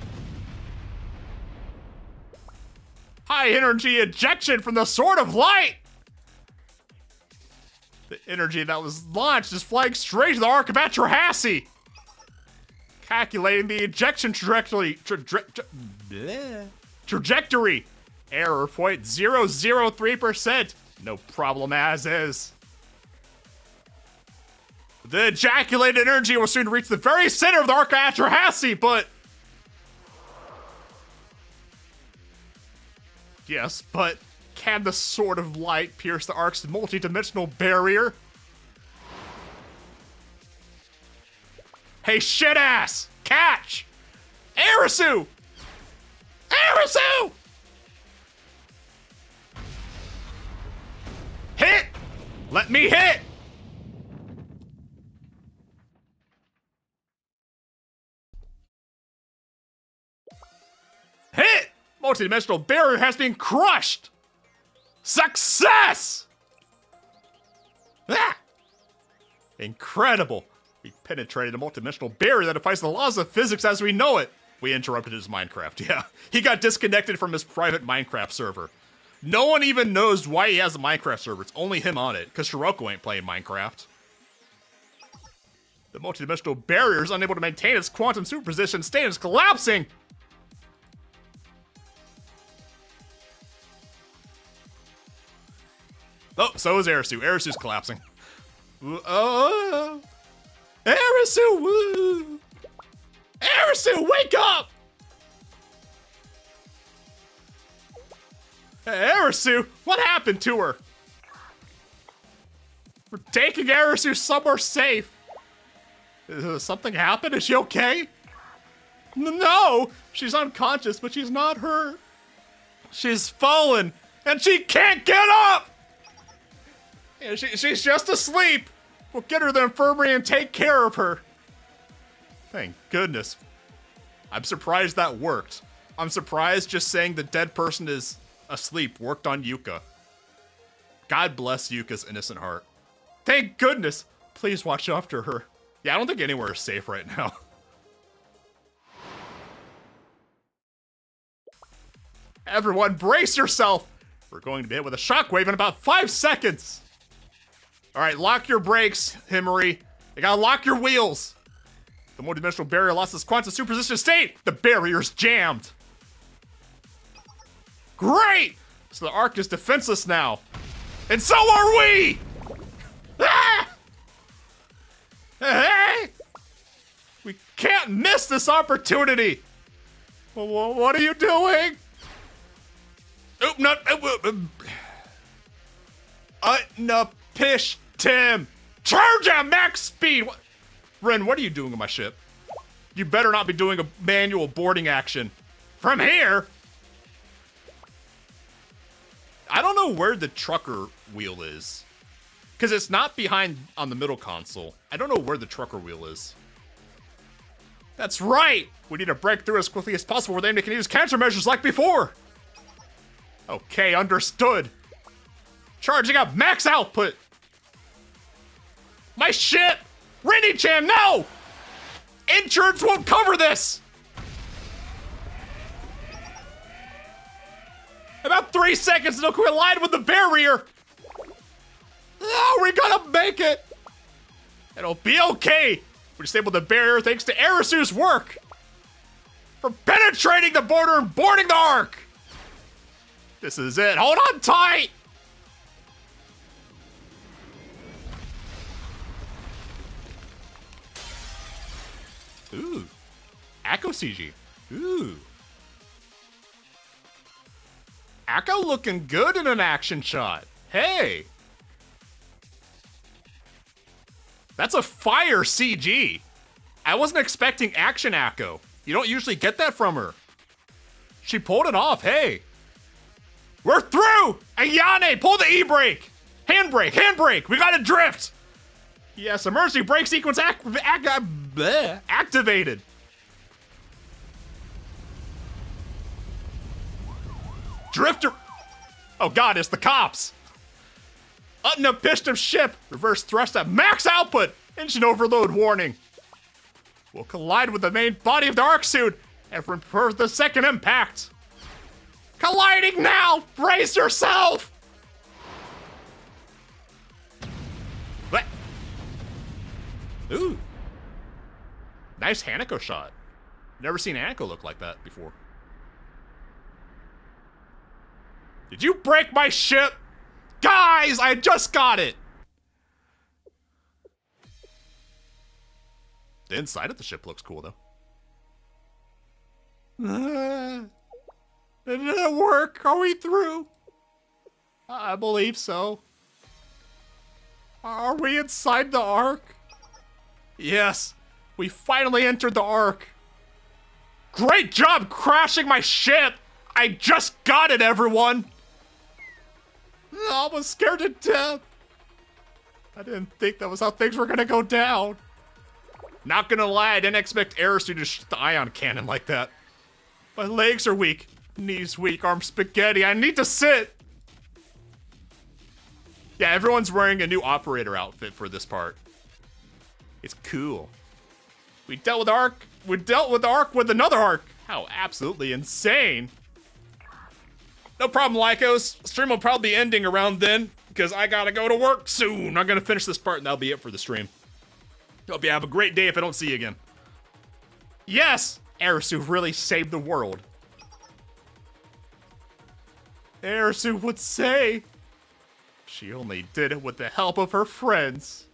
High energy ejection from the Sword of Light! The energy that was launched is flying straight to the Arc of Ch3. Calculating the ejection trajectory. Trajectory. Error 0.003%. No problem as is. The ejaculated energy will soon reach the very center of the Arc of Ch3, but... Yes, but can the Sword of Light pierce the Arc's multi-dimensional barrier? Hey, shit-ass! Catch! Arisu! Arisu! Hit! Let me hit! Hit! Multidimensional barrier has been crushed! Success! Ah! Incredible! We penetrated a multidimensional barrier that defies the laws of physics as we know it. We interrupted his Minecraft, yeah. He got disconnected from his private Minecraft server. No one even knows why he has a Minecraft server. It's only him on it, because Shiroko ain't playing Minecraft. The multidimensional barrier is unable to maintain its quantum superposition state and is collapsing! Oh, so is Arisu. Arisu's collapsing. Oh, Arisu, woo! Arisu, wake up! Hey, Arisu, what happened to her? We're taking Arisu somewhere safe. Something happened? Is she okay? No, she's unconscious, but she's not hurt. She's fallen, and she can't get up! Yeah, she's just asleep. We'll get her to the infirmary and take care of her. Thank goodness. I'm surprised that worked. I'm surprised just saying the dead person is asleep worked on Yuka. God bless Yuka's innocent heart. Thank goodness. Please watch after her. Yeah, I don't think anywhere is safe right now. Everyone, brace yourself. We're going to be hit with a shockwave in about 5 seconds. All right, lock your brakes, Himari. You gotta lock your wheels. The multidimensional barrier lost its quantum superposition state. The barrier's jammed. Great! So the Ark is defenseless now. And so are we! Ah! Hey! We can't miss this opportunity! What are you doing? Oop, not... Unnapish Tim! Charge at max speed! Ren, what are you doing with my ship? You better not be doing a manual boarding action. From here? I don't know where the trucker wheel is. Because it's not behind on the middle console. I don't know where the trucker wheel is. That's right! We need to break through as quickly as possible where they can use countermeasures like before! Okay, understood. Charging up max output! My ship! Rini-chan, no! Insurance won't cover this! About 3 seconds until we collide with the barrier! Oh, we're gonna make it! It'll be okay! We disabled the barrier thanks to Arisu's work! For penetrating the border and boarding the Ark! This is it, hold on tight! Ooh. Akko CG. Ooh. Akko looking good in an action shot. Hey. That's a fire CG. I wasn't expecting action Akko. You don't usually get that from her. She pulled it off, hey. We're through! Ayane, pull the E-brake! Handbrake, handbrake, we gotta drift! Yes, emergency brake sequence activated. Drifter. Oh god, it's the cops. Unnapished ship. Reverse thrust at max output. Engine overload warning. We'll collide with the main body of the Ark suit and prepare the second impact. Colliding now. Brace yourself. What? Ooh. Nice Hanako shot. Never seen Hanako look like that before. Did you break my ship? Guys, I just got it! The inside of the ship looks cool, though. Did it work? Are we through? I believe so. Are we inside the Ark? Yes, we finally entered the Ark. Great job crashing my ship! I just got it, everyone! I was scared to death. I didn't think that was how things were gonna go down. Not gonna lie, I didn't expect Arisu to shoot the ion cannon like that. My legs are weak, knees weak, arms spaghetti. I need to sit. Yeah, everyone's wearing a new operator outfit for this part. It's cool. We dealt with Ark. We dealt with Ark with another Ark. How absolutely insane. No problem, Lycos. Stream will probably be ending around then because I gotta go to work soon. I'm gonna finish this part and that'll be it for the stream. Hope you have a great day if I don't see you again. Yes! Arisu really saved the world. Arisu would say she only did it with the help of her friends.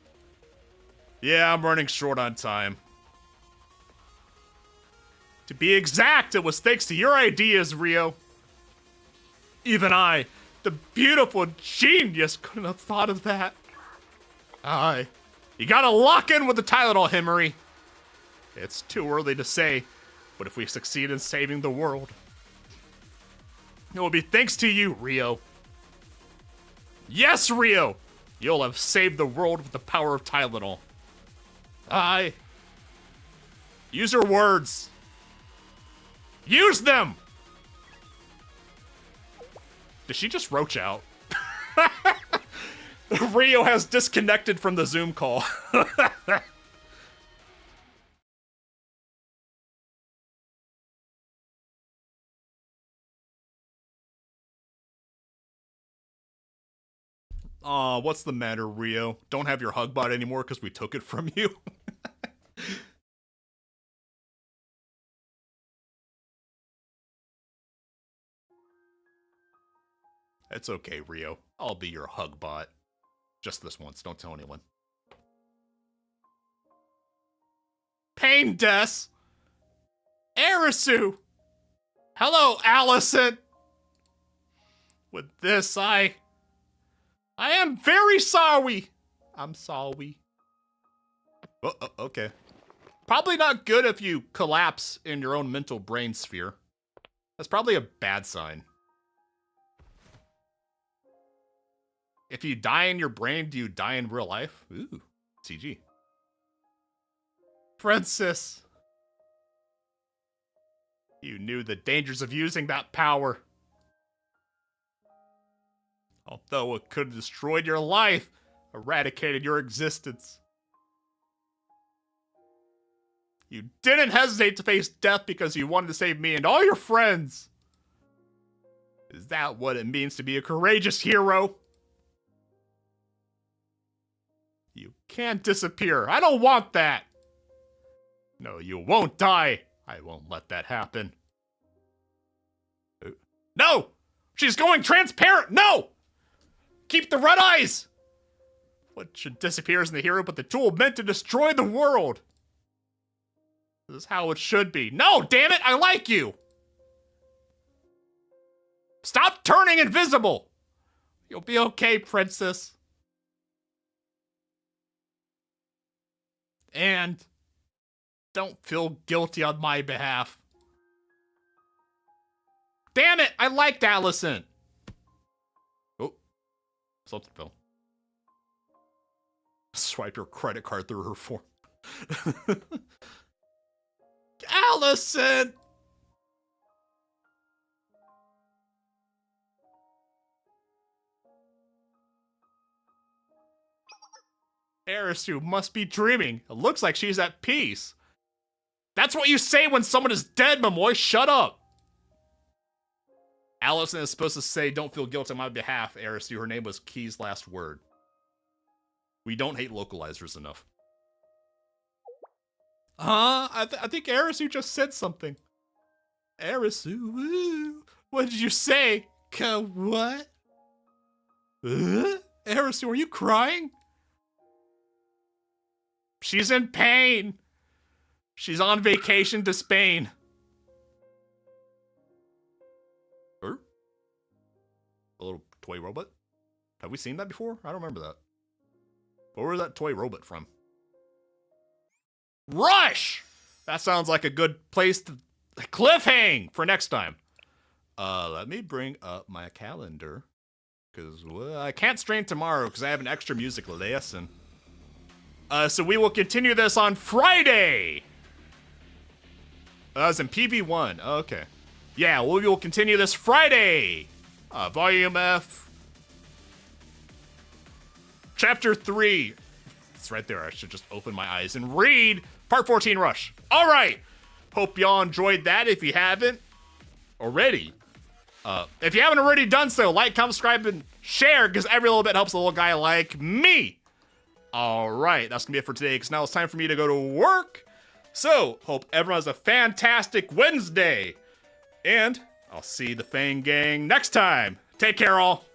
Yeah, I'm running short on time. To be exact, it was thanks to your ideas, Rio. Even I, the beautiful genius, couldn't have thought of that. You gotta lock in with the Tylenol, Himmery. It's too early to say, but if we succeed in saving the world, it will be thanks to you, Rio. Yes, Rio! You'll have saved the world with the power of Tylenol. Use your words. Use them! Did she just roach out? Rio has disconnected from the Zoom call. Aw, what's the matter, Rio? Don't have your hug bot anymore because we took it from you? It's okay, Rio. I'll be your hug bot. Just this once, don't tell anyone. Pain Des! Arisu! Hello, Allison! With this, I am very sorry! I'm sorry. Oh, okay. Probably not good if you collapse in your own mental brain sphere. That's probably a bad sign. If you die in your brain, do you die in real life? Ooh, CG. Princess. You knew the dangers of using that power. Although it could have destroyed your life, eradicated your existence. You didn't hesitate to face death because you wanted to save me and all your friends. Is that what it means to be a courageous hero? You can't disappear. I don't want that. No, you won't die. I won't let that happen. No! She's going transparent! No! Keep the red eyes! What should disappear isn't the hero, but the tool meant to destroy the world. This is how it should be. No, damn it! I like you! Stop turning invisible! You'll be okay, princess. And don't feel guilty on my behalf. Damn it! I liked Allison! Oh. Something fell. Swipe your credit card through her form. Allison! Arisu must be dreaming. It looks like she's at peace. That's what you say when someone is dead, Momoy. Shut up. Allison is supposed to say, don't feel guilty on my behalf, Arisu. Her name was Key's last word. We don't hate localizers enough. I think Arisu just said something. Arisu, woo. What did you say? What? Arisu, are you crying? She's in pain. She's on vacation to Spain. A little toy robot? Have we seen that before? I don't remember that. Where was that toy robot from? Rush! That sounds like a good place to cliffhang for next time. Let me bring up my calendar. Because, well, I can't stream tomorrow because I have an extra music lesson. So we will continue this on Friday. That was in PV1. Okay. Yeah, we will continue this Friday. Volume F. Chapter 3. It's right there. I should just open my eyes and read. Part 14 Rush. All right. Hope y'all enjoyed that. If you haven't already, if you haven't already done so, like, comment, subscribe, and share, because every little bit helps a little guy like me. All right. That's going to be it for today, because now it's time for me to go to work. So, hope everyone has a fantastic Wednesday. And I'll see the Fang Gang next time. Take care, all.